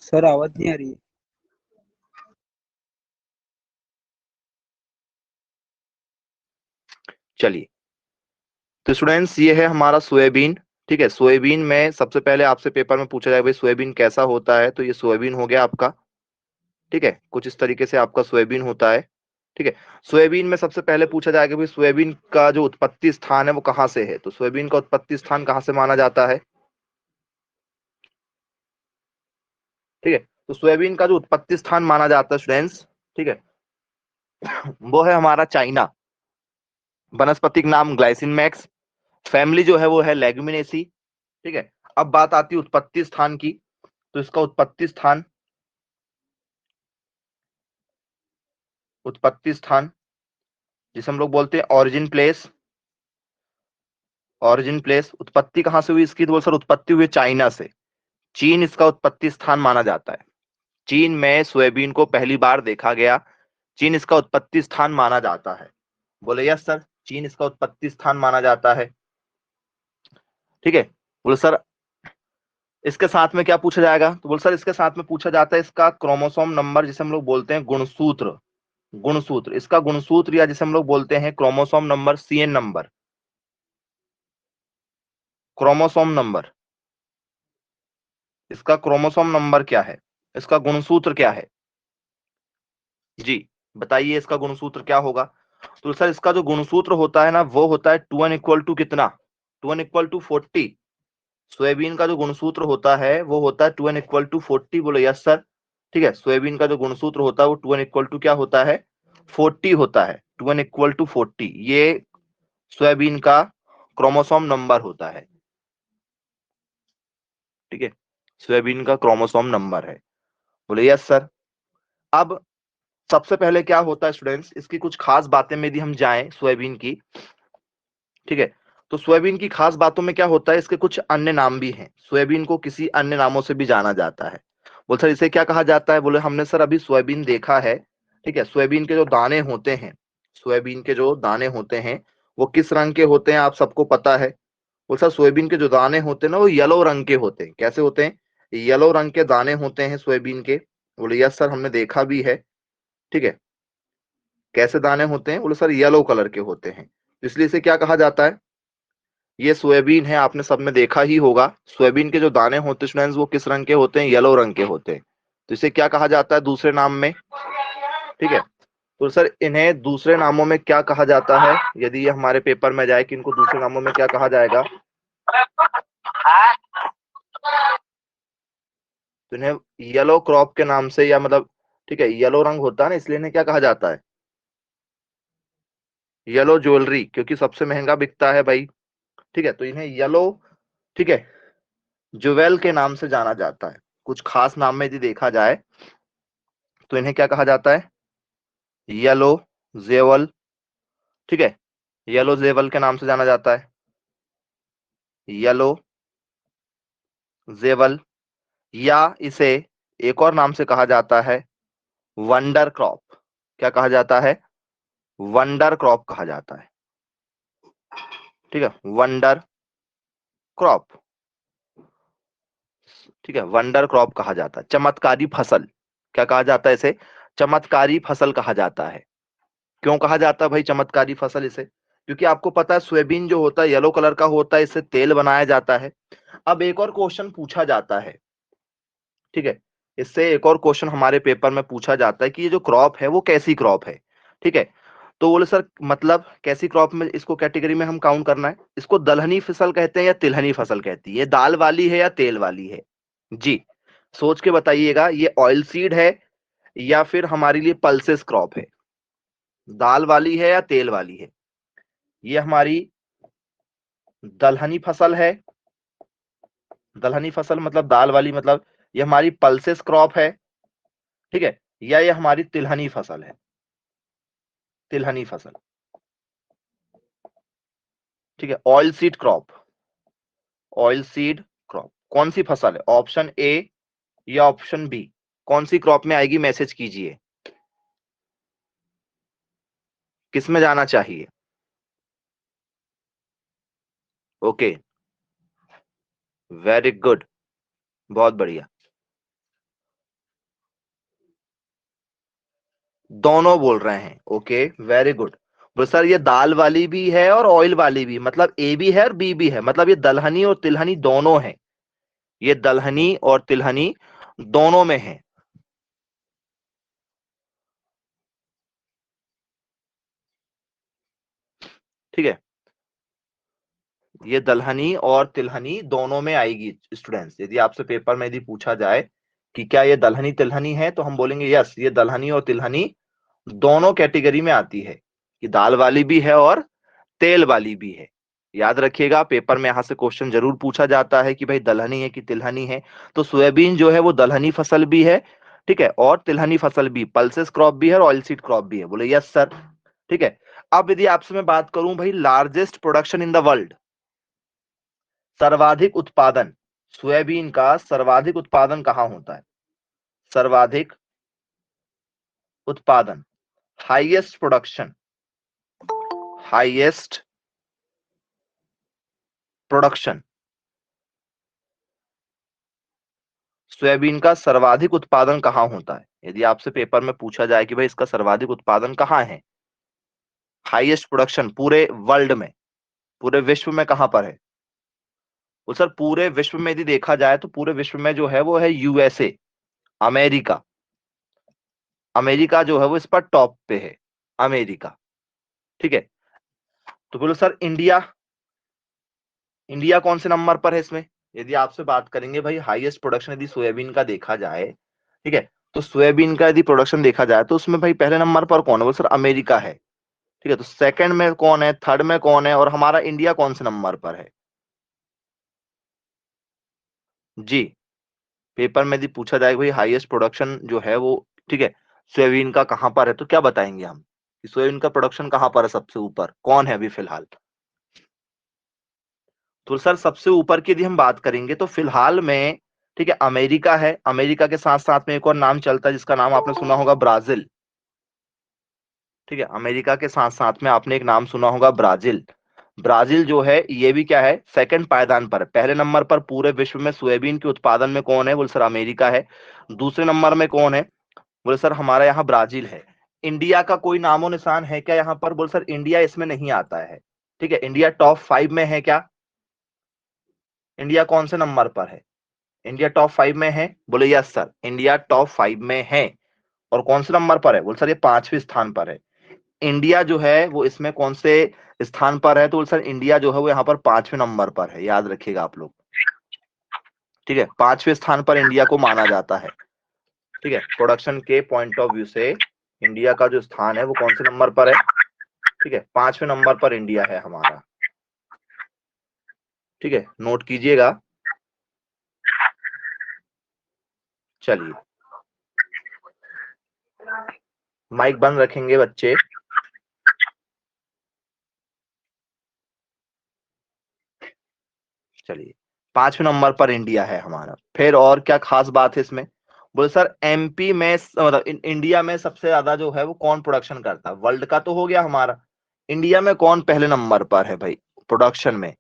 Sir आवाज नहीं आ रही है। चलिए, तो स्टूडेंट्स ये है हमारा सोयाबीन। ठीक है, सोयाबीन में सबसे पहले आपसे पेपर में पूछा जाएगा भाई सोयाबीन कैसा होता है, तो ये सोयाबीन हो गया आपका। ठीक है, कुछ इस तरीके से आपका सोयाबीन होता है। ठीक है, सोयाबीन में सबसे पहले पूछा जाएगा भाई सोयाबीन का जो उत्पत्ति स्थान है वो कहाँ से है, तो सोयाबीन का उत्पत्ति स्थान कहाँ से माना जाता है। ठीक है, तो सोयाबीन का जो उत्पत्ति स्थान माना जाता है स्टूडेंट्स, ठीक है, वो है हमारा चाइना। वनस्पतिक नाम ग्लाइसिन मैक्स, फैमिली जो है वो है लेग्यूमिनेसी। ठीक है, अब बात आती है उत्पत्ति स्थान की, तो इसका उत्पत्ति स्थान जिसे हम लोग बोलते हैं ऑरिजिन प्लेस, उत्पत्ति कहां से हुई इसकी, तो बोल सर उत्पत्ति हुई चाइना से। चीन इसका उत्पत्ति स्थान माना जाता है। चीन में सोयाबीन को पहली बार देखा गया, चीन इसका उत्पत्ति स्थान माना जाता है। बोले यस सर, चीन इसका उत्पत्ति स्थान माना जाता है। ठीक है, बोले सर इसके साथ में क्या पूछा जाएगा, तो बोले सर इसके साथ में पूछा जाता है इसका क्रोमोसोम नंबर, जिसे हम लोग बोलते हैं गुणसूत्र। गुणसूत्र, इसका गुणसूत्र या जिसे हम लोग बोलते हैं chromosome number, CN number, chromosome number, इसका क्रोमोसोम नंबर क्या है, इसका गुणसूत्र क्या है। जी बताइए, इसका गुणसूत्र क्या होगा। तो सर इसका जो गुणसूत्र होता है ना वो होता है 2n = कितना, 2n = 40। सोयाबीन का जो गुणसूत्र होता है वो होता है 2n = 40। बोलो यस सर। ठीक है, सोयाबीन का जो गुणसूत्र होता है वो 2n क्या होता है, 40 होता है। 2n = 40 ये सोयाबीन का क्रोमोसोम नंबर होता है। ठीक है, सोयाबीन का क्रोमोसोम नंबर है। बोले यस सर। अब सबसे पहले क्या होता है स्टूडेंट्स, इसकी कुछ खास बातें में यदि हम जाएं सोयाबीन की, ठीक है, तो सोयाबीन की खास बातों में क्या होता है, इसके कुछ अन्य नाम भी हैं। सोयाबीन को किसी अन्य नामों से भी जाना जाता है। बोल सर इसे क्या कहा जाता है, बोले हमने सर अभी सोयाबीन देखा है। ठीक है, सोयाबीन के जो दाने होते हैं, सोयाबीन के जो दाने होते हैं वो किस रंग के होते हैं, आप सबको पता है। बोल सर सोयाबीन के जो दाने होते हैं ना वो येलो रंग के होते हैं। कैसे होते हैं, येलो रंग के दाने होते हैं सोयाबीन के। बोले यस सर, हमने देखा भी है। ठीक है, कैसे दाने होते हैं, बोले सर येलो कलर के होते हैं, इसलिए इसे क्या कहा जाता है, ये सोयाबीन है। आपने सबने देखा ही होगा, सोयाबीन के जो दाने होते हैं स्टूडेंट्स वो किस रंग के होते हैं, येलो रंग के होते हैं। तो इसे क्या कहा जाता है दूसरे नाम में। ठीक है, तो सर इन्हें दूसरे नामों में क्या कहा जाता है, यदि ये हमारे पेपर में जाए कि इनको दूसरे नामों में क्या कहा जाएगा, तो इन्हें येलो क्रॉप के नाम से, या मतलब ठीक है येलो रंग होता है ना इसलिए इन्हें क्या कहा जाता है, येलो ज्वेलरी, क्योंकि सबसे महंगा बिकता है भाई। ठीक है, तो इन्हें येलो, ठीक है, ज्वेल के नाम से जाना जाता है। कुछ खास नाम में यदि देखा जाए तो इन्हें क्या कहा जाता है, येलो जेवल। ठीक है, येलो जेवल के नाम से जाना जाता है, येलो जेवल, या इसे एक और नाम से कहा जाता है वंडर क्रॉप। क्या कहा जाता है, वंडर क्रॉप कहा जाता है। ठीक है, वंडर क्रॉप। ठीक है, वंडर क्रॉप कहा जाता है, चमत्कारी फसल। क्या कहा जाता है इसे, चमत्कारी फसल कहा जाता है। क्यों कहा जाता है भाई चमत्कारी फसल इसे, क्योंकि आपको पता है सोयाबीन जो होता है येलो कलर का होता है, इससे तेल बनाया जाता है। अब एक और क्वेश्चन पूछा जाता है, ठीक है, इससे एक और क्वेश्चन हमारे पेपर में पूछा जाता है कि ये जो क्रॉप है वो कैसी क्रॉप है। ठीक है, तो बोले सर मतलब कैसी क्रॉप में इसको कैटेगरी में हम काउंट करना है, इसको दलहनी फसल कहते हैं या तिलहनी फसल कहती है, ये दाल वाली है या तेल वाली है। जी सोच के बताइएगा, ये ऑयल सीड है या फिर हमारे लिए पल्सेस क्रॉप है, दाल वाली है या तेल वाली है। ये हमारी दलहनी फसल है, दलहनी फसल मतलब दाल वाली, मतलब ये हमारी पल्सेस क्रॉप है। ठीक है, या ये हमारी तिलहनी फसल है, तिलहनी फसल। ठीक है, oil seed crop, oil seed crop कौन सी फसल है, ऑप्शन ए या ऑप्शन बी, कौन सी क्रॉप में आएगी, मैसेज कीजिए, किस में जाना चाहिए। ओके, वेरी गुड, बहुत बढ़िया। दोनों बोल रहे हैं, ओके वेरी गुड। बोले सर ये दाल वाली भी है और ऑयल वाली भी, मतलब ए भी है और बी भी है, मतलब ये दलहनी और तिलहनी दोनों है, ये दलहनी और तिलहनी दोनों में है। ठीक है, ये दलहनी और तिलहनी दोनों में आएगी स्टूडेंट्स। यदि आपसे पेपर में यदि पूछा जाए कि क्या ये दलहनी तिलहनी है, तो हम बोलेंगे यस, ये दलहनी और तिलहनी दोनों कैटेगरी में आती है, कि दाल वाली भी है और तेल वाली भी है। याद रखिएगा, पेपर में यहां से क्वेश्चन जरूर पूछा जाता है कि भाई दलहनी है कि तिलहनी है। तो सोयाबीन जो है वो दलहनी फसल भी है, ठीक है, और तिलहनी फसल भी, पल्सेस क्रॉप भी है और ऑयल सीड क्रॉप भी है। बोले यस सर। ठीक है, अब यदि आपसे मैं बात करूं भाई largest production in the world, सर्वाधिक उत्पादन, सोयाबीन का सर्वाधिक उत्पादन कहां होता है? सर्वाधिक उत्पादन, highest production, highest production, soybean का सर्वाधिक उत्पादन कहां होता है? यदि आपसे पेपर में पूछा जाए कि भाई इसका सर्वाधिक उत्पादन कहां है, हाईएस्ट प्रोडक्शन पूरे वर्ल्ड में, पूरे विश्व में कहां पर है? वो सर पूरे विश्व में यदि देखा जाए तो पूरे विश्व में जो है वो है यूएसए, अमेरिका। अमेरिका जो है वो इस पर टॉप पे है, अमेरिका। ठीक है, तो बोलो सर इंडिया, इंडिया कौन से नंबर पर है इसमें? यदि आपसे बात करेंगे भाई हाईएस्ट प्रोडक्शन यदि सोयाबीन का देखा जाए, ठीक है, तो सोयाबीन का यदि प्रोडक्शन देखा जाए तो उसमें भाई पहले नंबर पर कौन है? वो सर अमेरिका है। ठीक है, तो सेकंड में कौन है, थर्ड में कौन है, और हमारा इंडिया कौन से नंबर पर है? जी, पेपर में यदि पूछा जाए भाई हाईएस्ट प्रोडक्शन जो है वो, ठीक है, सोयाबीन का कहां पर है, तो क्या बताएंगे हम कि सोयाबीन का प्रोडक्शन कहां पर है? सबसे ऊपर कौन है अभी फिलहाल? तो सर सबसे ऊपर की यदि हम बात करेंगे तो फिलहाल में, ठीक है, अमेरिका है। अमेरिका के साथ साथ में एक और नाम चलता है जिसका नाम आपने सुना होगा, ब्राजील। ठीक है, अमेरिका के साथ साथ में आपने एक नाम सुना होगा, ब्राजील। ब्राजील जो है ये भी क्या है, सेकंड पायदान पर है। पहले नंबर पर पूरे विश्व में सोयाबीन के उत्पादन में कौन है? बोले सर अमेरिका है। दूसरे नंबर में कौन है? बोले सर हमारा यहाँ ब्राजील है। इंडिया का कोई नामो निशान है क्या यहाँ पर? बोले सर इंडिया इसमें नहीं आता है। ठीक है, इंडिया टॉप 5 में है क्या? इंडिया कौन से नंबर पर है? इंडिया टॉप 5 में है? बोले यस सर, इंडिया टॉप 5 में है। और कौन से नंबर पर है? बोले सर ये 5वें स्थान पर है। इंडिया जो है वो इसमें कौन से स्थान पर है? तो बोले सर इंडिया जो है वो यहाँ पर 5वें नंबर पर है, याद रखिएगा आप लोग। ठीक है, 5वें स्थान पर इंडिया को माना जाता है। ठीक है, प्रोडक्शन के पॉइंट ऑफ व्यू से इंडिया का जो स्थान है वो कौन से नंबर पर है? ठीक है, 5वें नंबर पर इंडिया है हमारा। ठीक है, नोट कीजिएगा। चलिए, माइक बंद रखेंगे बच्चे। चलिए, 5वें नंबर पर इंडिया है हमारा। फिर और क्या खास बात है इसमें? बोले सर एमपी में मतलब इंडिया में सबसे ज्यादा जो है वो कौन प्रोडक्शन करता है? वर्ल्ड का तो हो गया हमारा, इंडिया में कौन पहले नंबर पर है भाई प्रोडक्शन में?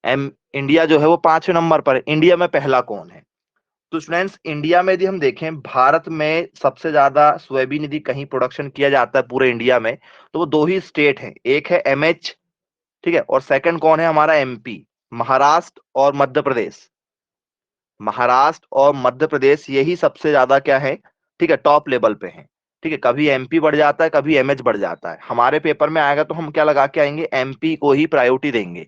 एम इंडिया जो है वो 5वें नंबर पर है। इंडिया में पहला कौन है? तो स्टूडेंट्स इंडिया में यदि हम देखें, भारत में सबसे ज्यादा सोयाबीन यदि कहीं प्रोडक्शन किया जाता है पूरे इंडिया में, तो वो दो ही स्टेट हैं, एक है एमएच, ठीक है, और सेकंड कौन है हमारा? एमपी, महाराष्ट्र और मध्य प्रदेश। महाराष्ट्र और मध्य प्रदेश यही सबसे ज्यादा क्या है, ठीक है, टॉप लेवल पे है। ठीक है, कभी एमपी बढ़ जाता है, कभी एमएच बढ़ जाता है। हमारे पेपर में आएगा तो हम क्या लगा के आएंगे? एमपी को ही प्रायोरिटी देंगे।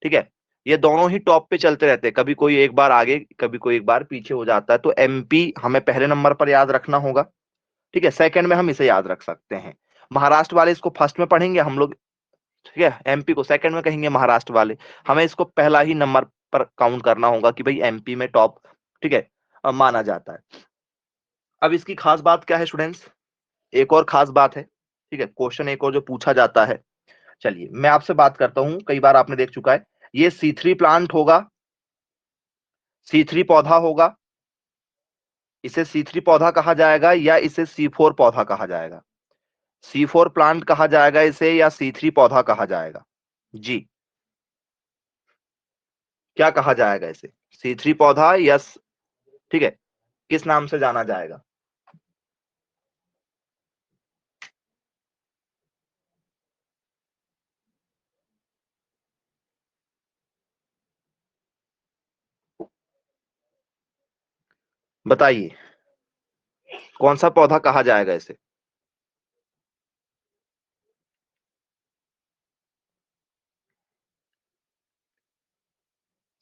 ठीक है, ये दोनों ही टॉप पे चलते रहते हैं, कभी कोई एक बार आगे, कभी कोई एक बार पीछे हो जाता है। तो एमपी हमें पहले नंबर पर याद रखना होगा। ठीक है, सेकंड में हम इसे याद रख सकते हैं। महाराष्ट्र वाले इसको फर्स्ट में पढ़ेंगे हम लोग, ठीक है, एमपी को सेकंड में कहेंगे महाराष्ट्र वाले। हमें इसको पहला ही नंबर पर काउंट करना होगा कि भाई एमपी में टॉप, ठीक है, माना जाता है। अब इसकी खास बात क्या है स्टूडेंट्स? एक और खास बात है, ठीक है, क्वेश्चन एक और जो पूछा जाता है, चलिए मैं आपसे बात करता हूं, कई बार आपने देख चुका है, ये C3 प्लांट होगा, C3 पौधा होगा, इसे C3 पौधा कहा जाएगा या इसे C4 पौधा कहा जाएगा? C4 प्लांट कहा जाएगा इसे या C3 पौधा कहा जाएगा? जी, क्या कहा जाएगा इसे? C3 पौधा या ठीक है, किस नाम से जाना जाएगा? बताइए कौन सा पौधा कहा जाएगा इसे?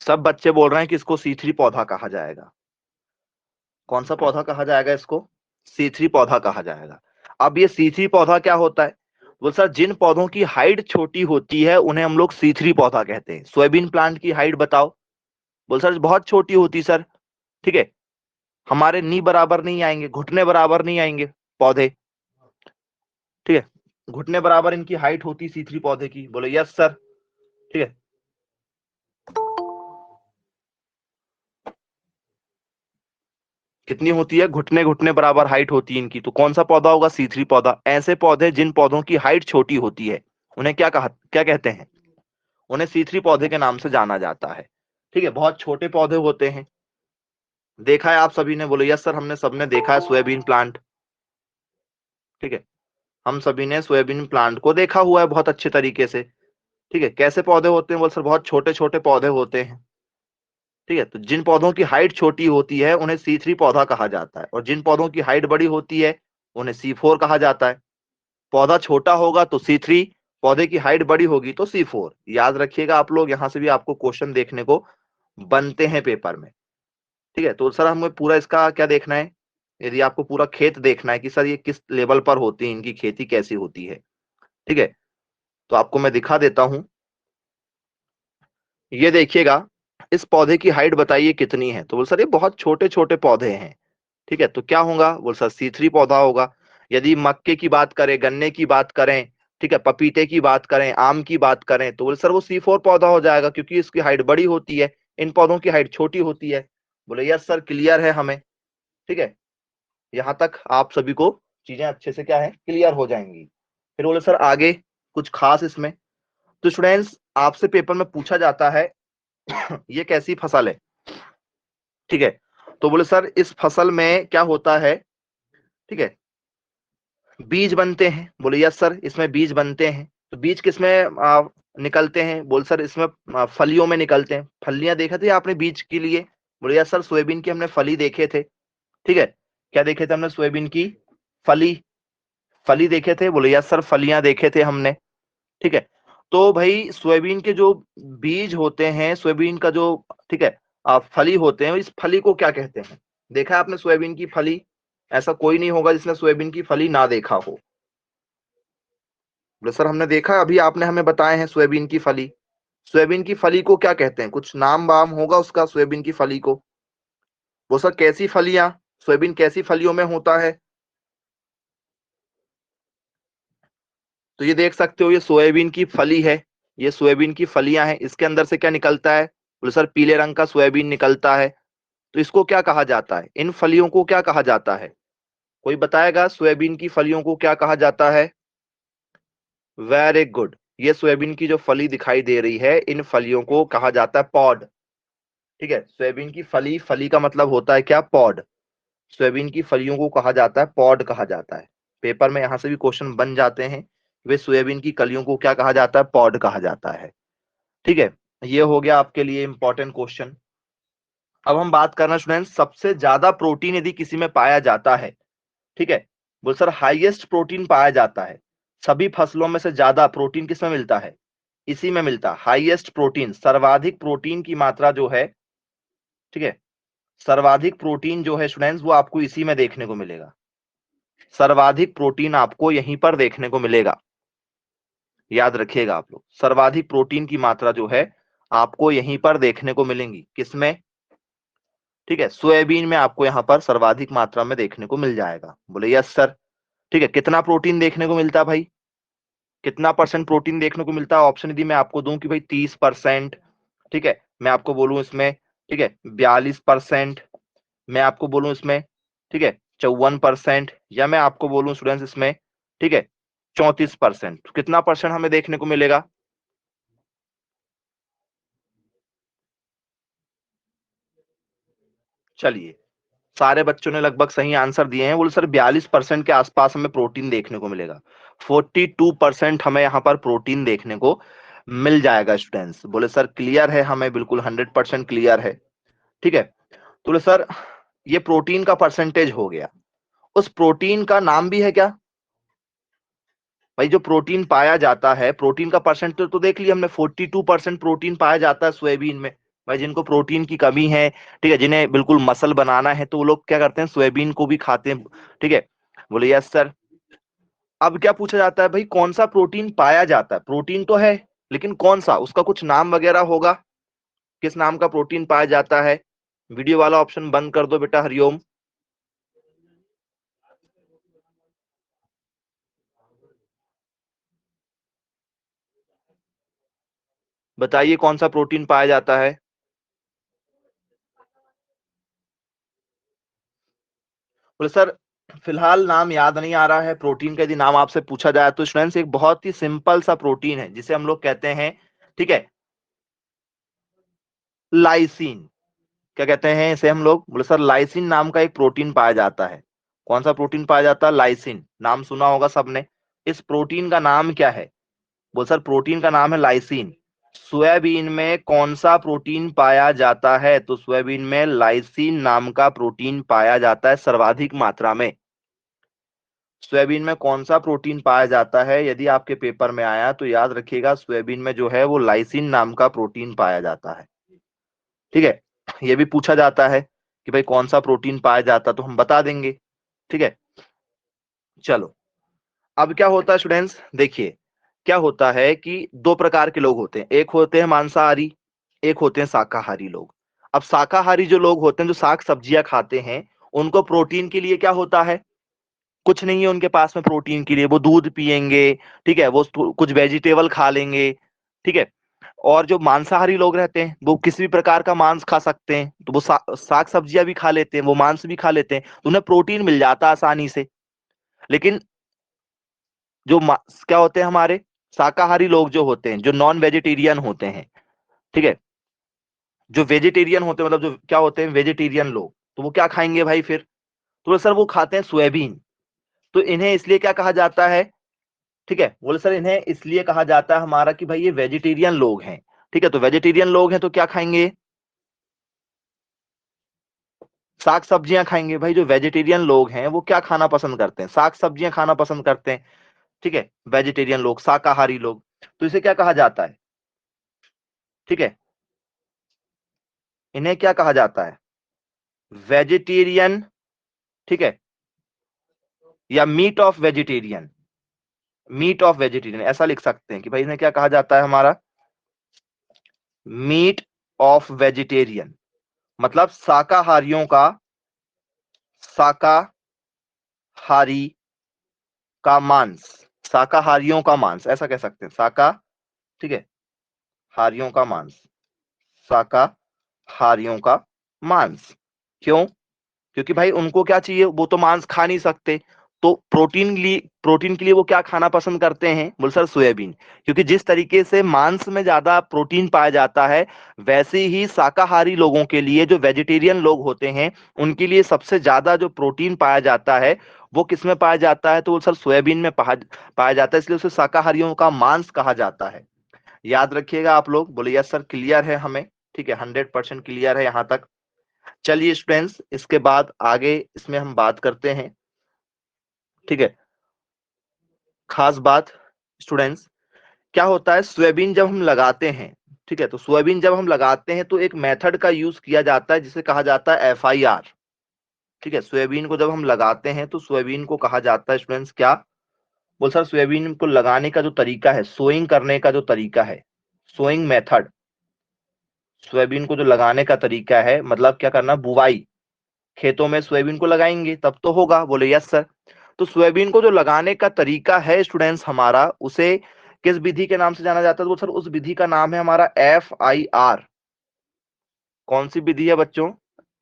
सब बच्चे बोल रहे हैं कि इसको C3 पौधा कहा जाएगा। कौन सा पौधा कहा जाएगा इसको? C3 पौधा कहा जाएगा। अब ये C3 पौधा क्या होता है? बोल सर जिन पौधों की हाइट छोटी होती है उन्हें हम लोग C3 पौधा कहते हैं। सोयाबीन प्लांट की हाइट बताओ। बोल सर बहुत छोटी होती सर। ठीक है, हमारे नी बराबर नहीं आएंगे, घुटने बराबर नहीं आएंगे पौधे। ठीक है, घुटने बराबर इनकी हाइट होती C3 पौधे की। बोले यस सर। ठीक है, कितनी होती है? घुटने घुटने बराबर हाइट होती है इनकी। तो कौन सा पौधा होगा? C3 पौधा। ऐसे पौधे जिन पौधों की हाइट छोटी होती है उन्हें क्या कहते हैं? उन्हें C3 पौधे के नाम से जाना जाता है। ठीक है, बहुत छोटे पौधे होते हैं। देखा है आप सभी ने? बोले यस सर, हमने सबने देखा है सोयाबीन प्लांट। ठीक है, हम सभी ने सोयाबीन प्लांट को देखा हुआ है बहुत अच्छे तरीके से। ठीक है, कैसे पौधे होते हैं? बोल सर बहुत छोटे छोटे पौधे होते हैं। ठीक है, तो जिन पौधों की हाइट छोटी होती है उन्हें C3 पौधा कहा जाता है, और जिन पौधों की हाइट बड़ी होती है उन्हें C4 कहा जाता है। पौधा छोटा होगा तो C3, पौधे की हाइट बड़ी होगी तो C4। याद रखिएगा आप लोग, यहां से भी आपको क्वेश्चन देखने को बनते हैं पेपर में। ठीक है, तो सर हमें पूरा इसका क्या देखना है? यदि आपको पूरा खेत देखना है कि सर ये किस लेवल पर होती है, इनकी खेती कैसी होती है। ठीक है, तो आपको मैं दिखा देता हूं। ये देखिएगा, इस पौधे की हाइट बताइए कितनी है? तो बोल सर ये बहुत छोटे छोटे पौधे हैं। ठीक है, तो क्या होगा? बोल सर C3 पौधा होगा। यदि मक्के की बात करें, गन्ने की बात करें, ठीक है, पपीते की बात करें, आम की बात करें, तो बोल सर वो C4 पौधा हो जाएगा, क्योंकि इसकी हाइट बड़ी होती है, इन पौधों की हाइट छोटी होती है। बोले यस सर, क्लियर है हमें। ठीक है, यहां तक आप सभी को चीजें अच्छे से क्या है, क्लियर हो जाएंगी। फिर बोले सर आगे कुछ खास इसमें? तो स्टूडेंट्स आपसे पेपर में पूछा जाता है ये कैसी फसल है? ठीक है, तो बोले सर इस फसल में क्या होता है? ठीक है, बीज बनते हैं। बोले यस सर, इसमें बीज बनते हैं। तो बीज किसमें निकलते हैं? बोल सर इसमें फलियों में निकलते हैं। फलियां देखा थे आपने बीज के लिए? बोले यस सर, सोयाबीन की हमने फली देखे थे। ठीक है, क्या देखे थे हमने? सोयाबीन की फली। फली देखे थे। बोले यस सर, फलियां देखे थे हमने। ठीक है, तो भाई सोयाबीन के जो बीज होते हैं, सोयाबीन का जो, ठीक है, फली होते हैं, इस फली को क्या कहते हैं? देखा है आपने सोयाबीन की फली? ऐसा कोई नहीं होगा जिसने सोयाबीन की फली ना देखा हो। बोले सर हमने देखा, अभी आपने हमें बताए हैं सोयाबीन की फली। सोयाबीन की फली को क्या कहते हैं? कुछ नाम वाम होगा उसका सोयाबीन की फली को? वो सर कैसी फलियां, सोयाबीन कैसी फलियों में होता है? तो ये देख सकते हो, ये सोयाबीन की फली है। ये सोयाबीन की फलियां हैं। इसके अंदर से क्या निकलता है? बोले सर पीले रंग का सोयाबीन निकलता है। तो इसको क्या कहा जाता है? इन फलियों को क्या कहा जाता है? कोई बताएगा सोयाबीन की फलियों को क्या कहा जाता है? Very good. ये सोयाबीन की जो फली दिखाई दे रही है, इन फलियों को कहा जाता है पॉड। ठीक है, सोयाबीन की फली, फली का मतलब होता है क्या? पॉड। सोयाबीन की फलियों को कहा जाता है पॉड, कहा जाता है। पेपर में यहां से भी क्वेश्चन बन जाते हैं। वे सोयाबीन की कलियों को क्या कहा जाता है? पॉड कहा जाता है। ठीक है, ये हो गया आपके लिए इंपॉर्टेंट क्वेश्चन। अब हम बात करना स्टूडेंट, सबसे ज्यादा प्रोटीन यदि किसी में पाया जाता है, ठीक है, बोल सर हाईएस्ट प्रोटीन पाया जाता है, सभी फसलों में से ज्यादा प्रोटीन किसमें मिलता है? इसी में मिलता है हाईएस्ट प्रोटीन, सर्वाधिक प्रोटीन की मात्रा जो है। ठीक है, सर्वाधिक प्रोटीन जो है स्टूडेंट्स, वो आपको इसी में देखने को मिलेगा। सर्वाधिक प्रोटीन आपको यहीं पर देखने को मिलेगा। याद रखिएगा आप लोग, सर्वाधिक प्रोटीन की मात्रा जो है आपको यहीं पर देखने को मिलेंगी। किसमें? ठीक है, सोयाबीन में आपको यहां पर सर्वाधिक मात्रा में देखने को मिल जाएगा। बोले यस सर। ठीक है, कितना प्रोटीन देखने को मिलता है भाई? कितना परसेंट प्रोटीन देखने को मिलता है? ऑप्शन यदि मैं आपको दूं कि भाई 30%, ठीक है, मैं आपको बोलूं इसमें, ठीक है, 42%, मैं आपको बोलूं इसमें, ठीक है, 54%, या मैं आपको बोलूं स्टूडेंट्स इसमें, ठीक है, 34%, कितना परसेंट हमें देखने को मिलेगा? चलिए, सारे बच्चों ने लगभग सही आंसर दिए हैं। बोले सर 42% के आसपास हमें प्रोटीन देखने को मिलेगा। 42% हमें यहाँ पर प्रोटीन देखने को मिल जाएगा स्टूडेंट्स। बोले सर क्लियर है हमें? बिल्कुल 100% क्लियर है। ठीक है, तो बोले सर ये प्रोटीन का परसेंटेज हो गया। उस प्रोटीन का नाम भी है क्या भाई? जो प्रोटीन पाया जाता है, प्रोटीन का परसेंटेज तो देख लिया हमने, 42% प्रोटीन पाया जाता है सोयाबीन में। भाई जिनको प्रोटीन की कमी है, ठीक है, जिन्हें बिल्कुल मसल बनाना है, तो वो लोग क्या करते हैं, सोयाबीन को भी खाते हैं। ठीक है, बोले यस सर। अब क्या पूछा जाता है भाई, कौन सा प्रोटीन पाया जाता है? प्रोटीन तो है, लेकिन कौन सा, उसका कुछ नाम वगैरह होगा। किस नाम का प्रोटीन पाया जाता है? वीडियो वाला ऑप्शन बंद कर दो बेटा, हरिओम। बताइए कौन सा प्रोटीन पाया जाता है? बोले सर फिलहाल नाम याद नहीं आ रहा है प्रोटीन का। यदि नाम आपसे पूछा जाए तो स्टूडेंट्स एक बहुत ही सिंपल सा प्रोटीन है जिसे हम लोग कहते हैं, ठीक है, लाइसिन। क्या कहते हैं इसे हम लोग? बोले सर लाइसिन नाम का एक प्रोटीन पाया जाता है। कौन सा प्रोटीन पाया जाता है? लाइसिन। नाम सुना होगा सबने। इस प्रोटीन का नाम क्या है? बोल सर प्रोटीन का नाम है लाइसिन। सोयाबीन में कौन सा प्रोटीन पाया जाता है? तो सोयाबीन में लाइसिन नाम का प्रोटीन पाया जाता है सर्वाधिक मात्रा में। सोयाबीन में कौन सा प्रोटीन पाया जाता है? यदि आपके पेपर में आया तो याद रखिएगा, सोयाबीन में जो है वो लाइसिन नाम का प्रोटीन पाया जाता है। ठीक है, ये भी पूछा जाता है कि भाई कौन सा प्रोटीन पाया जाता, तो हम बता देंगे। ठीक है, चलो। अब क्या होता है स्टूडेंट्स, देखिए क्या होता है कि दो प्रकार के लोग होते हैं। एक होते हैं मांसाहारी, एक होते हैं शाकाहारी लोग। अब शाकाहारी जो लोग होते हैं, जो साग सब्जियां खाते हैं, उनको प्रोटीन के लिए क्या होता है? कुछ नहीं है उनके पास में प्रोटीन के लिए। वो दूध पिएंगे, ठीक है, वो कुछ वेजिटेबल खा लेंगे, ठीक है। और जो मांसाहारी लोग रहते हैं, वो किसी भी प्रकार का मांस खा सकते हैं, तो वो साग सब्जियां भी खा लेते हैं, वो मांस भी खा लेते हैं, तो उन्हें प्रोटीन मिल जाता है आसानी से। लेकिन जो क्या होते हैं हमारे शाकाहारी लोग, जो होते हैं, जो नॉन वेजिटेरियन होते हैं, ठीक है, जो वेजिटेरियन होते हैं, मतलब जो क्या होते हैं, वेजिटेरियन लोग, तो वो क्या खाएंगे भाई फिर? तो सर वो खाते हैं सोयाबीन। तो इन्हें इसलिए क्या कहा जाता है? ठीक है, बोले सर इन्हें इसलिए कहा जाता है हमारा कि भाई ये वेजिटेरियन लोग हैं। ठीक है, तो वेजिटेरियन लोग हैं तो क्या खाएंगे? साग सब्जियां खाएंगे। भाई जो वेजिटेरियन लोग हैं वो क्या खाना पसंद करते हैं? साग सब्जियां खाना पसंद करते हैं। ठीक है, वेजिटेरियन लोग, शाकाहारी लोग। तो इसे क्या कहा जाता है? ठीक है, इन्हें क्या कहा जाता है? वेजिटेरियन। ठीक है, या meat of vegetarian. Meat of vegetarian ऐसा लिख सकते हैं कि भाई इन्हें क्या कहा जाता है हमारा? Meat of vegetarian. मतलब शाकाहारियों का, शाकाहारी का मांस। शाकाहारियों का मांस ऐसा कह सकते हैं, ठीक है, हारियों का मांस, शाकाहारियों का मांस। क्यों? क्योंकि भाई उनको क्या चाहिए, वो तो मांस खा नहीं सकते। तो प्रोटीन के लिए वो क्या खाना पसंद करते हैं? बोल सर सोयाबीन। क्योंकि जिस तरीके से मांस में ज्यादा प्रोटीन पाया जाता है, वैसे ही शाकाहारी लोगों के लिए, जो वेजिटेरियन लोग होते हैं, उनके लिए सबसे ज्यादा जो प्रोटीन पाया जाता है वो किस में पाया जाता है? तो बोल सर सोयाबीन में पाया जाता है, इसलिए उसे शाकाहारियों का मांस कहा जाता है। याद रखिएगा आप लोग। बोले यस सर, क्लियर है हमें? ठीक है, 100% क्लियर है यहां तक। चलिए स्टूडेंट्स, इसके बाद आगे इसमें हम बात करते हैं। ठीक है, खास बात स्टूडेंट्स, क्या होता है, सोयाबीन जब हम लगाते हैं, ठीक है, तो सोयाबीन जब हम लगाते हैं तो एक मेथड का यूज किया जाता है जिसे कहा जाता है FIR। ठीक है, सोयाबीन को जब हम लगाते हैं तो सोयाबीन को कहा जाता है स्टूडेंट्स क्या? बोल सर सोयाबीन को लगाने का जो तरीका है, सोइंग करने का जो तरीका है, सोइंग मेथड। सोयाबीन को जो लगाने का तरीका है, मतलब क्या करना, बुवाई। खेतों में सोयाबीन को लगाएंगे तब तो होगा। बोले यस सर। तो सोयाबीन को जो लगाने का तरीका है स्टूडेंट्स हमारा, उसे किस विधि के नाम से जाना जाता है? तो सर उस विधि का नाम है हमारा FIR। कौन सी विधि है बच्चों?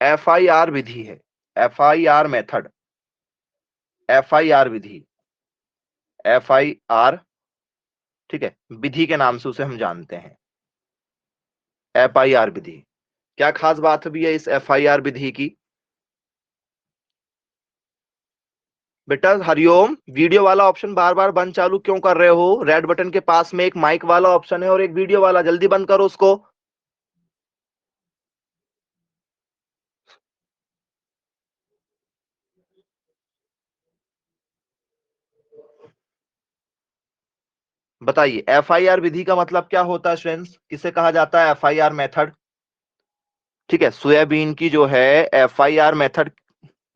FIR विधि है। FIR मेथड, FIR विधि, FIR, ठीक है, विधि के नाम से उसे हम जानते हैं, FIR विधि। क्या खास बात भी है इस FIR विधि की? बेटा हरिओम, वीडियो वाला ऑप्शन बार बार बंद चालू क्यों कर रहे हो? रेड बटन के पास में एक माइक वाला ऑप्शन है और एक वीडियो वाला, जल्दी बंद करो उसको। बताइए एफआईआर विधि का मतलब क्या होता है स्टूडेंट्स, किसे कहा जाता है एफआईआर मेथड। ठीक है, सोयाबीन की जो है एफआईआर मेथड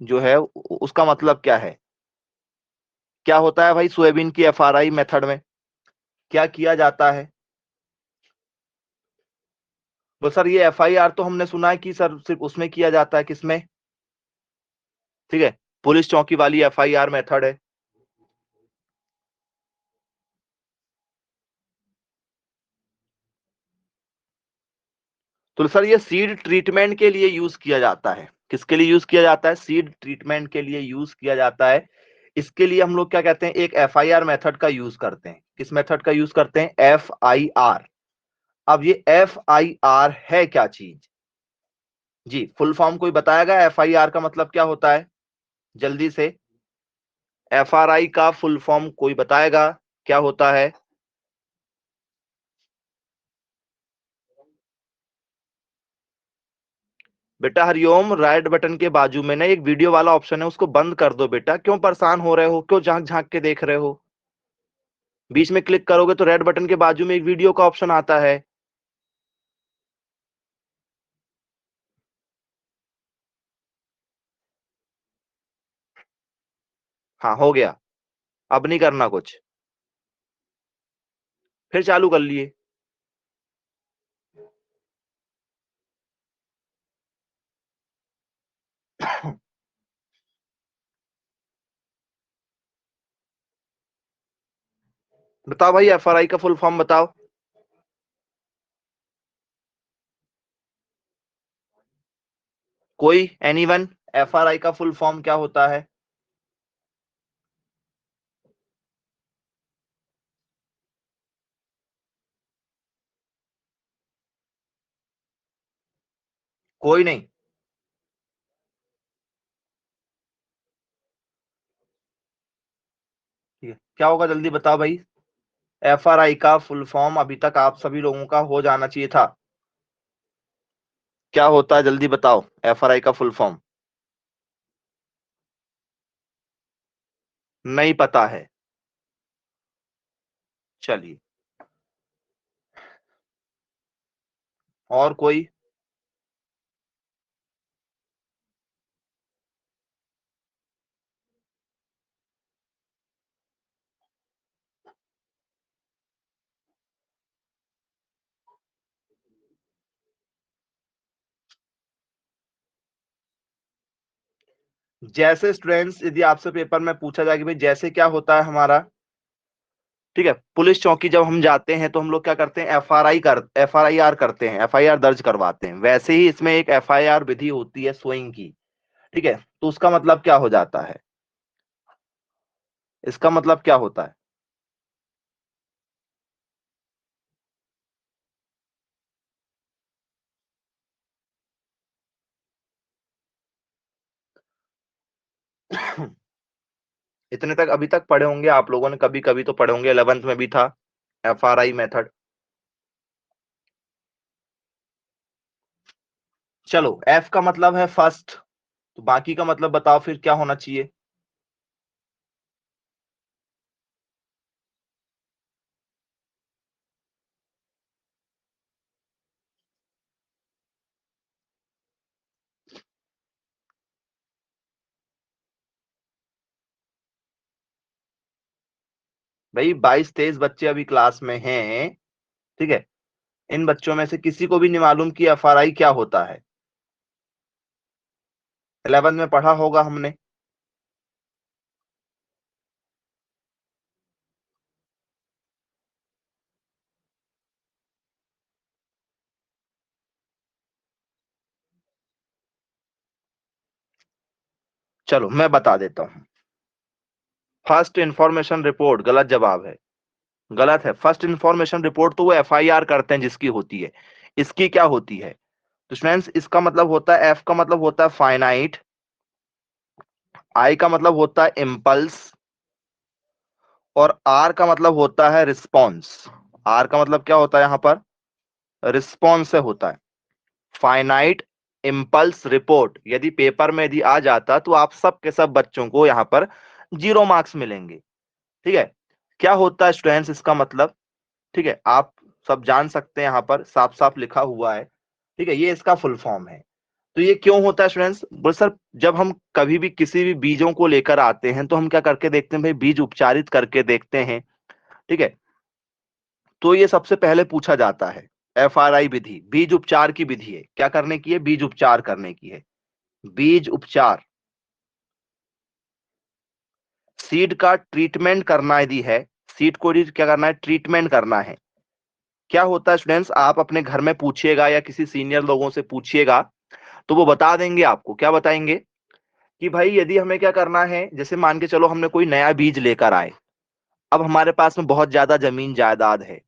जो है उसका मतलब क्या है, क्या होता है भाई सोयाबीन की एफआरआई मेथड में क्या किया जाता है। तो सर ये एफआईआर तो हमने सुना है कि सर सिर्फ उसमें किया जाता है, किसमें, ठीक है, पुलिस चौकी वाली एफआईआर मेथड है। तो सर ये सीड ट्रीटमेंट के लिए यूज किया जाता है, किसके लिए यूज किया जाता है, सीड ट्रीटमेंट के लिए यूज किया जाता है। इसके लिए हम लोग क्या कहते हैं, एक एफआईआर मेथड का यूज करते हैं, किस मेथड का यूज करते हैं, एफआईआर। अब ये एफआईआर है क्या चीज, जी फुल फॉर्म कोई बताएगा एफआईआर का मतलब क्या होता है, जल्दी से, एफआरआई का फुल फॉर्म कोई बताएगा क्या होता है। बेटा हरिओम, राइट बटन के बाजू में ना एक वीडियो वाला ऑप्शन है, उसको बंद कर दो बेटा, क्यों परेशान हो रहे हो, क्यों झांक झांक के देख रहे हो। बीच में क्लिक करोगे तो रेड बटन के बाजू में एक वीडियो का ऑप्शन आता है। हाँ हो गया, अब नहीं करना कुछ, फिर चालू कर लिए। बताओ भाई एफआरआई का फुल फॉर्म बताओ। कोई एनीवन, एफआरआई का फुल फॉर्म क्या होता है। कोई नहीं, ठीक है क्या होगा जल्दी बताओ भाई, एफआरआई का फुल फॉर्म अभी तक आप सभी लोगों का हो जाना चाहिए था, क्या होता है जल्दी बताओ, एफआरआई का फुल फॉर्म नहीं पता है। चलिए, और कोई, जैसे स्टूडेंट्स यदि आपसे पेपर में पूछा जाए कि भाई जैसे क्या होता है हमारा, ठीक है, पुलिस चौकी जब हम जाते हैं तो हम लोग क्या करते हैं, एफआईआर करते हैं, एफआईआर दर्ज करवाते हैं, वैसे ही इसमें एक एफआईआर विधि होती है सोइंग की। ठीक है, तो उसका मतलब क्या हो जाता है, इसका मतलब क्या होता है। इतने तक अभी तक पढ़े होंगे आप लोगों ने, कभी कभी तो पढ़े होंगे, 11th में भी था एफआरआई मेथड। चलो एफ का मतलब है फर्स्ट, तो बाकी का मतलब बताओ फिर क्या होना चाहिए। भाई 22-23 बच्चे अभी क्लास में हैं, ठीक है, इन बच्चों में से किसी को भी नहीं मालूम कि एफआरआई क्या होता है, 11th में पढ़ा होगा हमने। चलो मैं बता देता हूँ, फर्स्ट इंफॉर्मेशन रिपोर्ट गलत जवाब है, गलत है, फर्स्ट इंफॉर्मेशन रिपोर्ट तो वो एफआईआर करते हैं जिसकी होती है, इसकी क्या होती है, तो स्टूडेंट्स इसका मतलब होता है, एफ का मतलब होता है फाइनाइट, आई का मतलब होता है इम्पल्स, और आर का मतलब होता है रिस्पॉन्स। आर का मतलब क्या होता है यहां पर, रिस्पॉन्स से होता है, फाइनाइट इम्पल्स रिपोर्ट, यदि पेपर में यदि आ जाता तो आप सब के सब बच्चों को यहां पर 0 मार्क्स मिलेंगे। ठीक है, क्या होता है स्टूडेंट्स इसका मतलब, ठीक है, आप सब जान सकते हैं, यहाँ पर साफ साफ लिखा हुआ है। ठीक है, ये इसका फुल फॉर्म है। तो ये क्यों होता है स्टूडेंट्स? बोले सर, जब हम कभी भी किसी भी बीजों को लेकर आते हैं तो हम क्या करके देखते हैं भाई, बीज उपचारित करके देखते हैं। ठीक है, तो ये सबसे पहले पूछा जाता है। एफआरआई विधि बीज उपचार की विधि है। क्या करने की है? बीज उपचार करने की है। बीज उपचार, सीड का ट्रीटमेंट करना यदि है, सीड को यदि क्या करना है? ट्रीटमेंट करना है। क्या होता है स्टूडेंट्स, आप अपने घर में पूछिएगा या किसी सीनियर लोगों से पूछिएगा तो वो बता देंगे आपको। क्या बताएंगे? कि भाई यदि हमें क्या करना है, जैसे मान के चलो हमने कोई नया बीज लेकर आए। अब हमारे पास में बहुत ज्यादा जमीन जायदाद है।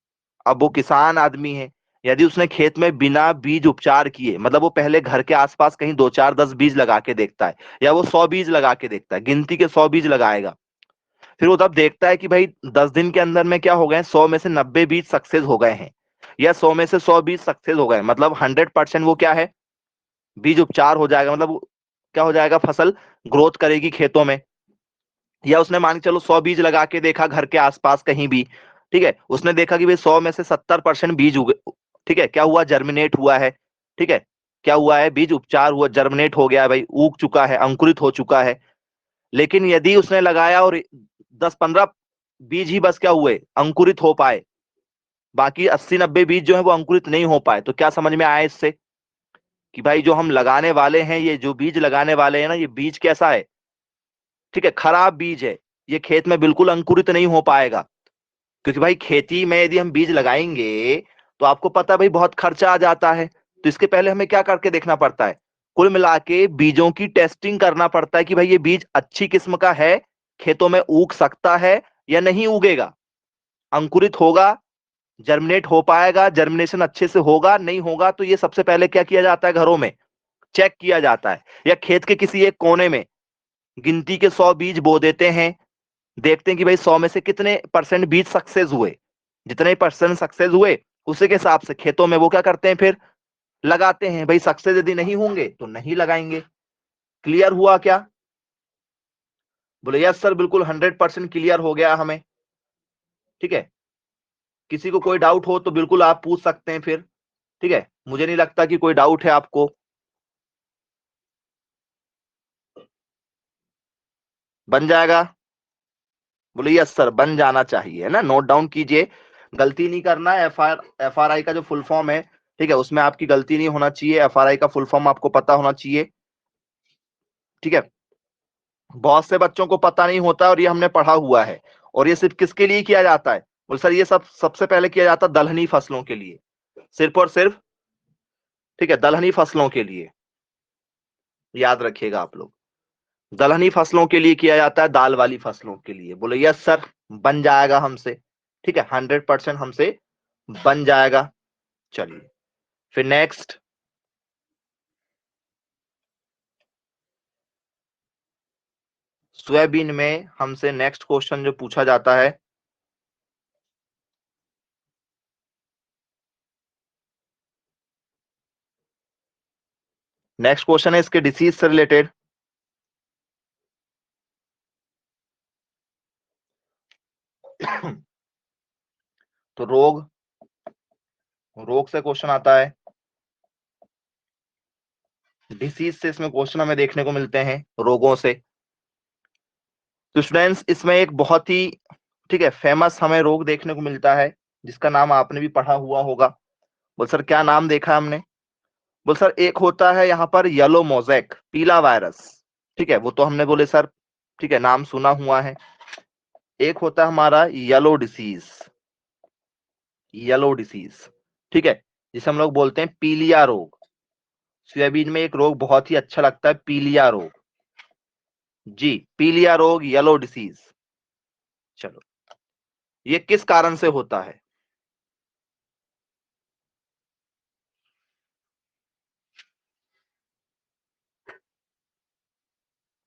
अब वो किसान आदमी है। यदि उसने खेत में बिना बीज उपचार किए, मतलब वो पहले घर के आसपास कहीं 2 4 10 बीज लगा के देखता है, या वो 100 बीज लगा के देखता है, गिनती के 100 बीज लगाएगा। फिर वो तब देखता है कि भाई 10 दिन के अंदर में क्या हो गए, 100 में से 90 बीज सक्सेस हो गए हैं, या 100 में से 100 बीज सक्सेस हो गए, मतलब 100% वो क्या है? बीज उपचार हो जाएगा। मतलब क्या हो जाएगा? फसल ग्रोथ करेगी खेतों में। या उसने मान के चलो 100 बीज लगा के देखा घर के आसपास कहीं भी। ठीक है, उसने देखा कि भाई 100 में से 70% बीज उगे। ठीक है, क्या हुआ? जर्मिनेट हुआ है। ठीक है, क्या हुआ है? बीज उपचार हुआ, जर्मिनेट हो गया है भाई, उग चुका है, अंकुरित हो चुका है। लेकिन यदि उसने लगाया और 10 15 बीज ही बस क्या हुए? अंकुरित हो पाए, बाकी 80 90 बीज जो है वो अंकुरित नहीं हो पाए, तो क्या समझ में आया इससे? कि भाई जो हम लगाने वाले हैं, ये जो बीज लगाने वाले हैं ना, ये बीज कैसा है? ठीक है, खराब बीज है। ये खेत में बिल्कुल अंकुरित नहीं हो पाएगा। क्योंकि भाई खेती में यदि हम बीज लगाएंगे तो आपको पता है भाई बहुत खर्चा आ जाता है। तो इसके पहले हमें क्या करके देखना पड़ता है? कुल मिला के बीजों की टेस्टिंग करना पड़ता है कि भाई ये बीज अच्छी किस्म का है, खेतों में उग सकता है या नहीं उगेगा, अंकुरित होगा, जर्मिनेट हो पाएगा, जर्मिनेशन अच्छे से होगा नहीं होगा। तो ये सबसे पहले क्या किया जाता है? घरों में चेक किया जाता है, या खेत के किसी एक कोने में गिनती के 100 बीज बो देते हैं। देखते हैं कि भाई 100 में से कितने परसेंट बीज सक्सेस हुए। जितने परसेंट सक्सेस हुए उसी के हिसाब से खेतों में वो क्या करते हैं? फिर लगाते हैं। भाई सक्सेस यदि नहीं होंगे तो नहीं लगाएंगे। क्लियर हुआ क्या? बोले यस सर, बिल्कुल 100% क्लियर हो गया हमें। ठीक है, किसी को कोई डाउट हो तो बिल्कुल आप पूछ सकते हैं फिर। ठीक है, मुझे नहीं लगता कि कोई डाउट है आपको। बन जाएगा? बोले यस सर, बन जाना चाहिए, है ना? नोट डाउन कीजिए, गलती नहीं करना है। एफ आर आई का जो फुल फॉर्म है, ठीक है, उसमें आपकी गलती नहीं होना चाहिए। एफआरआई का फुल फॉर्म आपको पता होना चाहिए। ठीक है, बहुत से बच्चों को पता नहीं होता और ये हमने पढ़ा हुआ है। और ये सिर्फ किसके लिए किया जाता है? बोले सर, ये सब सबसे पहले किया जाता है दलहनी फसलों के लिए, सिर्फ और सिर्फ। ठीक है, दलहनी फसलों के लिए, याद रखिएगा आप लोग। दलहनी फसलों के लिए किया जाता है, दाल वाली फसलों के लिए। बोले यस सर, बन जाएगा हमसे। ठीक है, 100% हमसे बन जाएगा। चलिए फिर नेक्स्ट। सोयाबीन में हमसे नेक्स्ट क्वेश्चन जो पूछा जाता है, नेक्स्ट क्वेश्चन है इसके डिसीज से रिलेटेड। तो रोग, रोग से क्वेश्चन आता है। डिसीज से इसमें क्वेश्चन हमें देखने को मिलते हैं, रोगों से। तो स्टूडेंट्स इसमें एक बहुत ही, ठीक है, फेमस हमें रोग देखने को मिलता है, जिसका नाम आपने भी पढ़ा हुआ होगा। बोल सर क्या नाम देखा हमने? बोल सर एक होता है यहाँ पर येलो मोज़ेक, पीला वायरस। ठीक है, वो तो हमने बोले सर, ठीक है, नाम सुना हुआ है। एक होता है हमारा येलो डिसीज, येलो डिसीज। ठीक है, जिसे हम लोग बोलते हैं पीलिया रोग। सोयाबीन में एक रोग बहुत ही अच्छा लगता है, पीलिया रोग। जी, पीलिया रोग, येलो डिसीज। चलो, ये किस कारण से होता है?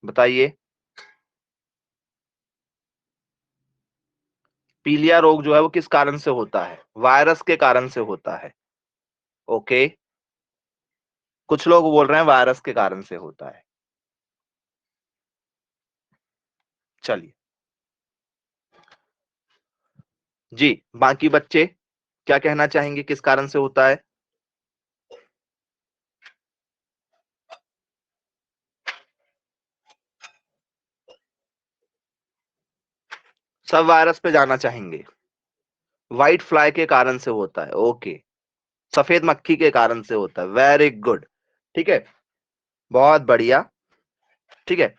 बताइए। पीलिया रोग जो है वो किस कारण से होता है? वायरस के कारण से होता है। ओके, कुछ लोग बोल रहे हैं वायरस के कारण से होता है। चलिए, जी, बाकी बच्चे क्या कहना चाहेंगे, किस कारण से होता है? सब वायरस पे जाना चाहेंगे। व्हाइट फ्लाई के कारण से होता है, ओके। सफेद मक्खी के कारण से होता है, वेरी गुड। ठीक है, बहुत बढ़िया। ठीक है,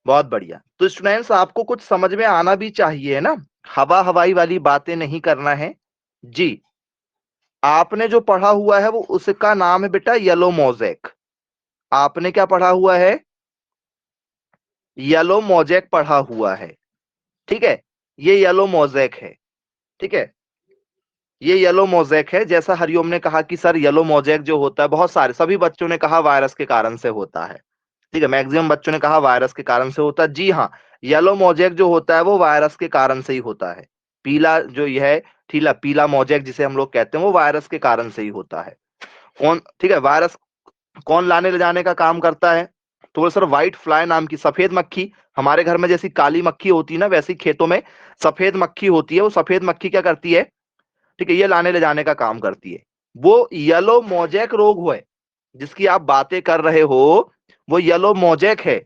बहुत बढ़िया। तो स्टूडेंट्स आपको कुछ समझ में आना भी चाहिए ना, हवा हवाई वाली बातें नहीं करना है जी। आपने जो पढ़ा हुआ है वो उसका नाम है बेटा येलो मोज़ेक। आपने क्या पढ़ा हुआ है? येलो मोज़ेक पढ़ा हुआ है। ठीक है, ये येलो मोज़ेक है। ठीक है, ये येलो मोज़ेक है। जैसा हरिओम ने कहा कि सर येलो मोज़ेक जो होता है, बहुत सारे सभी बच्चों ने कहा वायरस के कारण से होता है। ठीक है, मैक्सिमम बच्चों ने कहा वायरस के कारण से होता है। जी हाँ, येलो मोज़ेक जो होता है वो वायरस के कारण से ही होता है। पीला जो ये है, पीला मोज़ेक जिसे हम लोग कहते हैं, वो वायरस के कारण से ही होता है। कौन, ठीक है, वायरस कौन लाने ले जाने का काम करता है? तो वो सर व्हाइट फ्लाई नाम की सफेद मक्खी, हमारे घर में जैसी काली मक्खी होती है ना, वैसी खेतों में सफेद मक्खी होती है। वो सफेद मक्खी क्या करती है? ठीक है, ये लाने ले जाने का काम करती है। वो येलो मोज़ेक रोग है जिसकी आप बातें कर रहे हो, वो येलो मोज़ेक है।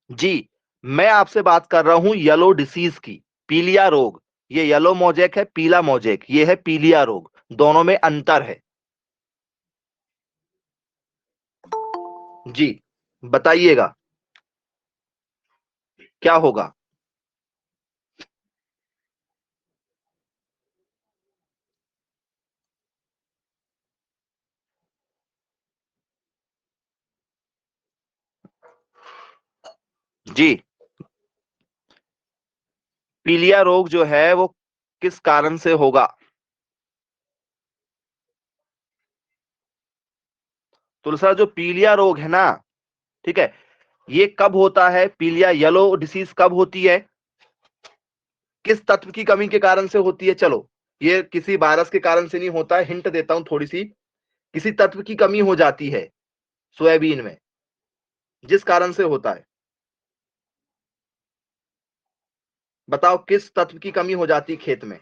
जी, मैं आपसे बात कर रहा हूँ येलो डिसीज की, पीलिया रोग। ये येलो मोज़ेक है, पीला मोज़ेक, ये है पीलिया रोग। दोनों में अंतर है। जी, बताइएगा क्या होगा? जी, पीलिया रोग जो है वो किस कारण से होगा? तो सर जो पीलिया रोग है ना, ठीक है, ये कब होता है? पीलिया येलो डिसीज कब होती है? किस तत्व की कमी के कारण से होती है? चलो, ये किसी वायरस के कारण से नहीं होता है, हिंट देता हूं थोड़ी सी। किसी तत्व की कमी हो जाती है सोयाबीन में, जिस कारण से होता है। बताओ किस तत्व की कमी हो जाती है खेत में?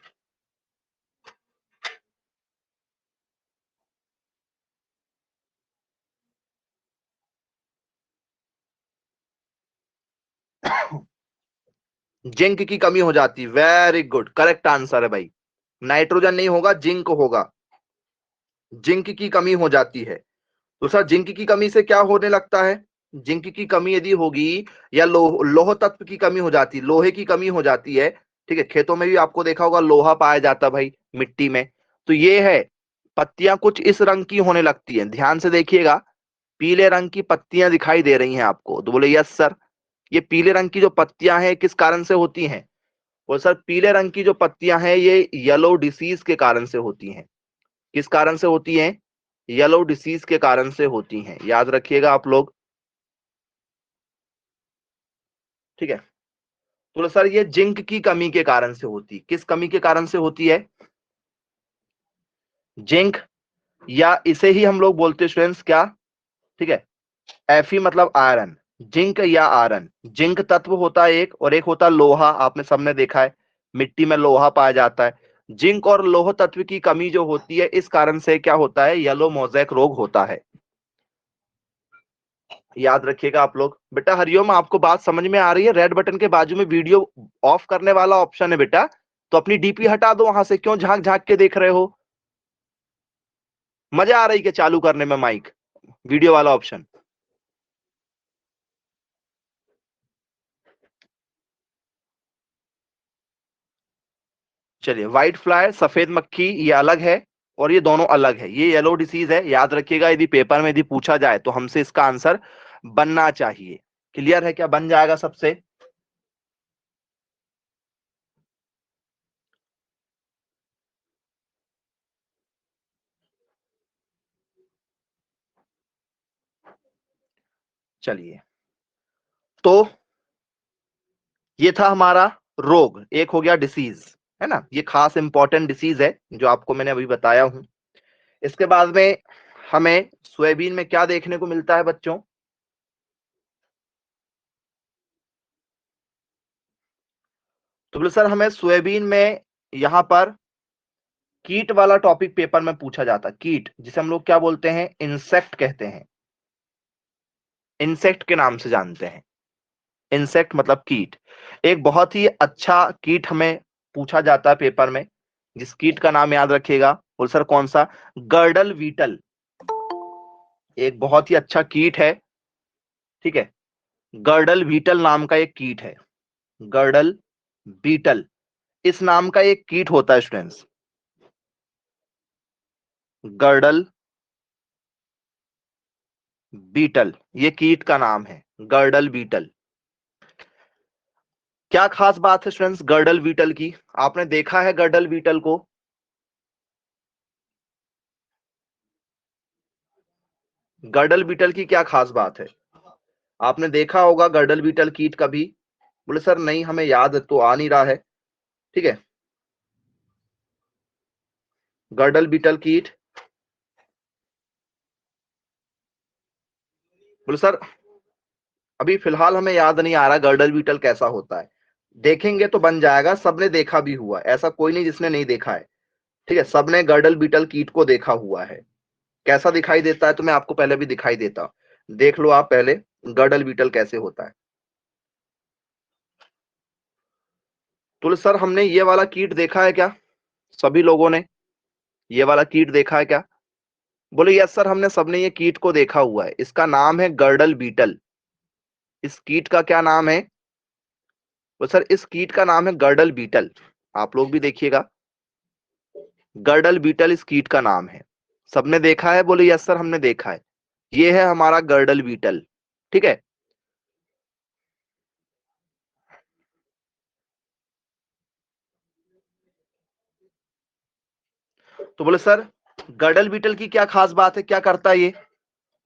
जिंक की कमी हो जाती है। वेरी गुड, करेक्ट आंसर है भाई। नाइट्रोजन नहीं होगा, जिंक होगा। जिंक की कमी हो जाती है। तो सर जिंक की कमी से क्या होने लगता है? जिंक की कमी यदि होगी, या लोह तत्व की कमी हो जाती है, लोहे की कमी हो जाती है। ठीक है, खेतों में भी आपको देखा होगा लोहा पाया जाता है भाई, मिट्टी में। तो ये है, पत्तियां कुछ इस रंग की होने लगती हैं। ध्यान से देखिएगा, पीले रंग की पत्तियां दिखाई दे रही हैं आपको, तो बोले यस सर। ये पीले रंग की जो पत्तियां हैं किस कारण से होती हैं? और सर पीले रंग की जो पत्तियां हैं ये येलो डिसीज के कारण से होती हैं। किस कारण से होती हैं? येलो डिसीज के कारण से होती हैं, याद रखिएगा आप लोग। ठीक है, तो सर ये जिंक की कमी के कारण से होती है। किस कमी के कारण से होती है? जिंक, या इसे ही हम लोग बोलते हैं स्टूडेंट्स क्या? ठीक है, एफी मतलब आयरन। जिंक या आयरन, जिंक तत्व होता है एक, और एक होता है लोहा। आपने सबने देखा है मिट्टी में लोहा पाया जाता है। जिंक और लोह तत्व की कमी जो होती है, इस कारण से क्या होता है? येलो मोज़ेक रोग होता है। याद रखिएगा आप लोग। बेटा हरिओम, आपको बात समझ में आ रही है? रेड बटन के बाजू में वीडियो ऑफ करने वाला ऑप्शन है बेटा, तो अपनी डीपी हटा दो वहां से। क्यों झांक झांक के देख रहे हो? मजा आ रही है चालू करने में माइक, वीडियो वाला ऑप्शन? चलिए, व्हाइट फ्लाई सफेद मक्खी ये अलग है, और ये दोनों अलग है। ये येलो डिसीज है, याद रखिएगा। यदि पेपर में यदि पूछा जाए तो हमसे इसका आंसर बनना चाहिए। क्लियर है? क्या बन जाएगा सबसे? चलिए, तो ये था हमारा रोग, एक हो गया डिसीज, है ना। ये खास इंपॉर्टेंट डिसीज है जो आपको मैंने अभी बताया हूं। इसके बाद में हमें सोयाबीन में क्या देखने को मिलता है बच्चों? तो बोले सर हमें सोयाबीन में यहाँ पर कीट वाला टॉपिक पेपर में पूछा जाता है। कीट जिसे हम लोग क्या बोलते हैं, इंसेक्ट कहते हैं, इंसेक्ट के नाम से जानते हैं। इंसेक्ट मतलब कीट। एक बहुत ही अच्छा कीट हमें पूछा जाता है पेपर में, जिस कीट का नाम याद रखिएगा। बोल सर कौन सा? Girdle beetle. एक बहुत ही अच्छा कीट है, ठीक है। गर्डल बीटल नाम का एक कीट है, गर्डल बीटल इस नाम का एक कीट होता है स्टूडेंट्स, गर्डल बीटल, ये कीट का नाम है गर्डल बीटल। क्या खास बात है स्टूडेंट्स गर्डल बीटल की? आपने देखा है गर्डल बीटल को? गर्डल बीटल की क्या खास बात है? आपने देखा होगा गर्डल बीटल कीट कभी? बोले सर नहीं, हमें याद तो आ नहीं रहा है। ठीक है, गर्डल बीटल कीट। बोले सर अभी फिलहाल हमें याद नहीं आ रहा गर्डल बीटल कैसा होता है। देखेंगे तो बन जाएगा, सबने देखा भी हुआ, ऐसा कोई नहीं जिसने नहीं देखा है। ठीक है, सबने गर्डल बीटल कीट को देखा हुआ है। कैसा दिखाई देता है तो मैं आपको पहले भी दिखाई देता, देख लो आप पहले गर्डल बीटल कैसे होता है। तो सर हमने ये वाला कीट देखा है क्या? सभी लोगों ने ये वाला कीट देखा है क्या? बोले यस सर, हमने सबने ये कीट को देखा हुआ है, इसका नाम है गर्डल बीटल। इस कीट का क्या नाम है? तो सर इस कीट का नाम है गर्डल बीटल। आप लोग भी देखिएगा, गर्डल बीटल इस कीट का नाम है। सबने देखा है? बोले यस सर हमने देखा है। ये है हमारा गर्डल बीटल। ठीक है, तो बोले सर गर्डल बीटल की क्या खास बात है, क्या करता है ये?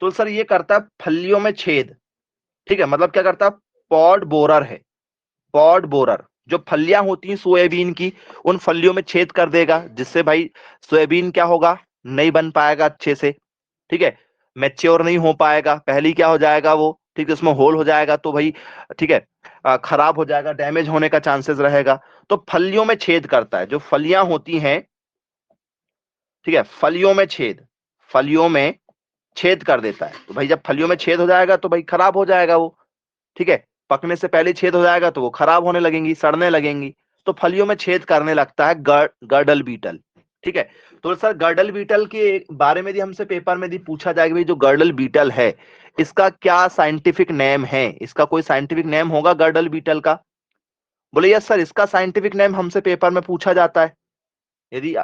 तो सर ये करता है फलियों में छेद। ठीक है, मतलब क्या करता है, पॉड बोरर है, पॉड बोरर। जो फलियां होती हैं सोयाबीन की, उन फलियों में छेद कर देगा, जिससे भाई सोयाबीन क्या होगा, नहीं बन पाएगा अच्छे से। ठीक है, मैच्योर नहीं हो पाएगा, पहली क्या हो जाएगा वो, ठीक है, उसमें होल हो जाएगा तो भाई, ठीक है, खराब हो जाएगा, डैमेज होने का चांसेस रहेगा। तो फलियों में छेद करता है, जो फलियां होती हैं, ठीक है, फलियों में छेद, फलियों में छेद कर देता है। तो भाई जब फलियों में छेद हो जाएगा तो भाई खराब हो जाएगा वो। ठीक है, पकने से पहले छेद हो जाएगा तो वो खराब होने लगेंगी, सड़ने लगेंगी। तो फलियों में छेद करने लगता है गर्डल बीटल। ठीक है, तो सर गर्डल बीटल के बारे में भी हमसे पेपर में भी पूछा जाएगा, भाई जो गर्डल बीटल है इसका क्या साइंटिफिक नेम है, इसका कोई साइंटिफिक नेम होगा गर्डल बीटल का? बोले यस सर, इसका साइंटिफिक नेम हमसे पेपर में पूछा जाता है। यदि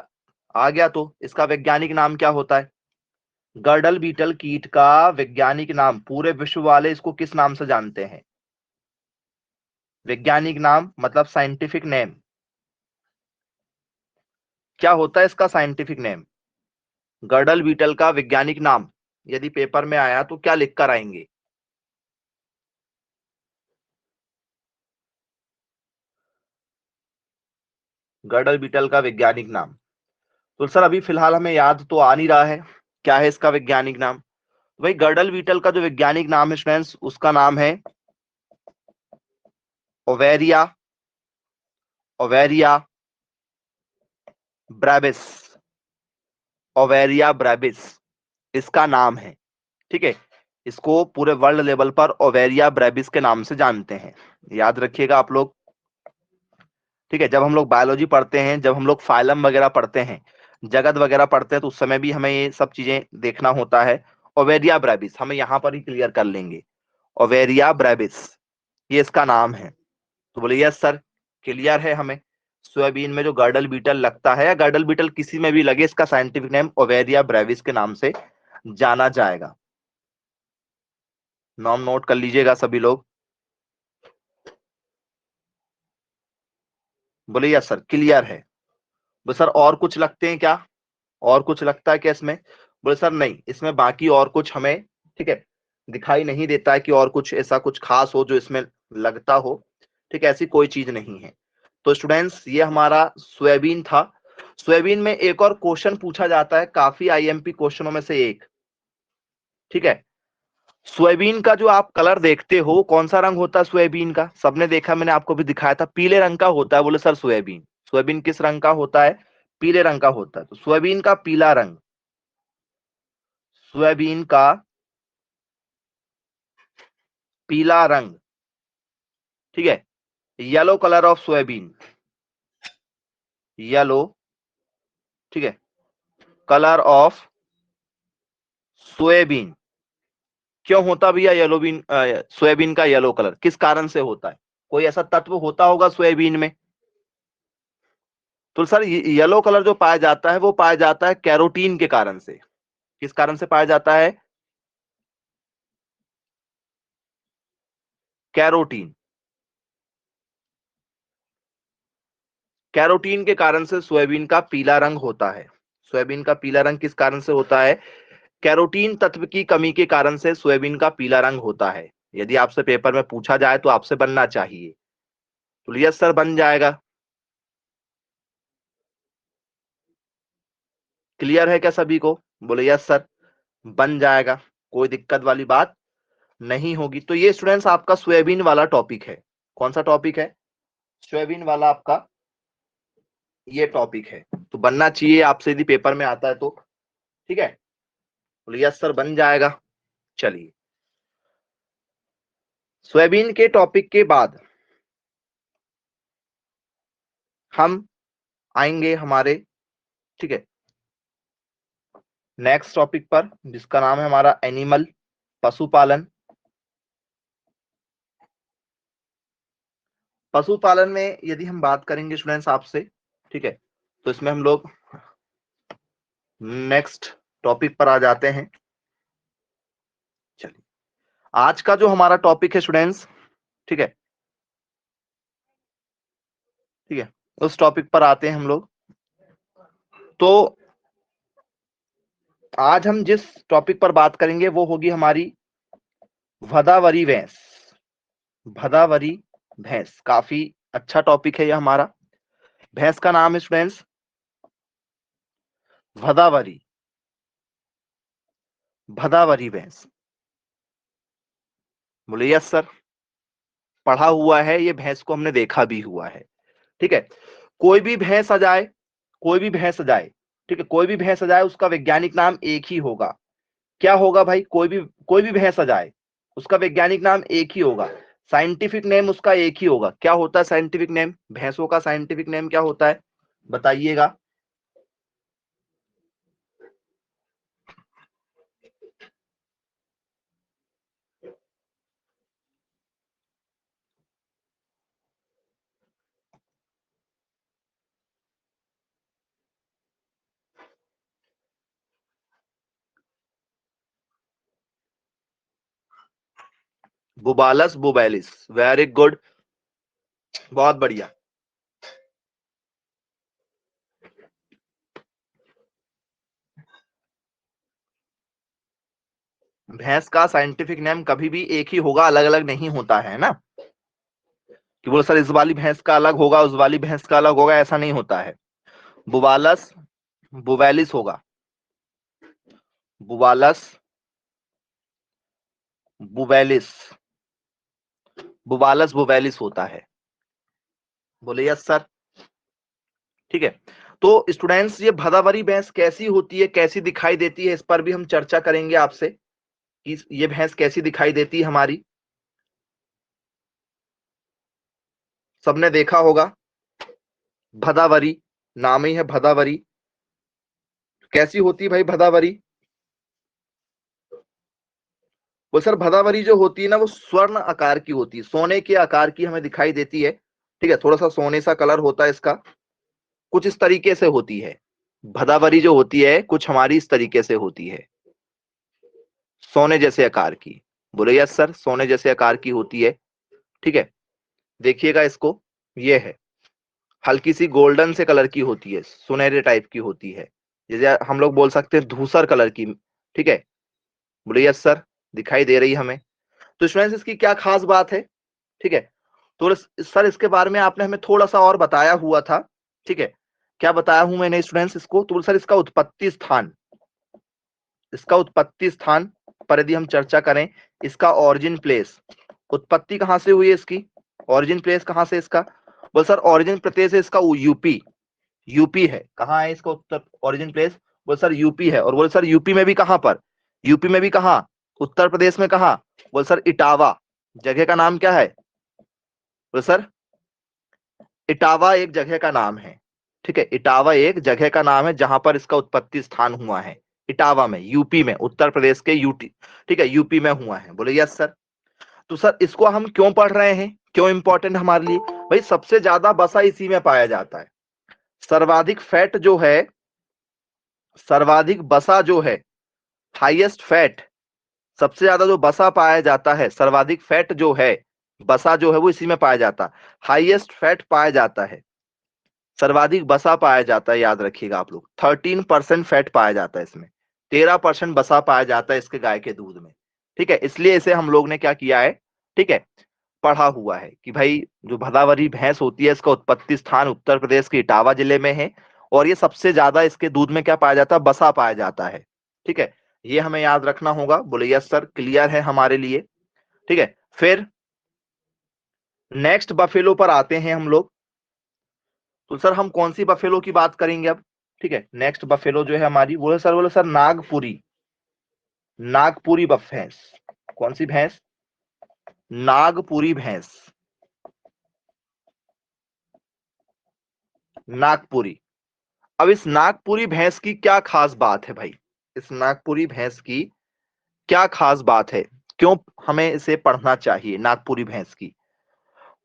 आ गया तो इसका वैज्ञानिक नाम क्या होता है? गर्डल बीटल कीट का वैज्ञानिक नाम, पूरे विश्व वाले इसको किस नाम से जानते हैं? वैज्ञानिक नाम मतलब साइंटिफिक नेम, क्या होता है इसका साइंटिफिक नेम? गर्डल बीटल का वैज्ञानिक नाम यदि पेपर में आया तो क्या लिख कर आएंगे? गर्डल बीटल का वैज्ञानिक नाम, तो सर अभी फिलहाल हमें याद तो आ नहीं रहा है, क्या है इसका वैज्ञानिक नाम? वही गर्डल बीटल का जो वैज्ञानिक नाम है स्टूडेंट्स, उसका नाम है ओवेरिया, ओवेरिया ब्राबिस, ओवेरिया ब्राबिस इसका नाम है। ठीक है, इसको पूरे वर्ल्ड लेवल पर ओवेरिया ब्रेबिस के नाम से जानते हैं, याद रखिएगा आप लोग। ठीक है, जब हम लोग बायोलॉजी पढ़ते हैं, जब हम लोग फाइलम वगैरह पढ़ते हैं, जगत वगैरह पढ़ते हैं, तो उस समय भी हमें ये सब चीजें देखना होता है। ओवेरिया ब्रेबिस हमें यहाँ पर ही क्लियर कर लेंगे, ओवेरिया ब्रेबिस ये इसका नाम है। तो बोले यस सर, क्लियर है हमें। सोयाबीन में जो गर्डल बीटल लगता है या गर्डल बीटल किसी में भी लगे, इसका साइंटिफिक नेम ओवेरिया ब्रेविस के नाम से जाना जाएगा। नाम नोट कर लीजिएगा सभी लोग। बोले यस सर, क्लियर है। बोले सर और कुछ लगते हैं क्या, और कुछ लगता है क्या इसमें? बोले सर नहीं, इसमें बाकी और कुछ हमें, ठीक है, दिखाई नहीं देता है कि और कुछ ऐसा कुछ खास हो जो इसमें लगता हो। ठीक है, ऐसी कोई चीज नहीं है। तो स्टूडेंट्स ये हमारा सोयाबीन था। सोयाबीन में एक और क्वेश्चन पूछा जाता है, काफी आईएमपी क्वेश्चनों में से एक। ठीक है, सोयाबीन का जो आप कलर देखते हो, कौन सा रंग होता है सोयाबीन का? सबने देखा, मैंने आपको भी दिखाया था, पीले रंग का होता है। बोले सर सोयाबीन, सोयाबीन किस रंग का होता है? पीले रंग का होता है। तो सोयाबीन का पीला रंग, सोयाबीन का पीला रंग, ठीक है। Yellow colour of soybean, yellow, ठीक है, कलर ऑफ सोयाबीन। क्यों होता भैया येलो बीन, सोयाबीन का येलो कलर किस कारण से होता है? कोई ऐसा तत्व होता होगा सोयाबीन में? तो सर येलो कलर जो पाया जाता है वो पाया जाता है कैरोटीन के कारण से। किस कारण से पाया जाता है? कैरोटीन। कैरोटीन के कारण से सोयाबीन का पीला रंग होता है। सोयाबीन का पीला रंग किस कारण से होता है? कैरोटीन तत्व की कमी के कारण से सोयाबीन का पीला रंग होता है। यदि आपसे पेपर में पूछा जाए तो आपसे बनना चाहिए। तो यस सर बन जाएगा। क्लियर है क्या सभी को? बोले यस सर बन जाएगा, कोई दिक्कत वाली बात नहीं होगी। तो ये स्टूडेंट्स आपका सोयाबीन वाला टॉपिक है। कौन सा टॉपिक है? सोयाबीन वाला आपका ये टॉपिक है। तो बनना चाहिए आपसे यदि पेपर में आता है तो, ठीक है। बोले यस सर बन जाएगा। चलिए, सोयाबीन के टॉपिक के बाद हम आएंगे हमारे, ठीक है, नेक्स्ट टॉपिक पर, जिसका नाम है हमारा एनिमल, पशुपालन। पशुपालन में यदि हम बात करेंगे स्टूडेंट्स आपसे, ठीक है, तो इसमें हम लोग नेक्स्ट टॉपिक पर आ जाते हैं। चलिए, आज का जो हमारा टॉपिक है स्टूडेंट्स, ठीक है, ठीक है, उस टॉपिक पर आते हैं हम लोग। तो आज हम जिस टॉपिक पर बात करेंगे वो होगी हमारी भदावरी भैंस। भदावरी भैंस काफी अच्छा टॉपिक है यह हमारा। भैंस का नाम है स्टूडेंट्स भदावरी, भदावरी भैंस। बोले यस सर, पढ़ा हुआ है ये भैंस को, हमने देखा भी हुआ है, ठीक है। कोई भी भैंस आ जाए, कोई भी भैंस आ जाए, ठीक है, कोई भी भैंस आ जाए उसका वैज्ञानिक नाम एक ही होगा। क्या होगा भाई? कोई भी भैंस आ जाए उसका वैज्ञानिक नाम एक ही होगा, साइंटिफिक नेम उसका एक ही होगा। क्या होता है साइंटिफिक नेम? भैंसों का साइंटिफिक नेम क्या होता है बताइएगा? बुबालस बुबैलिस, वेरी गुड, बहुत बढ़िया। भैंस का साइंटिफिक नेम कभी भी एक ही होगा, अलग अलग नहीं होता है ना, कि बोलो सर इस वाली भैंस का अलग होगा उस वाली भैंस का अलग होगा, ऐसा नहीं होता है। बुबालस बुबैलिस होगा, बुबालस बुबैलिस, बुबालस बुबैलिस होता है। बोले यस सर, ठीक है। तो स्टूडेंट्स ये भदावरी भैंस कैसी होती है, कैसी दिखाई देती है, इस पर भी हम चर्चा करेंगे आपसे कि ये भैंस कैसी दिखाई देती है हमारी। सबने देखा होगा भदावरी, नाम ही है भदावरी। कैसी होती है भाई भदावरी? वो सर भदावरी जो होती है ना वो स्वर्ण आकार की होती है, सोने के आकार की हमें दिखाई देती है, ठीक है, थोड़ा सा सोने सा कलर होता है इसका, कुछ इस तरीके से होती है। भदावरी जो होती है कुछ हमारी इस तरीके से होती है, सोने जैसे आकार की। बोले यस सर सोने जैसे आकार की होती है, ठीक है। देखिएगा इसको, ये है, हल्की सी गोल्डन से कलर की होती है, सुनहरे टाइप की होती है, जैसे हम लोग बोल सकते हैं धूसर कलर की, ठीक है। बोले यस सर दिखाई दे रही है हमें। तो स्टूडेंट्स इसकी क्या खास बात है, ठीक है। तो सर इसके बारे में आपने हमें थोड़ा सा और बताया हुआ था, ठीक है। क्या बताया हूं मैंने स्टूडेंट्स इसको? तो सर इसका उत्पत्ति स्थान, इसका उत्पत्ति स्थान पर यदि हम चर्चा करें, इसका ऑरिजिन प्लेस, उत्पत्ति कहां से हुई है इसकी, ऑरिजिन प्लेस कहां से इसका? बोल सर ऑरिजिन प्रदेश है इसका यूपी, यूपी है। कहाँ है इसका उत्तर ओरिजिन प्लेस? बोले सर यूपी है। और बोले सर यूपी में भी कहां पर? यूपी में भी कहां? उत्तर प्रदेश में कहां? बोले सर इटावा। जगह का नाम क्या है? बोले सर इटावा एक जगह का नाम है। ठीक है, इटावा एक जगह का नाम है जहां पर इसका उत्पत्ति स्थान हुआ है। इटावा में, यूपी में, उत्तर प्रदेश के यूटी, ठीक है, यूपी में हुआ है। बोले यस सर। तो सर इसको हम क्यों पढ़ रहे हैं, क्यों इंपॉर्टेंट हमारे लिए? भाई सबसे ज्यादा बसा इसी में पाया जाता है। सर्वाधिक फैट जो है, सर्वाधिक बसा जो है, हाईएस्ट फैट, सबसे ज्यादा जो बसा पाया जाता है, सर्वाधिक फैट जो है, बसा जो है वो इसी में पाया जाता है। हाईएस्ट फैट पाया जाता है, सर्वाधिक बसा पाया जाता है, याद रखिएगा आप लोग। 13% फैट पाया जाता है इसमें, 13% बसा पाया जाता है इसके गाय के दूध में। ठीक है, इसलिए इसे हम लोग ने क्या किया है, ठीक है, पढ़ा हुआ है कि भाई जो भदावरी भैंस होती है इसका उत्पत्ति स्थान उत्तर प्रदेश के इटावा जिले में है, और ये सबसे ज्यादा इसके दूध में क्या पाया जाता है, बसा पाया जाता है। ठीक है, ये हमें याद रखना होगा। बोले यस सर, क्लियर है हमारे लिए। ठीक है, फिर नेक्स्ट बफेलो पर आते हैं हम लोग। तो सर हम कौन सी बफेलो की बात करेंगे अब? ठीक है, नेक्स्ट बफेलो जो है हमारी, बोले सर नागपुरी, नागपुरी भैंस। कौन सी भैंस? नागपुरी भैंस, नागपुरी। अब इस नागपुरी भैंस की क्या खास बात है भाई? इस नागपुरी भैंस की क्या खास बात है, क्यों हमें इसे पढ़ना चाहिए नागपुरी भैंस की?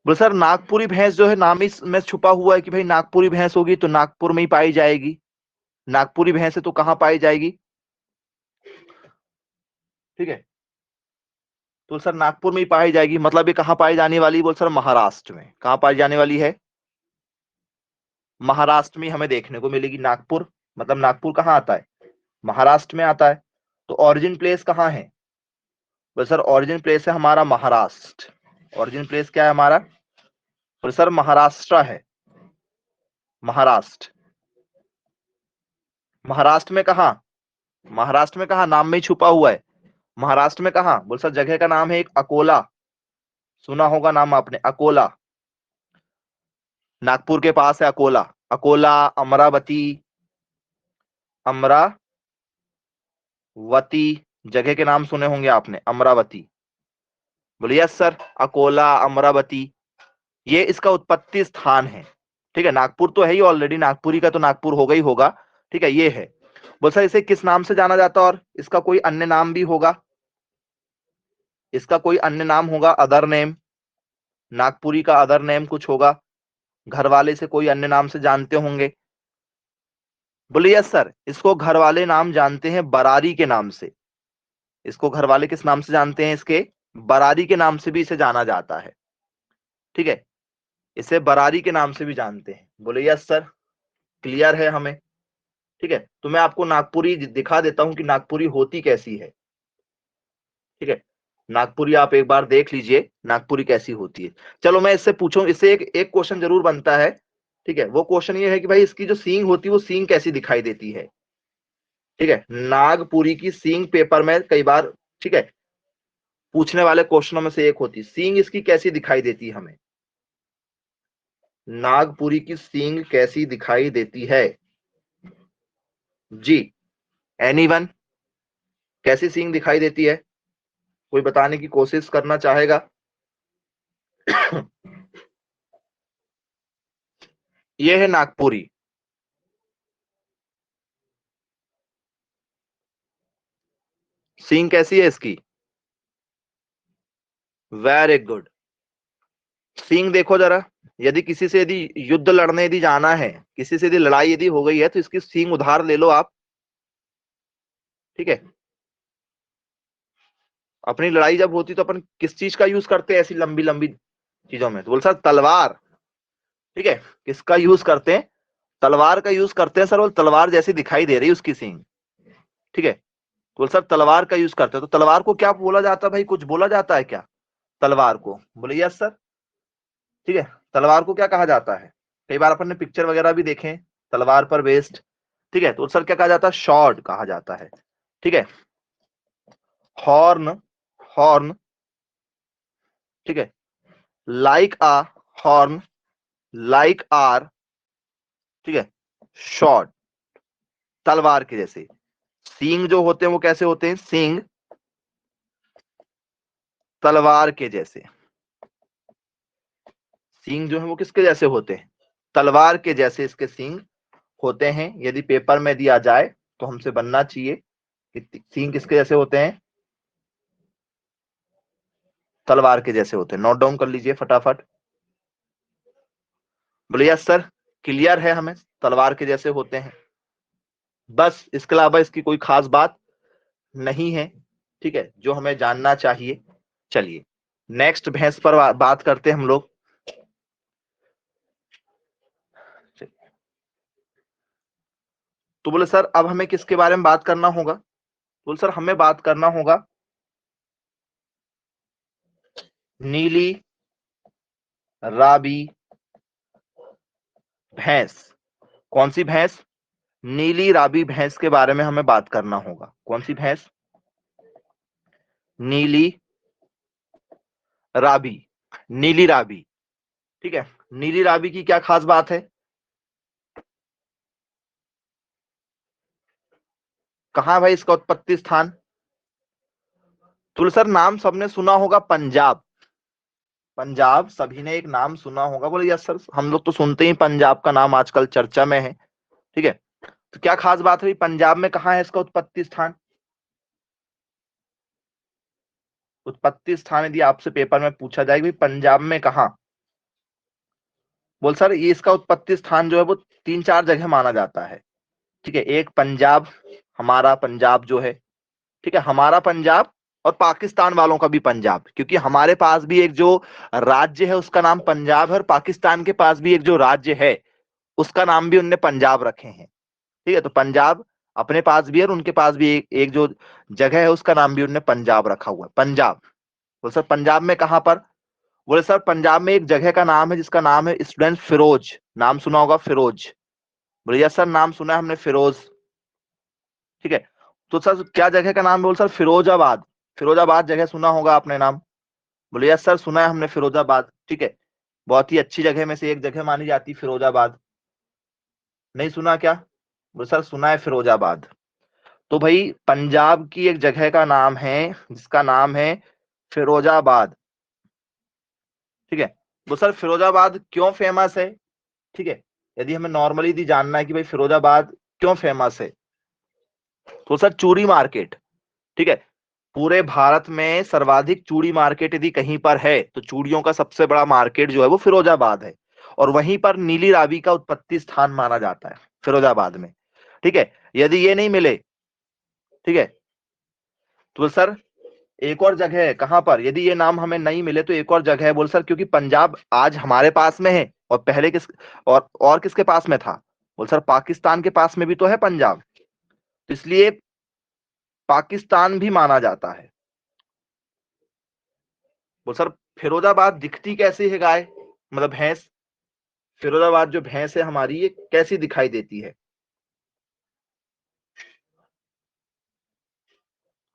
बोले सर नागपुरी भैंस जो है नाम ही में छुपा हुआ है कि भाई नागपुरी भैंस होगी तो नागपुर में ही पाई जाएगी। नागपुरी भैंस है तो कहां पाई जाएगी? ठीक है, तो सर नागपुर में ही पाई जाएगी, मतलब ये कहां पाई जाने वाली? बोल सर महाराष्ट्र में। कहां पाई जाने वाली है? महाराष्ट्र में हमें देखने को मिलेगी नागपुर। मतलब नागपुर कहां आता है? महाराष्ट्र में आता है। तो ओरिजिन प्लेस कहां है? बोले सर ओरिजिन प्लेस है हमारा महाराष्ट्र। ओरिजिन प्लेस क्या है हमारा? बोले सर महाराष्ट्र है। महाराष्ट्र, महाराष्ट्र में कहा? महाराष्ट्र में कहा? नाम में ही छुपा हुआ है। महाराष्ट्र में कहा? बोले सर जगह का नाम है एक अकोला। सुना होगा नाम आपने, अकोला। नागपुर के पास है अकोला। अकोला, अमरावती, अमरावती, जगह के नाम सुने होंगे आपने, अमरावती। बोलिए यस सर, अकोला, अमरावती, ये इसका उत्पत्ति स्थान है। ठीक है, नागपुर तो है ही ऑलरेडी, नागपुरी का तो नागपुर होगा ही होगा। ठीक है, ये है। बोल सर इसे किस नाम से जाना जाता है, और इसका कोई अन्य नाम भी होगा? इसका कोई अन्य नाम होगा, अदर नेम? नागपुरी का अदर नेम कुछ होगा, घर वाले से कोई अन्य नाम से जानते होंगे? बोलिए यस सर, इसको घर वाले नाम जानते हैं बरारी के नाम से। इसको घर वाले किस नाम से जानते हैं? इसके बरारी के नाम से भी इसे जाना जाता है। ठीक है, इसे बरारी के नाम से भी जानते हैं। बोले यस सर, क्लियर है हमें। ठीक है, तो मैं आपको नागपुरी दिखा देता हूं कि नागपुरी होती कैसी है। ठीक है, नागपुरी आप एक बार देख लीजिए नागपुरी कैसी होती है। चलो मैं इससे पूछूं, इससे एक क्वेश्चन जरूर बनता है। ठीक है, वो क्वेश्चन ये है कि भाई इसकी जो सींग होती है वो सींग कैसी दिखाई देती है? ठीक है, नागपुरी की सींग पेपर में कई बार, ठीक है, पूछने वाले क्वेश्चनों में से एक होती है, सींग इसकी कैसी दिखाई देती है हमें? नागपुरी की सींग कैसी दिखाई देती है जी? एनीवन, कैसी सींग दिखाई देती है? कोई बताने की कोशिश करना चाहेगा? ये है नागपुरी। सींग कैसी है इसकी? Very good. सींग देखो जरा, यदि किसी से यदि युद्ध लड़ने यदि जाना है, किसी से यदि लड़ाई यदि हो गई है तो इसकी सींग उधार ले लो आप। ठीक है, अपनी लड़ाई जब होती तो अपन किस चीज का यूज करते हैं ऐसी लंबी लंबी चीजों में? तो बोल सर तलवार। ठीक है, किसका यूज करते हैं? तलवार का यूज करते हैं सर। वो तलवार जैसी दिखाई दे रही है उसकी सींग। ठीक है, तो बोल सर तलवार का यूज करते हैं, तो तलवार को क्या बोला जाता है भाई? कुछ बोला जाता है क्या तलवार को? बोले यस सर। ठीक है, तलवार को क्या कहा जाता है? कई बार अपन ने पिक्चर वगैरह भी देखे तलवार पर बेस्ड। ठीक है, तो सर क्या कहा जाता है? शॉर्ड कहा जाता है। ठीक है, हॉर्न, हॉर्न। ठीक है, like a horn, like R. ठीक है, शॉर्ट, तलवार के जैसे। सींग जो होते हैं वो कैसे होते हैं? सींग तलवार के जैसे। सींग जो है वो किसके जैसे होते हैं? तलवार के जैसे इसके सींग होते हैं। यदि पेपर में दिया जाए तो हमसे बनना चाहिए कि सींग किसके जैसे होते हैं? तलवार के जैसे होते हैं। नोट डाउन कर लीजिए फटाफट। बोले यस सर, क्लियर है हमें, तलवार के जैसे होते हैं। बस इसके अलावा इसकी कोई खास बात नहीं है, ठीक है, जो हमें जानना चाहिए। चलिए नेक्स्ट भैंस पर बात करते हैं हम लोग। तो बोले सर अब हमें किसके बारे में बात करना होगा? बोले सर हमें बात करना होगा नीली राबी भैंस। कौन सी भैंस? नीली राबी भैंस के बारे में हमें बात करना होगा। कौन सी भैंस? नीली राबी, नीली राबी, ठीक है। नीली राबी की क्या खास बात है? कहां भाई इसका उत्पत्ति स्थान? तो सर नाम सबने सुना होगा पंजाब। पंजाब सभी ने एक नाम सुना होगा। बोले यस सर, हम लोग तो सुनते ही पंजाब का नाम आजकल चर्चा में है, ठीक है। तो क्या खास बात है पंजाब में? कहाँ है इसका उत्पत्ति स्थान? उत्पत्ति स्थान यदि आपसे पेपर में पूछा जाए कि पंजाब में कहाँ, बोल सर ये इसका उत्पत्ति स्थान जो है वो तीन चार जगह माना जाता है, ठीक है। एक पंजाब, हमारा पंजाब जो है, ठीक है, हमारा पंजाब, और पाकिस्तान वालों का भी पंजाब, क्योंकि हमारे पास भी एक जो राज्य है उसका नाम पंजाब है, और पाकिस्तान के पास भी एक जो राज्य है उसका नाम भी उनने पंजाब रखे हैं, ठीक है। तो पंजाब अपने पास भी है और उनके पास भी एक जो जगह है उसका नाम भी उनने पंजाब रखा हुआ है, पंजाब। बोले सर पंजाब में कहां पर? बोले सर पंजाब में एक जगह का नाम है जिसका नाम है स्टूडेंट फिरोज। नाम सुना होगा फिरोज। बोले यस सर, नाम सुना है हमने फिरोज, ठीक है। तो सर क्या जगह का नाम है? बोले सर फिरोजाबाद। फिरोजाबाद जगह सुना होगा आपने नाम। बोले यस सर, सुना है हमने फिरोजाबाद, ठीक है। बहुत ही अच्छी जगह में से एक जगह मानी जाती है फिरोजाबाद। नहीं सुना क्या? बोले सर सुना है फिरोजाबाद। तो भाई पंजाब की एक जगह का नाम है जिसका नाम है फिरोजाबाद, ठीक है। वो सर फिरोजाबाद क्यों फेमस है? ठीक है, यदि हमें नॉर्मली यदि जानना है कि भाई फिरोजाबाद क्यों फेमस है, तो सर चूड़ी मार्केट, ठीक है। पूरे भारत में सर्वाधिक चूड़ी मार्केट यदि कहीं पर है तो चूड़ियों का सबसे बड़ा मार्केट जो है वो फिरोजाबाद है, और वहीं पर नीली रावी का उत्पत्ति स्थान माना जाता है फिरोजाबाद में, ठीक है। यदि ये नहीं मिले, ठीक है, तो सर एक और जगह है। कहां पर? यदि ये नाम हमें नहीं मिले तो एक और जगह है। बोल सर क्योंकि पंजाब आज हमारे पास में है, और पहले और किसके पास में था? बोल सर पाकिस्तान के पास में भी तो है पंजाब, तो इसलिए पाकिस्तान भी माना जाता है। बोल सर फिरोजाबाद दिखती कैसी है गाय, मतलब भैंस? फिरोजाबाद जो भैंस है हमारी ये कैसी दिखाई देती है?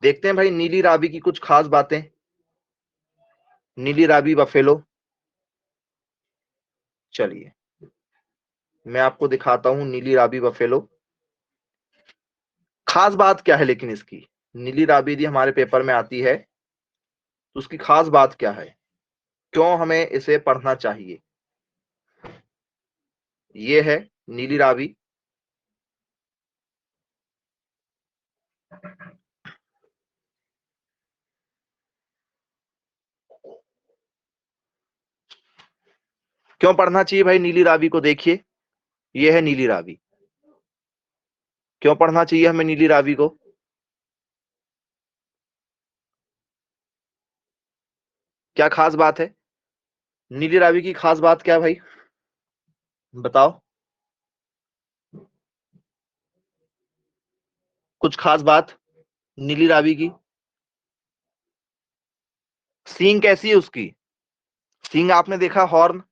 देखते हैं भाई नीली रावी की कुछ खास बातें। नीली रावी बफेलो, चलिए मैं आपको दिखाता हूं नीली रावी बफेलो। खास बात क्या है लेकिन इसकी? नीली रावी यदि हमारे पेपर में आती है तो उसकी खास बात क्या है? क्यों हमें इसे पढ़ना चाहिए? ये है नीली रावी। क्यों पढ़ना चाहिए भाई नीली रावी को? देखिए ये है नीली रावी। क्यों पढ़ना चाहिए हमें नीली रावी को? क्या खास बात है? नीली रावी की खास बात क्या है भाई, बताओ कुछ खास बात नीली रावी की। सींग कैसी है उसकी? सींग आपने देखा? हॉर्न,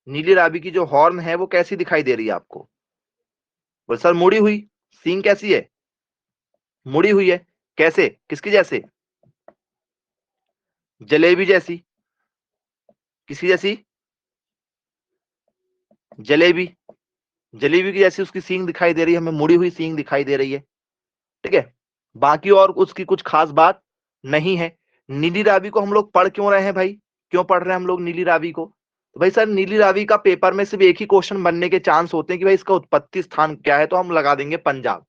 नीली रावी की जो हॉर्न है वो कैसी दिखाई दे रही है आपको? बोले सर मुड़ी हुई। सींग कैसी है? मुड़ी हुई है। कैसे? किसकी जैसे? जलेबी जैसी। किसी जैसी? जलेबी। जलेबी की जैसी उसकी सींग दिखाई दे रही है, हमें मुड़ी हुई सींग दिखाई दे रही है। ठीक है, बाकी और उसकी कुछ खास बात नहीं है। नीली रावी को हम लोग पढ़ क्यों रहे हैं भाई, क्यों पढ़ रहे हैं हम लोग नीली रावी को? तो भाई सर नीली रावी का पेपर में सिर्फ एक ही क्वेश्चन बनने के चांस होते हैं कि भाई इसका उत्पत्ति स्थान क्या है, तो हम लगा देंगे पंजाब,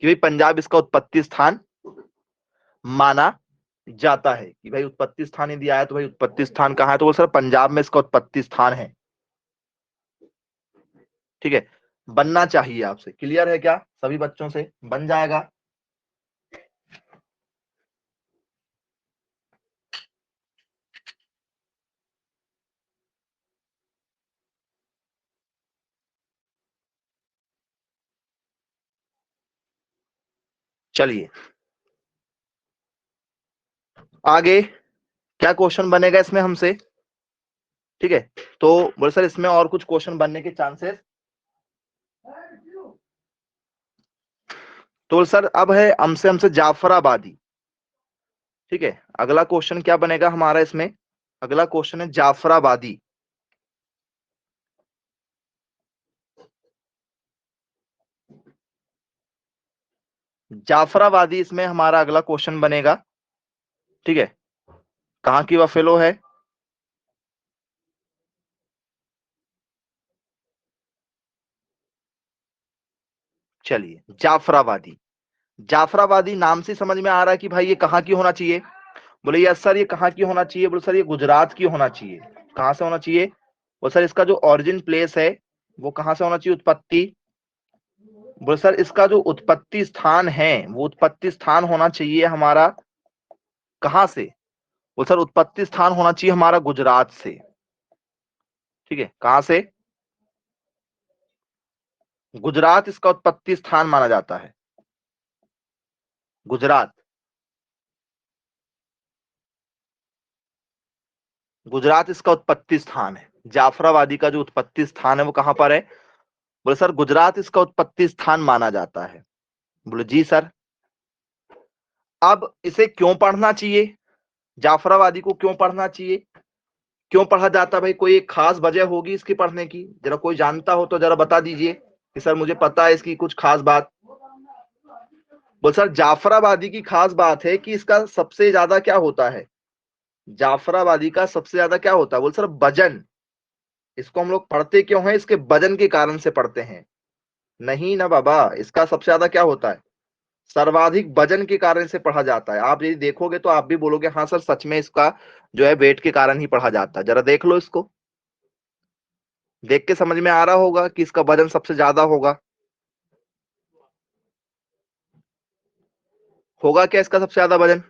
कि भाई पंजाब इसका उत्पत्ति स्थान माना जाता है। कि भाई उत्पत्ति स्थान यदि आया तो भाई उत्पत्ति स्थान कहाँ है, तो वो सर पंजाब में इसका उत्पत्ति स्थान है। ठीक है, बनना चाहिए आपसे, क्लियर है क्या सभी बच्चों से? बन जाएगा। चलिए आगे क्या क्वेश्चन बनेगा इसमें हमसे? ठीक है, तो बोले सर इसमें और कुछ क्वेश्चन बनने के चांसेस, तो सर अब है हमसे जाफराबादी। ठीक है, अगला क्वेश्चन क्या बनेगा हमारा इसमें? अगला क्वेश्चन है जाफराबादी। जाफराबादी इसमें हमारा अगला क्वेश्चन बनेगा। ठीक है, कहाँ की बफेलो है? चलिए जाफराबादी, जाफराबादी नाम से समझ में आ रहा है कि भाई ये कहाँ की होना चाहिए? बोले यस सर ये कहाँ की होना चाहिए? बोले सर ये गुजरात की होना चाहिए। कहाँ से होना चाहिए? बोले सर इसका जो ओरिजिन प्लेस है वो कहाँ से होना चाहिए, उत्पत्ति? बोले सर इसका जो उत्पत्ति स्थान है वो उत्पत्ति स्थान होना चाहिए हमारा कहाँ से? बोले सर उत्पत्ति स्थान होना चाहिए हमारा गुजरात से। ठीक है, कहाँ से? गुजरात इसका उत्पत्ति स्थान माना जाता है, गुजरात। गुजरात इसका उत्पत्ति स्थान है। जाफराबादी का जो उत्पत्ति स्थान है वो कहां पर है? बोले सर गुजरात इसका उत्पत्ति स्थान माना जाता है। बोले जी सर। अब इसे क्यों पढ़ना चाहिए, जाफराबादी को क्यों पढ़ना चाहिए, क्यों पढ़ा जाता है भाई? कोई एक खास वजह होगी इसके पढ़ने की, जरा कोई जानता हो तो जरा बता दीजिए कि सर मुझे पता है इसकी कुछ खास बात। बोल सर जाफराबादी की खास बात है कि इसका सबसे ज्यादा क्या होता है, जाफराबादी का सबसे ज्यादा क्या होता है? बोल सर वजन। इसको हम लोग पढ़ते क्यों हैं? इसके वजन के कारण से पढ़ते हैं। नहीं ना बाबा, इसका सबसे ज्यादा क्या होता है, सर्वाधिक वजन के कारण से पढ़ा जाता है। आप यदि देखोगे तो आप भी बोलोगे हाँ सर सच में इसका जो है वेट के कारण ही पढ़ा जाता है। जरा देख लो इसको, देख के समझ में आ रहा होगा कि इसका वजन सबसे ज्यादा होगा। होगा क्या इसका सबसे ज्यादा वजन?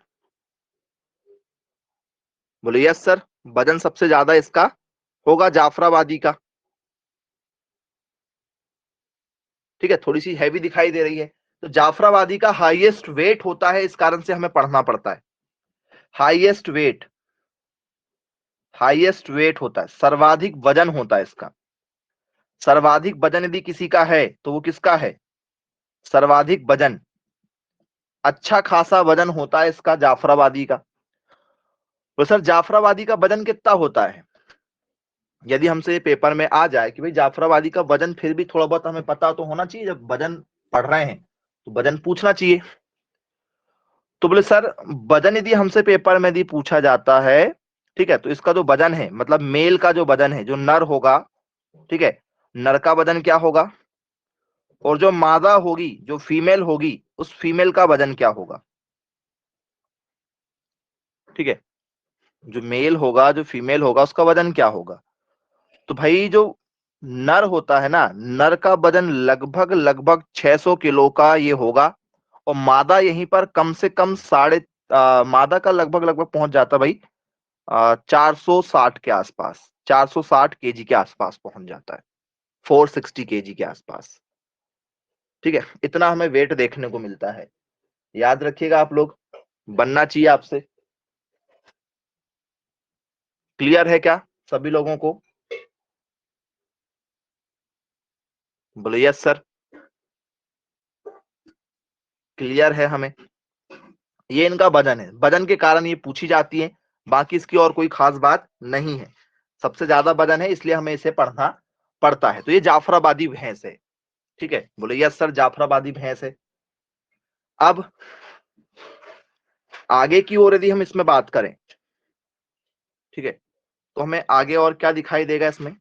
बोले यस सर, वजन सबसे ज्यादा इसका होगा जाफराबादी का। ठीक है, थोड़ी सी हैवी दिखाई दे रही है, तो जाफराबादी का हाईएस्ट वेट होता है, इस कारण से हमें पढ़ना पड़ता है। हाईएस्ट वेट, हाईएस्ट वेट होता है, सर्वाधिक वजन होता है इसका। सर्वाधिक वजन यदि किसी का है तो वो किसका है? सर्वाधिक वजन, अच्छा खासा वजन होता है इसका जाफराबादी का। तो सर जाफराबादी का वजन कितना होता है? यदि हमसे पेपर में आ जाए कि भाई जाफराबादी का वजन, फिर भी थोड़ा बहुत हमें पता तो होना चाहिए, जब वजन पढ़ रहे हैं तो वजन पूछना चाहिए। तो बोले सर वजन यदि हमसे पेपर में यदि पूछा जाता है, ठीक है, तो इसका जो वजन है, मतलब मेल का जो वजन है, जो नर होगा, ठीक है, नर का वजन क्या होगा, और जो मादा होगी, जो फीमेल होगी, उस फीमेल का वजन क्या होगा? ठीक है, जो मेल होगा जो फीमेल होगा उसका वजन क्या होगा? तो भाई जो नर होता है ना, नर का वजन लगभग लगभग 600 किलो का ये होगा, और मादा यहीं पर कम से कम मादा का लगभग लगभग पहुंच जाता भाई 460 के आसपास, 460 केजी के आसपास पहुंच जाता है, 460 केजी के आसपास। ठीक है, इतना हमें वेट देखने को मिलता है, याद रखिएगा आप लोग, बनना चाहिए आपसे। क्लियर है क्या सभी लोगों को? बोले यस सर, क्लियर है हमें। ये इनका वजन है, वजन के कारण ये पूछी जाती है, बाकी इसकी और कोई खास बात नहीं है। सबसे ज्यादा वजन है इसलिए हमें इसे पढ़ना पड़ता है। तो ये जाफराबादी भैंस है। ठीक है, बोले यस सर जाफराबादी भैंस है। अब आगे की ओर यदि हम इसमें बात करें, ठीक है, तो हमें आगे और क्या दिखाई देगा इसमें?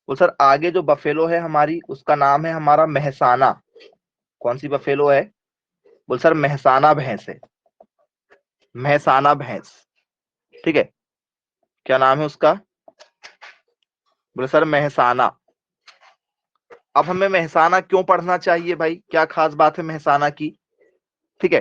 तो सर आगे जो बफेलो है हमारी, उसका नाम है हमारा मेहसाना। कौन सी बफेलो है? बोल सर मेहसाना भैंस है, मेहसाना भैंस। ठीक है, क्या नाम है उसका? बोले सर मेहसाना। अब हमें मेहसाना क्यों पढ़ना चाहिए भाई, क्या खास बात है मेहसाना की? ठीक है,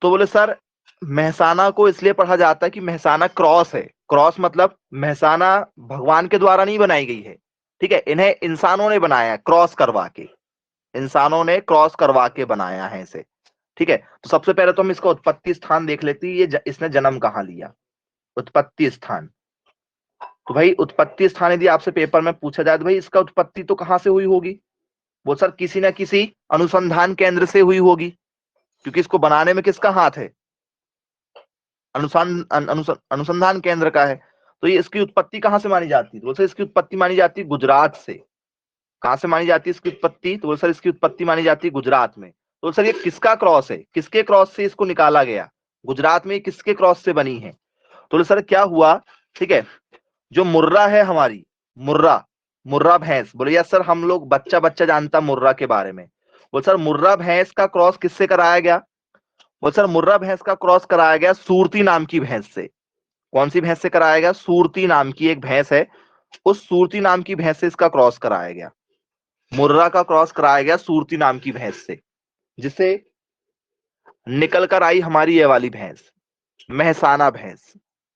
तो बोले सर मेहसाना को इसलिए पढ़ा जाता है कि मेहसाना क्रॉस है। क्रॉस मतलब मेहसाना भगवान के द्वारा नहीं बनाई गई है। ठीक है, इन्हें इंसानों ने बनाया, क्रॉस करवा के, इंसानों ने क्रॉस करवा के बनाया है इसे। ठीक है, तो सबसे पहले तो हम इसका उत्पत्ति स्थान देख लेते हैं, इसने जन्म कहाँ लिया। उत्पत्ति स्थान, तो भाई उत्पत्ति स्थान यदि आपसे पेपर में पूछा जाए तो भाई इसका उत्पत्ति तो कहां से हुई होगी? वो सर किसी ना किसी अनुसंधान केंद्र से हुई होगी, क्योंकि इसको बनाने में किसका हाथ है? अनुसंधान केंद्र का है। तो ये इसकी उत्पत्ति कहां से मानी जाती है? तो सर इसकी उत्पत्ति मानी जाती है गुजरात से। कहां से मानी जाती है इसकी उत्पत्ति? तो सर इसकी उत्पत्ति मानी जाती है गुजरात में। तो सर ये किसका क्रॉस है, किसके क्रॉस से इसको निकाला गया? गुजरात में किसके क्रॉस से बनी है? तो सर क्या हुआ, ठीक है, जो मुर्रा है हमारी, मुर्रा, मुर्रा भैंस, बोले यार सर हम लोग बच्चा बच्चा जानता मुर्रा के बारे में। बोल सर मुर्रा भैंस का क्रॉस किससे कराया गया? बोल सर मुर्रा भैंस का क्रॉस कराया गया सूरती नाम की भैंस से। कौन सी भैंस से कराया गया? सूरती नाम की एक भैंस है, उस सूरती नाम की भैंस से इसका क्रॉस कराया गया। मुर्रा का क्रॉस कराया गया सूरती नाम की भैंस से, जिससे निकल कर आई हमारी ये वाली भैंस, मेहसाना भैंस।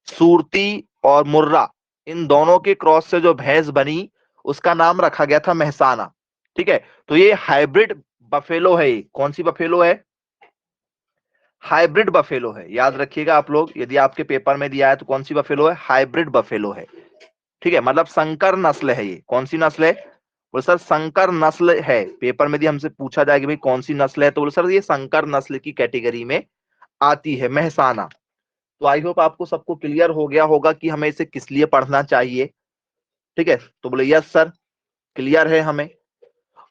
सूरती और मुर्रा, इन दोनों के क्रॉस से जो भैंस बनी उसका नाम रखा गया था मेहसाना। ठीक है, तो ये हाइब्रिड बफेलो है। ये कौन सी बफेलो है? हाइब्रिड बफेलो है। याद रखिएगा आप लोग, यदि आपके पेपर में दिया है तो कौन सी बफेलो है? हाइब्रिड बफेलो है। ठीक है, मतलब संकर नस्ल है ये। कौन सी नस्ल है? बोले सर संकर नस्ल है। पेपर में भी हमसे पूछा जाएगा भाई कौन सी नस्ल है, तो बोले सर ये संकर नस्ल की कैटेगरी में आती है मेहसाना। तो आई होप आपको सबको क्लियर हो गया होगा कि हमें इसे किस लिए पढ़ना चाहिए। ठीक है, तो बोले यस सर क्लियर है हमें।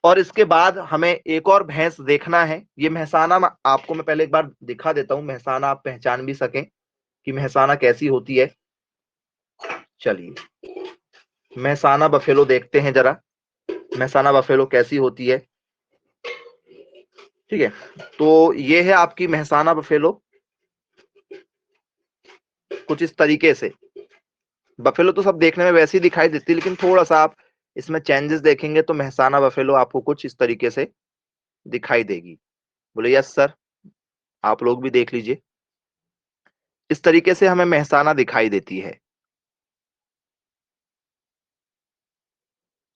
और इसके बाद हमें एक और भैंस देखना है। ये मेहसाना आपको मैं पहले एक बार दिखा देता हूं, मेहसाना आप पहचान भी सकें कि मेहसाना कैसी होती है। चलिए मेहसाना बफेलो देखते हैं जरा, मेहसाना बफेलो कैसी होती है। ठीक है, तो ये है आपकी मेहसाना बफेलो कुछ इस तरीके से। बफेलो तो सब देखने में वैसी दिखाई देती है, लेकिन थोड़ा सा आप इसमें चेंजेस देखेंगे तो मेहसाना बफेलो आपको कुछ इस तरीके से दिखाई देगी। बोले यस सर, आप लोग भी देख लीजिए, इस तरीके से हमें मेहसाना दिखाई देती है।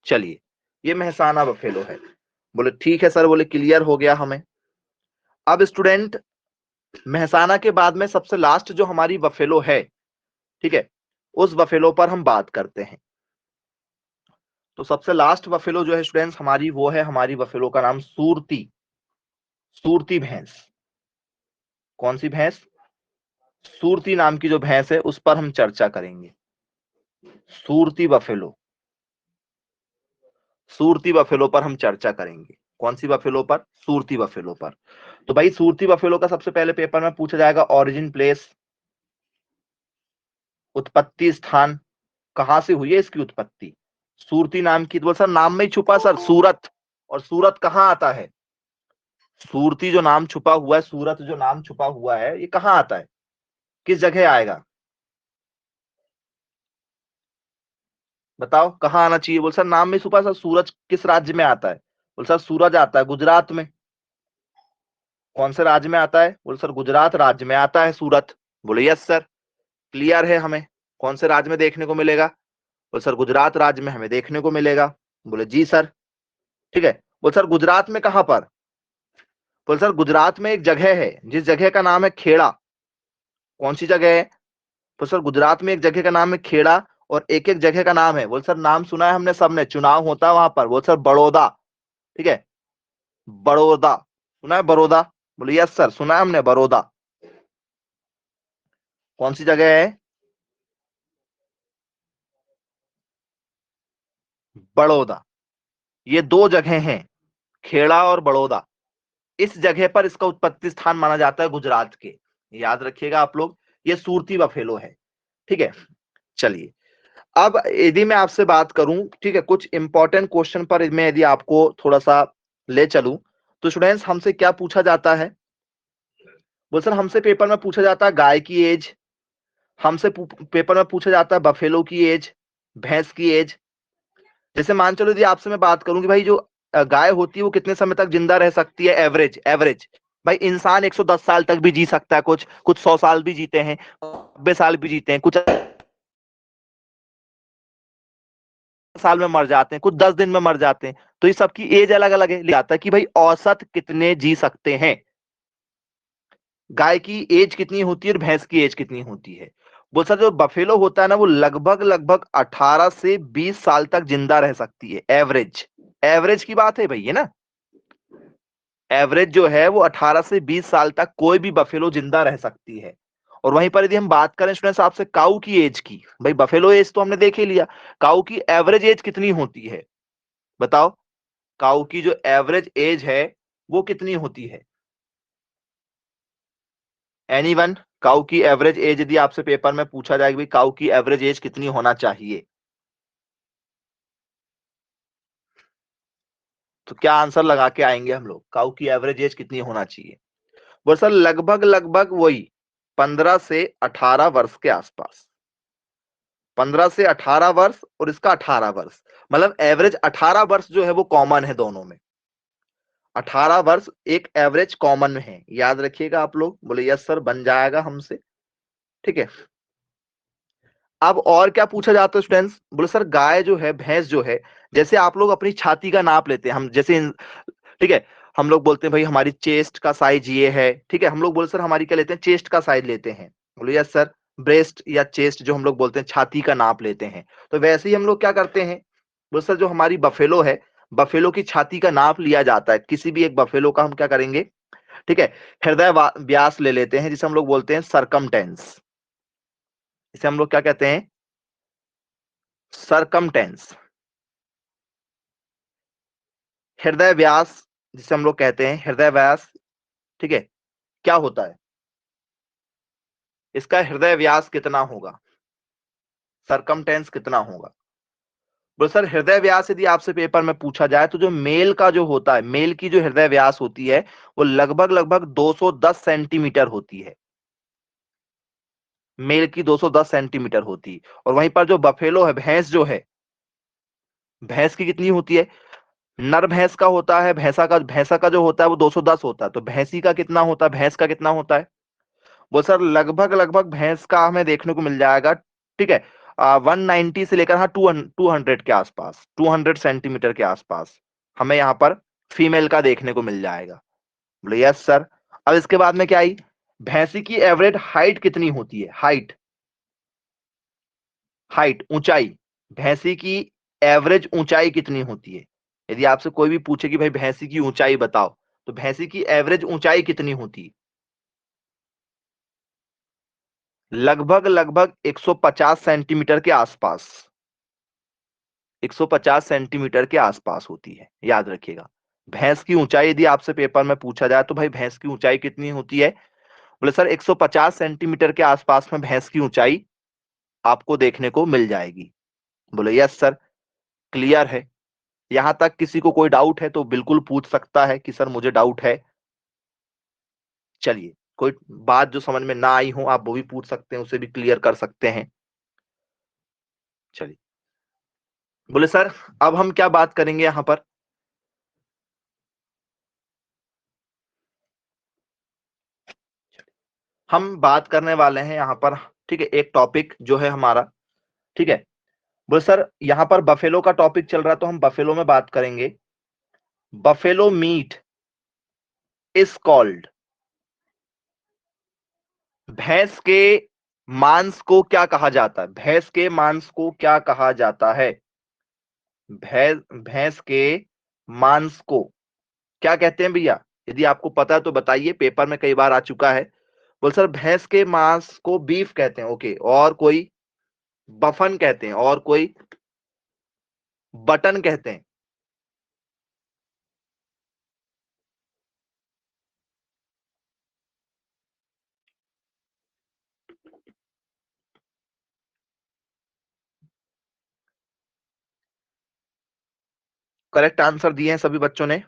चलिए ये मेहसाना बफेलो है। बोले ठीक है सर, बोले क्लियर हो गया हमें। अब स्टूडेंट मेहसाना के बाद में सबसे लास्ट जो हमारी बफेलो है, ठीक है, उस बफेलो पर हम बात करते हैं। तो सबसे लास्ट बफेलो जो है स्टूडेंट्स हमारी, वो है हमारी बफेलो का नाम सूरती, सूरती भैंस। कौन सी भैंस? सूरती नाम की जो भैंस है उस पर हम चर्चा करेंगे। सूरती बफेलो, सूरती बफेलो पर हम चर्चा करेंगे। कौन सी बफेलो पर? सूरती बफेलो पर। तो भाई सूरती बफेलो का सबसे पहले पेपर में पूछा जाएगा ओरिजिन प्लेस, उत्पत्ति स्थान, कहां से हुई है इसकी उत्पत्ति? सूरती नाम की। तो सर नाम में ही छुपा सर सूरत, और सूरत कहां आता है? सूरती जो नाम छुपा हुआ है, सूरत जो नाम छुपा हुआ है, ये कहां आता है, किस जगह आएगा? बताओ कहाँ आना चाहिए? बोल सर नाम में छुपा सर सूरज किस राज्य में आता है? बोल सर सूरज आता है गुजरात में। कौन से राज्य में आता है? बोल सर गुजरात राज्य में आता है सूरत। बोले यस सर क्लियर है हमें। कौन से राज्य में देखने को मिलेगा? बोल सर गुजरात राज्य में हमें देखने को मिलेगा। बोले जी सर। ठीक है, बोल सर गुजरात में कहां पर? बोल सर गुजरात में एक जगह है जिस जगह का नाम है खेड़ा। कौन सी जगह है? बोल सर गुजरात में एक जगह का नाम है खेड़ा, और एक एक जगह का नाम है, बोल सर नाम सुना है हमने सबने, चुनाव होता है वहां पर, बोल सर बड़ौदा। ठीक है, बड़ौदा सुना है, बड़ौदा। बोले यस सर सुना है हमने बड़ौदा। कौन सी जगह है? बड़ौदा, ये दो जगह हैं, खेड़ा और बड़ौदा। इस जगह पर इसका उत्पत्ति स्थान माना जाता है गुजरात के। याद रखिएगा आप लोग, ये सूरती बफेलो है। ठीक है, चलिए अब यदि मैं आपसे बात करूं, ठीक है, कुछ इंपॉर्टेंट क्वेश्चन पर मैं यदि आपको थोड़ा सा ले चलूं, तो स्टूडेंट्स हमसे क्या पूछा जाता है? बोल सर हमसे पेपर में पूछा जाता है गाय की एज, हमसे पेपर में पूछा जाता है बफेलो की एज, भैंस की एज। जैसे मान चलो यदि आपसे मैं बात करूं कि भाई जो गाय होती है वो कितने समय तक जिंदा रह सकती है, एवरेज एवरेज। भाई इंसान 110 साल तक भी जी सकता है, कुछ कुछ 100 साल भी जीते हैं, 90 साल भी जीते हैं, कुछ साल में मर जाते हैं, कुछ 10 दिन में मर जाते हैं। तो ये सबकी एज अलग अलग है, लिखा आता है कि भाई औसत कितने जी सकते हैं, गाय की एज कितनी होती है और भैंस की एज कितनी होती है। वो सर जो बफेलो होता है ना, वो लगभग लगभग 18 से 20 साल तक जिंदा रह सकती है, एवरेज। एवरेज की बात है भाई, है ना, एवरेज जो है वो 18 से 20 साल तक कोई भी बफेलो जिंदा रह सकती है। और वहीं पर यदि हम बात करें स्टूडेंट्स आपसे काऊ की एज की, भाई बफेलो एज तो हमने देख ही लिया, काऊ की एवरेज एज कितनी होती है, बताओ, काऊ की जो एवरेज एज है वो कितनी होती है? एनीवन? काऊ की एवरेज एज यदि आपसे पेपर में पूछा जाए कि भाई काऊ की एवरेज एज कितनी होना चाहिए, तो क्या आंसर लगा के आएंगे हम लोग? काऊ की एवरेज एज कितनी होना चाहिए? वो सर लगभग लगभग वही 15 से 18 वर्ष के आसपास। 15 से 18 वर्ष और इसका 18 वर्ष, मतलब एवरेज 18 वर्ष जो है वो कॉमन है दोनों में। 18 वर्ष एक एवरेज कॉमन है, याद रखिएगा आप लोग। बोले यस सर, बन जाएगा हमसे। ठीक है, अब और क्या पूछा जाता है स्टूडेंट्स? बोले सर गाय जो है, भैंस जो है, जैसे आप लोग अपनी छाती का नाप लेते हैं, हम जैसे ठीक है, हम लोग बोलते हैं भाई हमारी चेस्ट का साइज ये है, ठीक है, हम लोग बोले सर हमारी क्या लेते हैं, चेस्ट का साइज लेते हैं। बोले यस सर, ब्रेस्ट या चेस्ट जो हम लोग बोलते हैं, छाती का नाप लेते हैं। तो वैसे ही हम लोग क्या करते हैं, बोले सर जो हमारी बफेलो है, बफेलो की छाती का नाप लिया जाता है, किसी भी एक बफेलो का हम क्या करेंगे, ठीक है, हृदय व्यास ले लेते हैं, जिसे हम लोग बोलते हैं सरकमटेंस। इसे हम लोग क्या कहते हैं? सरकमटेंस। हृदय व्यास जिसे हम लोग कहते हैं हृदय व्यास, ठीक है, क्या होता है, इसका हृदय व्यास कितना होगा, सरकमटेंस कितना होगा? बोले सर हृदय व्यास यदि आपसे पेपर में पूछा जाए तो जो मेल का जो होता है, मेल की जो हृदय व्यास होती है वो लगभग लगभग 210 सेंटीमीटर होती है। मेल की 210 सेंटीमीटर होती है। और वहीं पर जो बफेलो है, भैंस जो है, भैंस की कितनी होती है? नर भैंस का होता है, भैंसा का जो होता है वो 210 होता है। तो भैंसी का कितना होता है, भैंस का कितना होता है? वो सर लगभग लगभग भैंस का हमें देखने को मिल जाएगा, ठीक है, 190 से लेकर हाँ 200 के आसपास, 200 सेंटीमीटर के आसपास हमें यहाँ पर फीमेल का देखने को मिल जाएगा। बोले यस सर। अब इसके बाद में क्या आई, भैंसी की एवरेज हाइट कितनी होती है, हाइट, हाइट ऊंचाई, भैंसी की एवरेज ऊंचाई कितनी होती है? यदि आपसे कोई भी पूछे कि भाई भैंसी की ऊंचाई बताओ, तो भैंसी की एवरेज ऊंचाई कितनी होती है? लगभग लगभग 150 सेंटीमीटर के आसपास, 150 सेंटीमीटर के आसपास होती है, याद रखिएगा। भैंस की ऊंचाई यदि आपसे पेपर में पूछा जाए तो भाई भैंस की ऊंचाई कितनी होती है? बोले सर 150 सेंटीमीटर के आसपास में भैंस की ऊंचाई आपको देखने को मिल जाएगी। बोले यस सर, क्लियर है? यहां तक किसी को कोई डाउट है तो बिल्कुल पूछ सकता है कि सर मुझे डाउट है। चलिए, कोई बात जो समझ में ना आई हो आप वो भी पूछ सकते हैं, उसे भी क्लियर कर सकते हैं। चलिए, बोले सर अब हम क्या बात करेंगे यहां पर, हम बात करने वाले हैं यहाँ पर, ठीक है, एक टॉपिक जो है हमारा, ठीक है, बोले सर यहाँ पर बफेलो का टॉपिक चल रहा है तो हम बफेलो में बात करेंगे। बफेलो मीट इज कॉल्ड, भैंस के मांस को क्या कहा जाता है, भैंस के मांस को क्या कहा जाता है? भैंस भैंस के मांस को क्या कहते हैं भैया? यदि आपको पता है तो बताइए, पेपर में कई बार आ चुका है। बोल सर भैंस के मांस को बीफ कहते हैं, ओके, और कोई? बफन कहते हैं, और कोई? बटन कहते हैं। करेक्ट आंसर दिए हैं सभी बच्चों ने।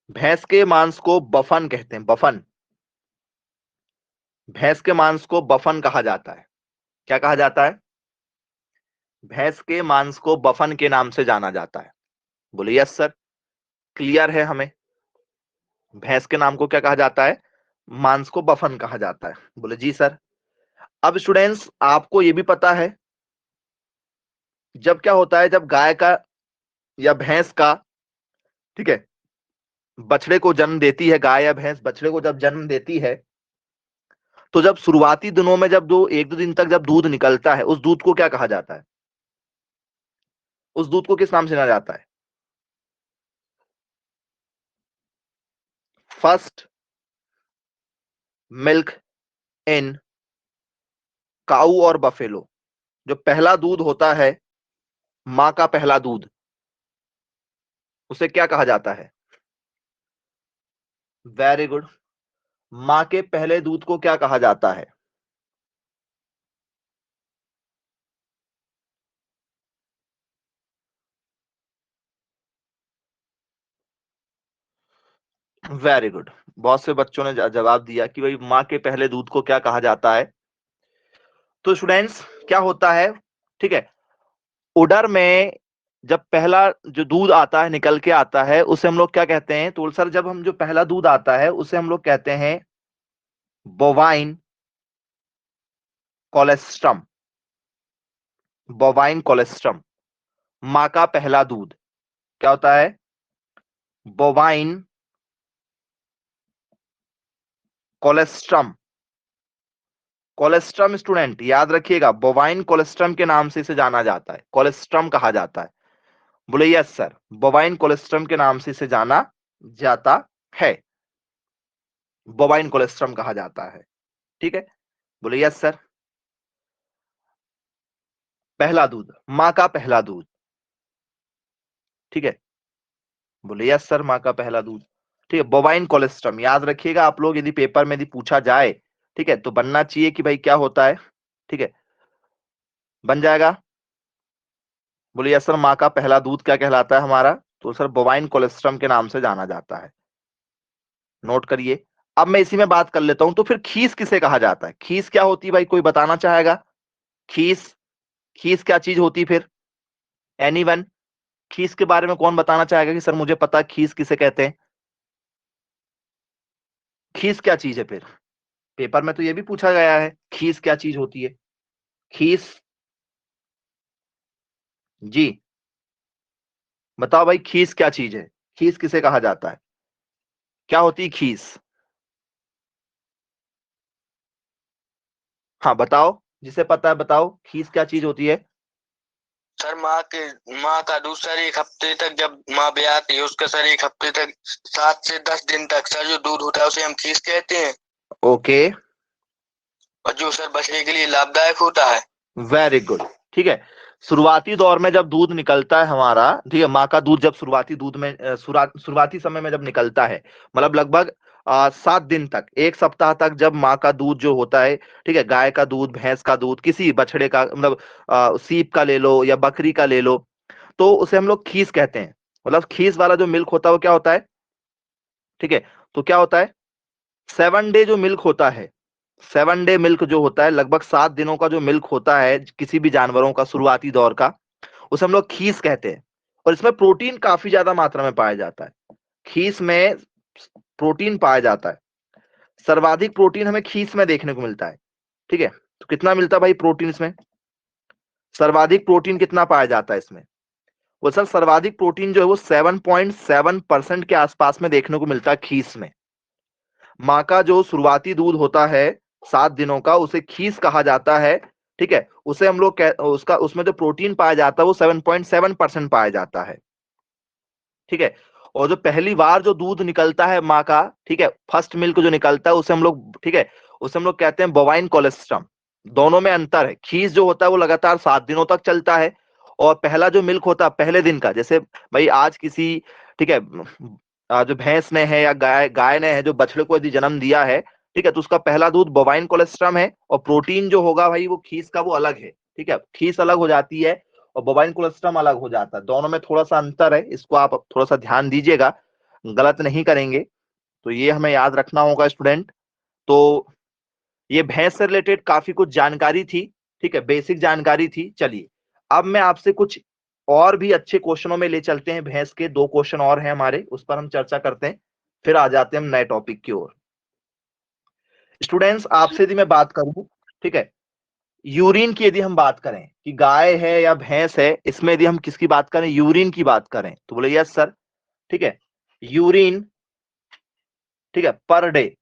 भैंस के मांस को बफन कहते हैं, बफन। भैंस के मांस को बफन कहा जाता है। क्या कहा जाता है? भैंस के मांस को बफन के नाम से जाना जाता है। बोले यस सर, क्लियर है हमें। भैंस के नाम को क्या कहा जाता है? मांस को बफन कहा जाता है। बोले जी सर। अब स्टूडेंट्स आपको ये भी पता है, जब क्या होता है, जब गाय का या भैंस का, ठीक है, बछड़े को जन्म देती है, गाय या भैंस बछड़े को जब जन्म देती है, तो जब शुरुआती दिनों में जब दो एक दो दिन तक जब दूध निकलता है, उस दूध को क्या कहा जाता है? उस दूध को किस नाम से जाना जाता है? फर्स्ट मिल्क इन काऊ और बफेलो। जो पहला दूध होता है, माँ का पहला दूध, उसे क्या कहा जाता है? Very good. माँ के पहले दूध को क्या कहा जाता है? Very good. बहुत से बच्चों ने जवाब दिया कि भाई माँ के पहले दूध को क्या कहा जाता है। तो स्टूडेंट्स क्या होता है, ठीक है, उडर में जब पहला जो दूध आता है, निकल के आता है, उसे हम लोग क्या कहते हैं? तो सर जब हम जो पहला दूध आता है उसे हम लोग कहते हैं बोवाइन कोलेस्ट्रम। बोवाइन कोलेस्ट्रम, माँ का पहला दूध क्या होता है? Bovine colostrum. कोलेस्ट्रम स्टूडेंट याद रखिएगा, बोवाइन कोलेस्ट्रम के नाम से इसे जाना जाता है, कोलेस्ट्रम कहा जाता है। बोले यस सर, बोवाइन कोलेस्ट्रम के नाम से इसे जाना जाता है, बोवाइन कोलेस्ट्रम कहा जाता है। ठीक है, बोले यस सर। पहला दूध, माँ का पहला दूध, ठीक है, बोले यस सर, माँ का पहला दूध। ठीक है, बोवाइन कोलेस्ट्रम याद रखिएगा आप लोग, यदि पेपर में यदि पूछा जाए, ठीक है, तो बनना चाहिए कि भाई क्या होता है। ठीक है, बन जाएगा। बोले यस सर, माँ का पहला दूध क्या कहलाता है हमारा? तो सर बोवाइन कोलेस्ट्रम के नाम से जाना जाता है। नोट करिए। अब मैं इसी में बात कर लेता हूं, तो फिर खीस किसे कहा जाता है? खीस क्या होती है भाई, कोई बताना चाहेगा? खीस, खीस क्या चीज होती फिर? एनीवन? खीस के बारे में कौन बताना चाहेगा कि सर मुझे पता है खीस किसे कहते हैं? खीस क्या चीज है फिर? पेपर में तो ये भी पूछा गया है, खीस क्या चीज होती है? खीस, जी बताओ भाई, खीस क्या चीज है? खीस किसे कहा जाता है? क्या होती है खीस? हाँ बताओ, जिसे पता है बताओ, खीस क्या चीज होती है? सर माँ का दूध सर एक हफ्ते तक, जब माँ ब्याती है उसका सर एक हफ्ते तक 7 से 10 दिन तक सर जो दूध होता है उसे हम खीस कहते हैं। ओके, और जो सर बछड़े के लिए लाभदायक होता है। Very good. ठीक है, शुरुआती दौर में जब दूध निकलता है हमारा, ठीक है, माँ का दूध जब शुरुआती दूध में शुरुआती समय में जब निकलता है, मतलब लगभग 7 दिन तक, एक सप्ताह तक, जब माँ का दूध जो होता है, ठीक है, गाय का दूध, भैंस का दूध, किसी बछड़े का, मतलब सीप का ले लो या बकरी का ले लो, तो उसे हम लोग खीस कहते हैं। मतलब खीस वाला जो मिल्क होता है वो क्या होता है? ठीक है, तो क्या होता है? 7 डे जो मिल्क होता है, 7 डे मिल्क जो होता है, लगभग 7 दिनों का जो मिल्क होता है किसी भी जानवरों का शुरुआती दौर का, उसे हम लोग खीस कहते हैं। और इसमें प्रोटीन काफी ज्यादा मात्रा में पाया जाता है। खीस में प्रोटीन पाया जाता है, सर्वाधिक प्रोटीन हमें खीस में देखने को मिलता है। ठीक है, तो कितना मिलता है भाई प्रोटीन इसमें? सर्वाधिक प्रोटीन कितना पाया जाता है इसमें? वो सर सर्वाधिक प्रोटीन जो है वो 7.7% के आसपास में देखने को मिलता है खीस में। माँ का जो शुरुआती दूध होता है 7 दिनों का, उसे खीस कहा जाता है। ठीक है, उसे हम लोग उसका उसमें जो प्रोटीन पाया जाता है वो 7.7% पाया जाता है। ठीक है, और जो पहली बार जो दूध निकलता है माँ का, ठीक है, फर्स्ट मिल्क जो निकलता है उसे हम लोग, ठीक है, उसे हम लोग कहते हैं बोवाइन कोलेस्ट्रम। दोनों में अंतर है, खीस जो होता है वो लगातार 7 दिनों तक चलता है, और पहला जो मिल्क होता है पहले दिन का, जैसे भाई आज किसी, ठीक है, जो भैंस ने है या गाय ने है, जो बछड़े को यदि जन्म दिया है, ठीक है, तो उसका पहला दूध बोवाइन कोलेस्ट्रम है, और प्रोटीन जो होगा भाई वो खीस का वो अलग है, ठीक है, खीस अलग हो जाती है और बोवाइन कोलेस्ट्रम अलग हो जाता है, दोनों में थोड़ा सा अंतर है, इसको आप थोड़ा सा ध्यान दीजिएगा, गलत नहीं करेंगे, तो ये हमें याद रखना होगा स्टूडेंट। तो ये भैंस से रिलेटेड काफी कुछ जानकारी थी, ठीक है, बेसिक जानकारी थी। चलिए अब मैं आपसे कुछ और भी अच्छे क्वेश्चनों में ले चलते हैं, भैंस के 2 क्वेश्चन और हैं हमारे, उस पर हम चर्चा करते हैं, फिर आ जाते हैं हम नए टॉपिक की ओर। स्टूडेंट्स आपसे यदि मैं बात करूं, ठीक है, यूरिन की यदि हम बात करें कि गाय है या भैंस है, इसमें यदि हम किसकी बात करें, यूरिन की बात करें, तो बोले यस सर, ठीक है, यूरिन, ठीक है, पर डे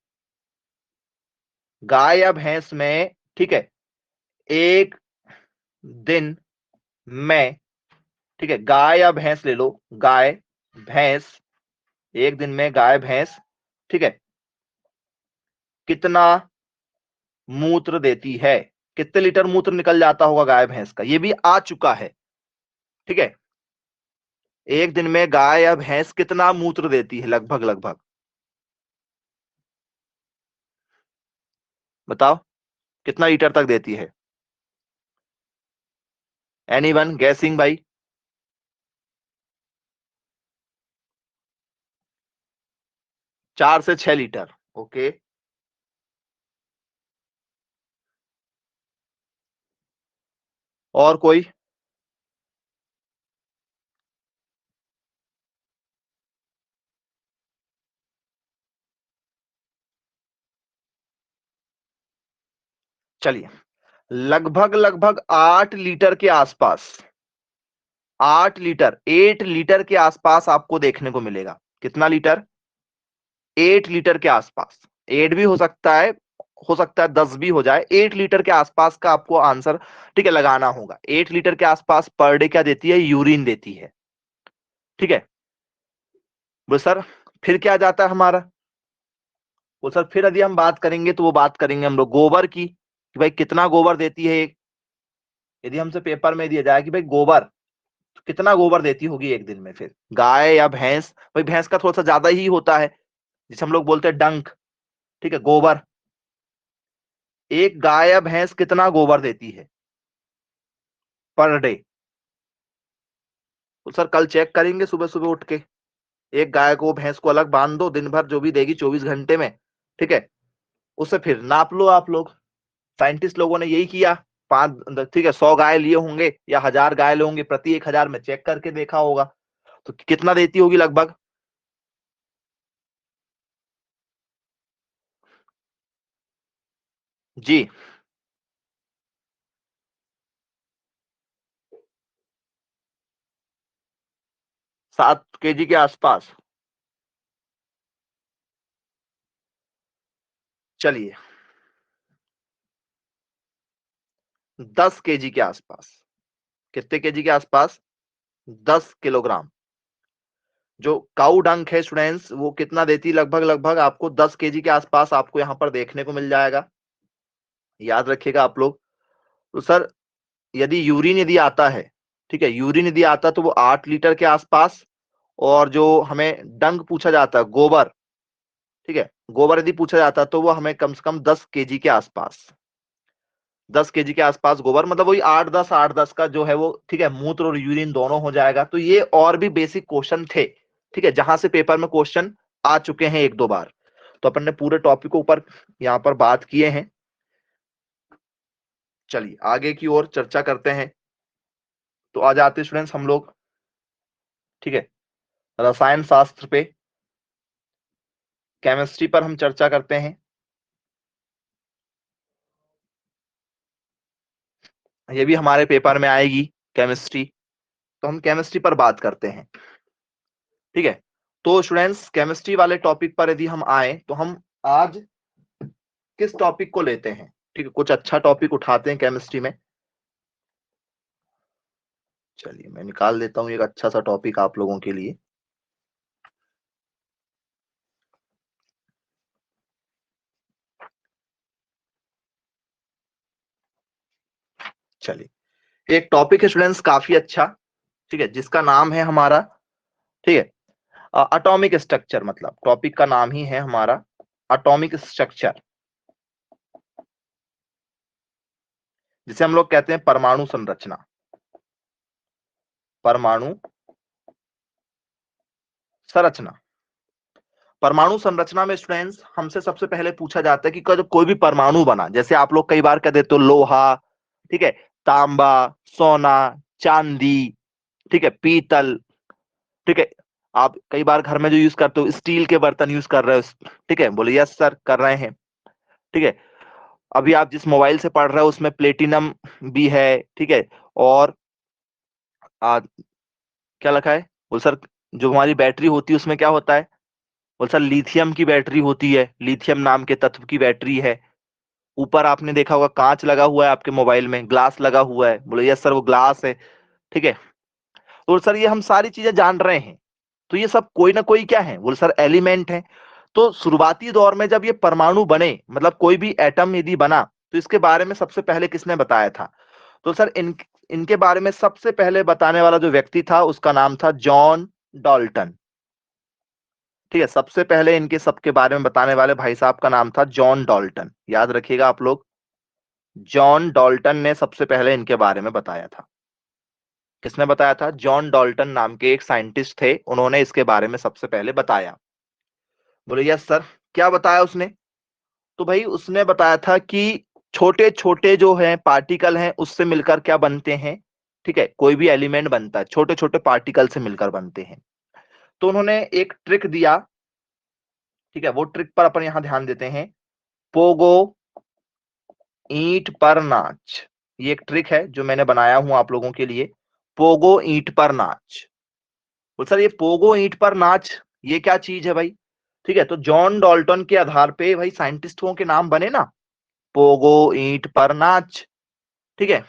गाय या भैंस में, ठीक है, एक दिन में, ठीक है, गाय या भैंस ले लो, गाय भैंस, एक दिन में गाय भैंस, ठीक है, कितना मूत्र देती है, कितने लीटर मूत्र निकल जाता होगा गाय भैंस का, ये भी आ चुका है, ठीक है, एक दिन में गाय या भैंस कितना मूत्र देती है लगभग लगभग, बताओ कितना लीटर तक देती है, एनीवन गैसिंग भाई? 4 से 6 लीटर, ओके, और कोई? चलिए लगभग लगभग 8 लीटर के आसपास, 8 लीटर, 8 लीटर के आसपास आपको देखने को मिलेगा, कितना लीटर, 8 लीटर के आसपास, 8 भी हो सकता है 10 भी हो जाए, 8 लीटर के आसपास का आपको आंसर, ठीक है, लगाना होगा। 8 लीटर के आसपास पर डे क्या देती है, यूरिन देती है, ठीक है। वो सर फिर क्या जाता है हमारा, वो सर फिर यदि हम बात करेंगे तो वो बात करेंगे हम लोग गोबर की, कि भाई कितना गोबर देती है एक, यदि हमसे पेपर में दिया जाए कि भाई गोबर, तो कितना गोबर देती होगी एक दिन में, फिर गाय या भैंस, भाई भैंस का थोड़ा सा ज्यादा ही होता है, जिसे हम लोग बोलते हैं डंक, ठीक है, गोबर, एक गाय या भैंस कितना गोबर देती है पर डे, तो सर कल चेक करेंगे सुबह सुबह उठ के, एक गाय को भैंस को अलग बांध दो, दिन भर जो भी देगी 24 घंटे में, ठीक है, उससे फिर नाप लो आप लोग, साइंटिस्ट लोगों ने यही किया, 5, ठीक है, 100 गाय लिए होंगे या 1000 गाय लिए होंगे, प्रति 1000 में चेक करके देखा होगा, तो कितना देती होगी लगभग, जी 7 केजी के आसपास, चलिए 10 केजी के आसपास, कितने केजी के आसपास, 10 किलोग्राम, जो काऊ डंक है स्टूडेंट्स, वो कितना देती है लगभग लगभग आपको 10 केजी के आसपास आपको यहाँ पर देखने को मिल जाएगा, याद रखिएगा आप लोग। तो सर यदि यूरिन यदि आता है, ठीक है, यूरिन यदि आता तो वो 8 लीटर के आसपास, और जो हमें डंक पूछा जाता है गोबर, ठीक है, गोबर यदि पूछा जाता तो वो हमें कम से कम 10 केजी के आसपास, 10 केजी के आसपास गोबर, मतलब वही 8-10 का जो है वो, ठीक है, मूत्र और यूरिन दोनों हो जाएगा। तो ये और भी बेसिक क्वेश्चन थे, ठीक है, जहां से पेपर में क्वेश्चन आ चुके हैं 1-2 बार, तो अपन ने पूरे टॉपिक को ऊपर यहाँ पर बात किए हैं। चलिए आगे की ओर चर्चा करते हैं, तो आ जाते स्टूडेंट्स हम लोग, ठीक है, रसायन शास्त्र पे, केमिस्ट्री पर हम चर्चा करते हैं, ये भी हमारे पेपर में आएगी केमिस्ट्री, तो हम केमिस्ट्री पर बात करते हैं, ठीक है। तो स्टूडेंट्स केमिस्ट्री वाले टॉपिक पर यदि हम आए तो हम आज किस टॉपिक को लेते हैं, ठीक है, कुछ अच्छा टॉपिक उठाते हैं केमिस्ट्री में। चलिए मैं निकाल देता हूँ एक अच्छा सा टॉपिक आप लोगों के लिए। चलिए एक टॉपिक है स्टूडेंट्स काफी अच्छा, ठीक है, जिसका नाम है हमारा, ठीक है, एटॉमिक स्ट्रक्चर, मतलब टॉपिक का नाम ही है हमारा एटॉमिक स्ट्रक्चर, जिसे हम लोग कहते हैं परमाणु संरचना। परमाणु संरचना, परमाणु संरचना में स्टूडेंट्स हमसे सबसे पहले पूछा जाता है कि कोई भी परमाणु बना, जैसे आप लोग कई बार कह देते हो लोहा, ठीक है, तांबा, सोना, चांदी, ठीक है, पीतल, ठीक है, आप कई बार घर में जो यूज करते हो स्टील के बर्तन यूज कर रहे हो, ठीक है, बोले यस सर कर रहे हैं, ठीक है, अभी आप जिस मोबाइल से पढ़ रहे हो उसमें प्लेटिनम भी है, ठीक है, और आ, क्या लिखा है, बोल सर जो हमारी बैटरी होती है उसमें क्या होता है, बोल सर लिथियम की बैटरी होती है, लिथियम नाम के तत्व की बैटरी है। ऊपर आपने देखा होगा कांच लगा हुआ है आपके मोबाइल में, ग्लास लगा हुआ है, बोले यस सर वो ग्लास है, ठीक है, तो सर ये हम सारी चीजें जान रहे हैं, तो ये सब कोई ना कोई क्या है, बोले सर एलिमेंट है। तो शुरुआती दौर में जब ये परमाणु बने, मतलब कोई भी एटम यदि बना, तो इसके बारे में सबसे पहले किसने बताया था, तो सर इनके बारे में सबसे पहले बताने वाला जो व्यक्ति था उसका नाम था जॉन डॉल्टन, ठीक है, सबसे पहले इनके सबके बारे में बताने वाले भाई साहब का नाम था जॉन डॉल्टन, याद रखिएगा आप लोग, जॉन डॉल्टन ने सबसे पहले इनके बारे में बताया था। किसने बताया था, जॉन डॉल्टन नाम के एक साइंटिस्ट थे, उन्होंने इसके बारे में सबसे पहले बताया। बोले यस सर, क्या बताया उसने, तो भाई उसने बताया था कि छोटे छोटे जो है पार्टिकल हैं उससे मिलकर क्या बनते हैं, ठीक है, कोई भी एलिमेंट बनता है छोटे छोटे पार्टिकल से मिलकर बनते हैं। तो उन्होंने एक ट्रिक दिया, ठीक है, वो ट्रिक पर अपन यहां ध्यान देते हैं, पोगो ईंट पर नाच, ये एक ट्रिक है जो मैंने बनाया हूं आप लोगों के लिए, पोगो ईंट पर नाच। बोल सर ये पोगो ईंट पर नाच ये क्या चीज है भाई, ठीक है, तो जॉन डॉल्टन के आधार पे भाई साइंटिस्टों के नाम बने ना, पोगो ईंट पर नाच, ठीक है,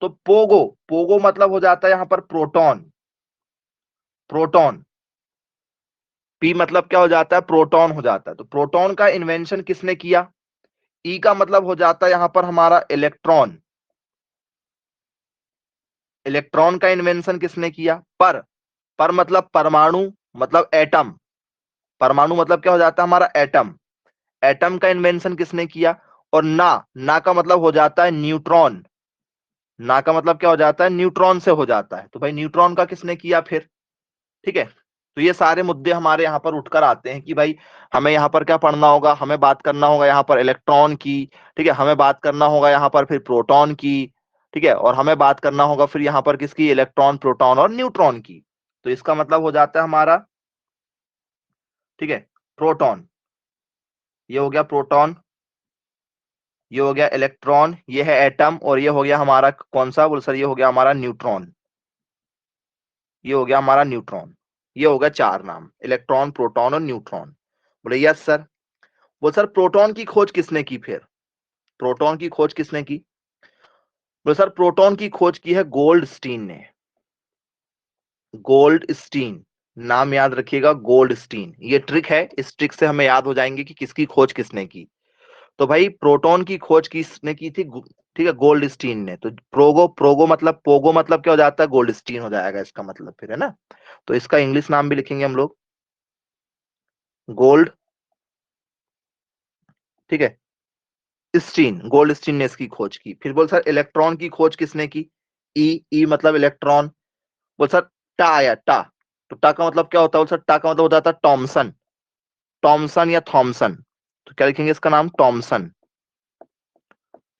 तो पोगो, पोगो मतलब हो जाता है यहां पर प्रोटॉन, प्रोटॉन, पी मतलब क्या हो जाता है, प्रोटॉन हो जाता है, तो प्रोटॉन का इन्वेंशन किसने किया, ई का मतलब हो जाता है यहां पर हमारा इलेक्ट्रॉन, इलेक्ट्रॉन का इन्वेंशन किसने किया, पर मतलब परमाणु, मतलब एटम, परमाणु मतलब क्या हो जाता है हमारा एटम, एटम का इन्वेंशन किसने किया, और ना का मतलब हो जाता है न्यूट्रॉन, ना का मतलब क्या हो जाता है, न्यूट्रॉन से हो जाता है, तो भाई न्यूट्रॉन का किसने किया फिर, ठीक है, तो ये सारे मुद्दे हमारे यहाँ पर उठकर आते हैं कि भाई हमें यहाँ पर क्या पढ़ना होगा, हमें बात करना होगा यहाँ पर इलेक्ट्रॉन की, ठीक है, हमें बात करना होगा यहाँ पर फिर प्रोटॉन की, ठीक है, और हमें बात करना होगा फिर यहाँ पर किसकी, इलेक्ट्रॉन, प्रोटॉन और न्यूट्रॉन की। तो इसका मतलब हो जाता है हमारा, ठीक है, प्रोटॉन, ये हो गया प्रोटॉन, ये हो गया इलेक्ट्रॉन, ये है एटम, और ये हो गया हमारा कौन सा, बोल सर ये हो गया हमारा न्यूट्रॉन, ये हो गया हमारा न्यूट्रॉन, ये हो गया चार नाम, इलेक्ट्रॉन, प्रोटॉन और न्यूट्रॉन। बोले यस सर, वो सर प्रोटॉन की खोज किसने की फिर, प्रोटॉन की खोज किसने की, बोले सर प्रोटॉन की खोज की है गोल्डस्टीन ने, गोल्डस्टीन, नाम याद रखिएगा गोल्डस्टीन, ये ट्रिक है, इस ट्रिक से हमें याद हो जाएंगे कि किसकी खोज किसने की। तो भाई प्रोटॉन की खोज किसने की थी, ठीक है, गोल्डस्टीन ने, तो प्रोगो, प्रोगो मतलब पोगो मतलब क्या हो जाता है, गोल्डस्टीन हो जाएगा इसका मतलब फिर, है ना, तो इसका इंग्लिश नाम भी लिखेंगे हम लोग गोल्ड, ठीक है, स्टीन, गोल्ड स्टीन ने इसकी खोज की। फिर बोल सर इलेक्ट्रॉन की खोज किसने की, ई मतलब इलेक्ट्रॉन, बोल सर टा आया टा, तो टा का मतलब क्या होता है, बोल सर टा का मतलब होता था टॉमसन, टॉमसन या थॉमसन, तो क्या लिखेंगे इसका नाम, टॉमसन,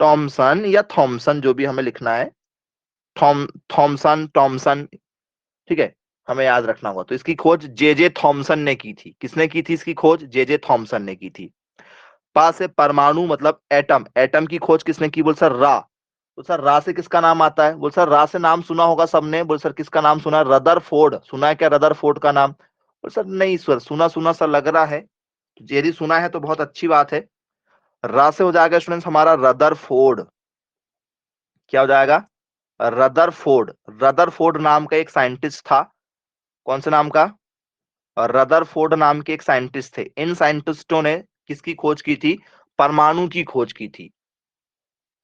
टॉमसन या थॉमसन जो भी हमें लिखना है, थॉमसन, टॉमसन, ठीक है, हमें याद रखना होगा। तो इसकी खोज जे जे थॉमसन ने की थी, किसने की थी इसकी खोज, जे जे थॉमसन ने की थी। पास है परमाणु मतलब एटम, एटम की खोज किसने की, बोल सर रा, तो सर रा से किसका नाम आता है, बोल सर रा से नाम सुना होगा सबने, बोल सर किसका नाम सुना है, रदरफोर्ड, सुना है क्या रदरफोर्ड का नाम, बोल सर नहीं सर सुना सुना सा लग रहा है, यदि सुना है तो बहुत अच्छी बात है, रा से हो जाएगा स्टूडेंट्स हमारा रदरफोर्ड, क्या हो जाएगा, रदरफोर्ड, रदरफोर्ड नाम का एक साइंटिस्ट था, कौन से नाम का, रदरफोर्ड नाम के एक साइंटिस्ट थे, इन साइंटिस्टों ने किसकी खोज की थी, परमाणु की खोज की थी,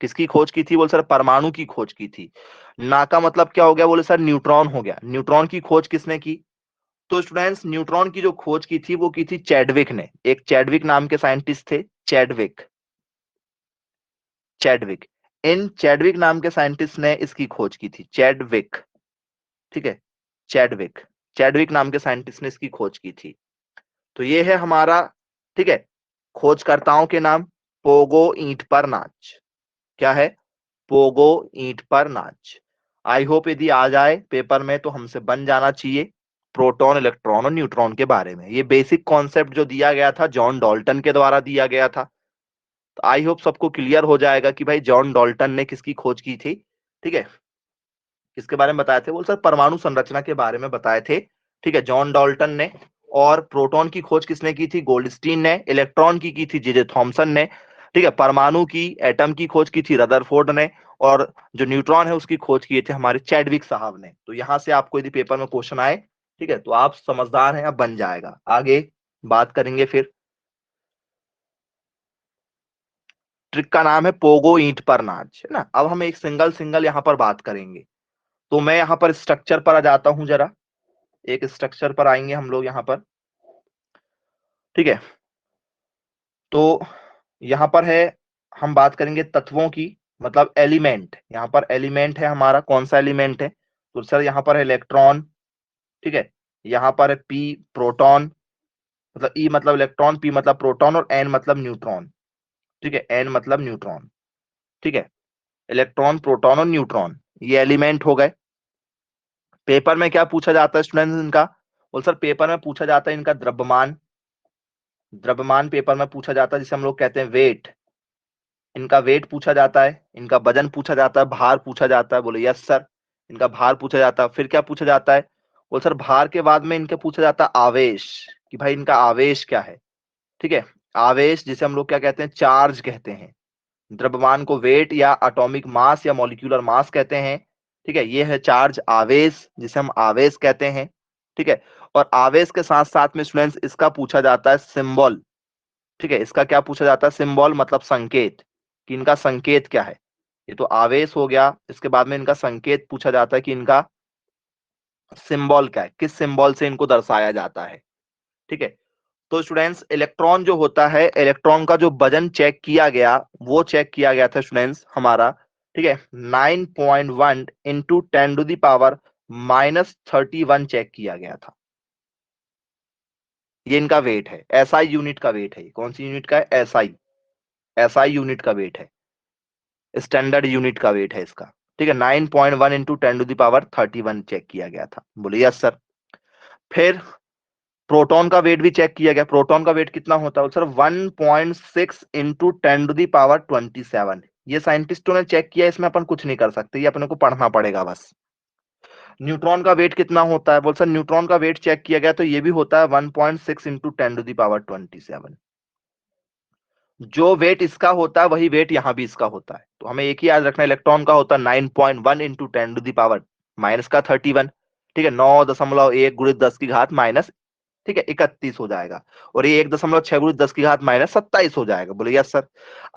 किसकी खोज की थी? बोले सर परमाणु की खोज की थी। ना का मतलब क्या हो गया? बोले सर न्यूट्रॉन हो गया। न्यूट्रॉन की खोज किसने की? तो स्टूडेंट्स न्यूट्रॉन की जो खोज की थी वो की थी चैडविक ने। एक चैडविक नाम के साइंटिस्ट थे, चैडविक। चैडविक, इन चैडविक नाम के साइंटिस्ट ने इसकी खोज की थी, चैडविक। ठीक है, चैडविक, चैडविक नाम के साइंटिस्ट ने इसकी खोज की थी। तो ये है हमारा, ठीक है, खोजकर्ताओं के नाम। पोगो ईंट पर नाच, क्या है? पोगो ईंट पर नाच। आई होप यदि आ जाए पेपर में तो हमसे बन जाना चाहिए प्रोटॉन, इलेक्ट्रॉन और न्यूट्रॉन के बारे में। ये बेसिक कॉन्सेप्ट जो दिया गया था जॉन डाल्टन के द्वारा दिया गया था। तो आई होप सबको क्लियर हो जाएगा कि भाई जॉन डाल्टन ने किसकी खोज की थी। ठीक है, किसके बारे में बताए थे? बोल सर परमाणु संरचना के बारे में बताए थे। ठीक है, जॉन डाल्टन ने। और प्रोटॉन की खोज किसने की थी? गोल्डस्टीन ने। इलेक्ट्रॉन की थी जे जे थॉमसन ने। ठीक है, परमाणु की, एटम की खोज की थी रदरफोर्ड ने। और जो न्यूट्रॉन है उसकी खोज किए थे हमारे चैडविक साहब ने। तो यहां से आपको यदि पेपर में क्वेश्चन आए, ठीक है, तो आप समझदार हैं, अब बन जाएगा। आगे बात करेंगे फिर। ट्रिक का नाम है पोगो ईंट पर नाच, है ना। अब हम एक सिंगल सिंगल यहाँ पर बात करेंगे। तो मैं यहाँ पर स्ट्रक्चर पर आ जाता हूं जरा। एक स्ट्रक्चर पर आएंगे हम लोग यहाँ पर। ठीक है, तो यहाँ पर है, हम बात करेंगे तत्वों की, मतलब एलिमेंट। यहाँ पर एलिमेंट है हमारा, कौन सा एलिमेंट है? तो सर यहाँ पर है इलेक्ट्रॉन। ठीक है, यहाँ पर है पी प्रोटॉन, मतलब ई मतलब इलेक्ट्रॉन, पी मतलब प्रोटॉन और एन मतलब न्यूट्रॉन। ठीक है, एन मतलब न्यूट्रॉन। ठीक है, इलेक्ट्रॉन, प्रोटॉन और न्यूट्रॉन, ये एलिमेंट हो गए। पेपर में क्या पूछा जाता है स्टूडेंट्स इनका? बोल सर पेपर में पूछा जाता है इनका द्रव्यमान। द्रव्यमान पेपर में पूछा जाता है, जिसे हम लोग कहते हैं वेट। इनका वेट पूछा जाता है, इनका वजन पूछा जाता है, भार पूछा जाता है। बोले यस सर, इनका भार पूछा जाता है। फिर क्या पूछा जाता है? बोल सर भार के बाद में इनके पूछा जाता है आवेश, कि भाई इनका आवेश क्या है। ठीक है, आवेश जिसे हम लोग क्या कहते हैं? चार्ज कहते हैं। द्रव्यमान को वेट या एटॉमिक मास या मॉलिक्यूलर मास कहते हैं। ठीक है, ये है चार्ज, आवेश, जिसे हम आवेश कहते हैं। ठीक है, और आवेश के साथ साथ में स्टूडेंट्स इसका पूछा जाता है सिंबल। ठीक है, इसका क्या पूछा जाता है? सिंबल मतलब संकेत, कि इनका संकेत क्या है। ये तो आवेश हो गया, इसके बाद में इनका संकेत पूछा जाता है कि इनका सिंबल क्या है, किस सिंबल से इनको दर्शाया जाता है। ठीक है, तो स्टूडेंट्स इलेक्ट्रॉन जो होता है, इलेक्ट्रॉन का जो वजन चेक किया गया, वो चेक किया गया था स्टूडेंट्स हमारा। ठीक है, 9.1 इंटू 10⁻³ -31 चेक किया गया था। ये इनका वेट है, एसआई यूनिट का वेट है। कौन सी यूनिट का है? एसआई, एसआई यूनिट का वेट है, स्टैंडर्ड यूनिट का वेट है इसका। ठीक है, 9.1 इंटू 10⁻31 चेक किया गया था। बोले यस सर। फिर प्रोटॉन का वेट भी चेक किया गया। प्रोटॉन का वेट कितना होता है सर? 1.6 इंटू 10⁻27। ये साइंटिस्टों ने चेक किया, इसमें अपन कुछ नहीं कर सकते, ये अपने को पढ़ना पड़ेगा बस। न्यूट्रॉन का वेट कितना होता है? बोल सर न्यूट्रॉन का वेट चेक किया गया तो ये भी होता है 1.6 इंटू 10⁻27। जो वेट इसका होता है वही वेट यहाँ भी इसका होता है। तो हमें एक ही याद रखना, इलेक्ट्रॉन का होता है 9.1 इंटू 10⁻⁻⁻31। ठीक है, 9.1 गुणित 10 की घात माइनस, ठीक है, 31 हो जाएगा। और ये 1.6 गुणित 10 की घात -27 हो जाएगा। बोले यस सर।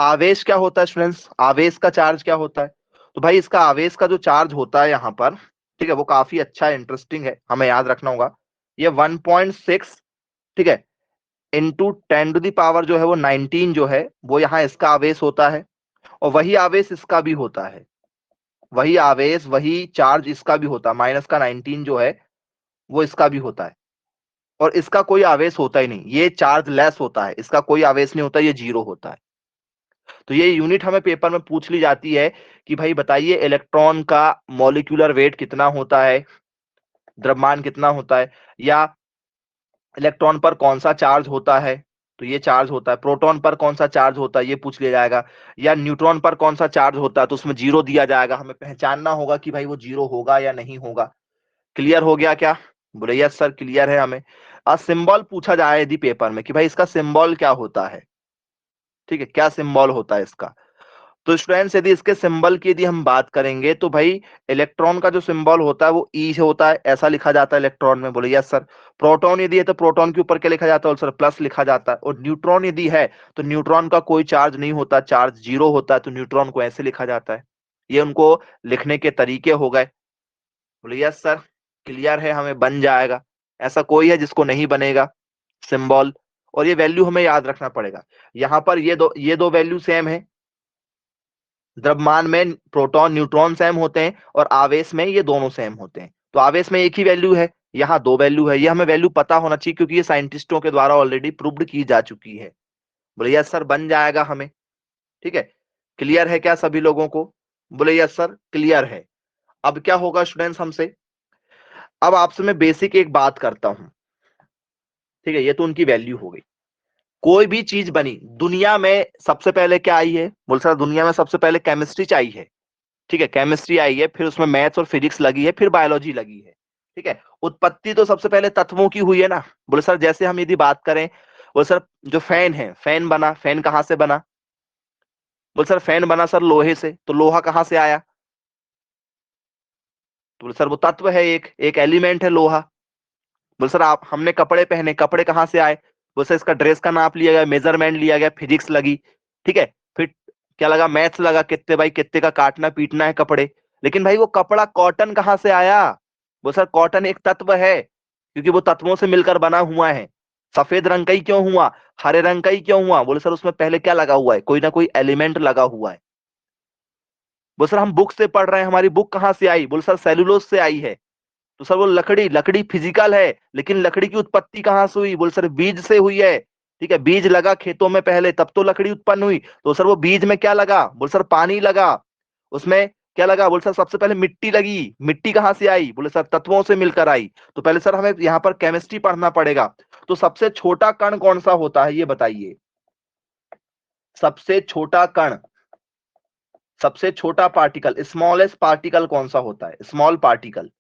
आवेश क्या होता है स्टूडेंट्स? आवेश का चार्ज क्या होता है? तो भाई इसका आवेश का जो चार्ज होता है यहाँ पर, ठीक है, वो काफी अच्छा इंटरेस्टिंग है, हमें याद रखना होगा। ये 1.6, ठीक है, इंटू 10⁻, जो है वो 19 जो है वो यहाँ इसका आवेश होता है। और वही आवेश इसका भी होता है, वही आवेश, वही चार्ज इसका भी होता है। माइनस का 19 जो है वो इसका भी होता है। और इसका कोई आवेश होता ही नहीं, ये चार्ज लेस होता है, इसका कोई आवेश नहीं होता, ये जीरो होता है। तो ये यूनिट हमें पेपर में पूछ ली जाती है कि भाई बताइए इलेक्ट्रॉन का मॉलिक्यूलर वेट कितना होता है, द्रव्यमान कितना होता है, या इलेक्ट्रॉन पर कौन सा चार्ज होता है, तो ये चार्ज होता है। प्रोटॉन पर कौन सा चार्ज होता है, ये पूछ लिया जाएगा। या न्यूट्रॉन पर कौन सा चार्ज होता है, तो उसमें जीरो दिया जाएगा। हमें पहचानना होगा कि भाई वो जीरो होगा या नहीं होगा। क्लियर हो गया क्या? बोले यस सर क्लियर है हमें। सिंबल पूछा जाए यदि पेपर में कि भाई इसका सिंबल क्या होता है, ठीक है, क्या सिंबल होता है इसका, तो स्टूडेंट्स यदि इसके सिंबल की यदि हम बात करेंगे तो भाई इलेक्ट्रॉन का जो सिंबल होता है वो ई से होता है, ऐसा लिखा जाता है इलेक्ट्रॉन में। बोले यस सर। प्रोटॉन यदि है तो प्रोटॉन के ऊपर क्या लिखा जाता है सर? प्लस लिखा जाता है। और न्यूट्रॉन यदि है तो न्यूट्रॉन का कोई चार्ज नहीं होता, चार्ज जीरो होता है, तो न्यूट्रॉन को ऐसे लिखा जाता है। ये उनको लिखने के तरीके हो गए। बोले यस सर, क्लियर है, हमें बन जाएगा। ऐसा कोई है जिसको नहीं बनेगा सिंबल। और ये वैल्यू हमें याद रखना पड़ेगा। यहाँ पर ये दो वैल्यू सेम है। द्रव्यमान में प्रोटॉन न्यूट्रॉन सेम होते हैं और आवेश में ये दोनों सेम होते हैं। तो आवेश में एक ही वैल्यू है, यहाँ दो वैल्यू है। ये हमें वैल्यू पता होना चाहिए क्योंकि ये साइंटिस्टों के द्वारा ऑलरेडी प्रूव्ड की जा चुकी है। बोले यस सर, बन जाएगा हमें। ठीक है, क्लियर है क्या सभी लोगों को? बोले यस सर, क्लियर है। अब क्या होगा स्टूडेंट्स हमसे? अब आपसे मैं बेसिक एक बात करता हूं। ठीक है, ये तो उनकी वैल्यू हो गई। कोई भी चीज बनी दुनिया में सबसे पहले क्या आई है? बोल सर, दुनिया में सबसे पहले केमिस्ट्री आई है। ठीक है, केमिस्ट्री आई है, फिर उसमें मैथ्स और फिजिक्स लगी है, फिर बायोलॉजी लगी है। ठीक है, उत्पत्ति तो सबसे पहले तत्वों की हुई है ना। बोले सर, जैसे हम यदि बात करें, बोले सर जो फैन है, फैन बना, फैन कहां से बना? बोले सर फैन बना सर लोहे से, तो लोहा कहां से आया? तो बोले सर वो तत्व है, एक एक एलिमेंट है लोहा। बोले सर आप हमने कपड़े पहने, कपड़े कहां से आए? बोले सर इसका ड्रेस का नाप लिया गया, मेजरमेंट लिया गया, फिजिक्स लगी। ठीक है, फिर क्या लगा? मैथ्स लगा, कितने भाई कितने का काटना पीटना है कपड़े। लेकिन भाई वो कपड़ा कॉटन कहां से आया? वो सर कॉटन एक तत्व है क्योंकि वो तत्वों से मिलकर बना हुआ है। सफेद रंग का ही क्यों हुआ, हरे रंग का ही क्यों हुआ? बोले सर उसमें पहले क्या लगा हुआ है? कोई ना कोई एलिमेंट लगा हुआ है। बोले सर हम बुक से पढ़ रहे हैं, हमारी बुक कहां से आई? बोले सर सेलुलोज से आई है। तो सर वो लकड़ी, लकड़ी फिजिकल है, लेकिन लकड़ी की उत्पत्ति कहां से हुई? बोले सर बीज से हुई है। ठीक है, बीज लगा खेतों में पहले, तब तो लकड़ी उत्पन्न हुई। तो सर वो बीज में क्या लगा? बोले सर पानी लगा। उसमें क्या लगा? बोले सर सबसे पहले मिट्टी लगी। मिट्टी कहां से आई? बोले सर तत्वों से मिलकर आई। तो पहले सर हमें यहाँ पर केमिस्ट्री पढ़ना पड़ेगा। तो सबसे छोटा कण कौन सा होता है ये बताइए? सबसे छोटा कण, सबसे छोटा पार्टिकल, स्मॉलेस्ट पार्टिकल कौन सा होता है? Small particle.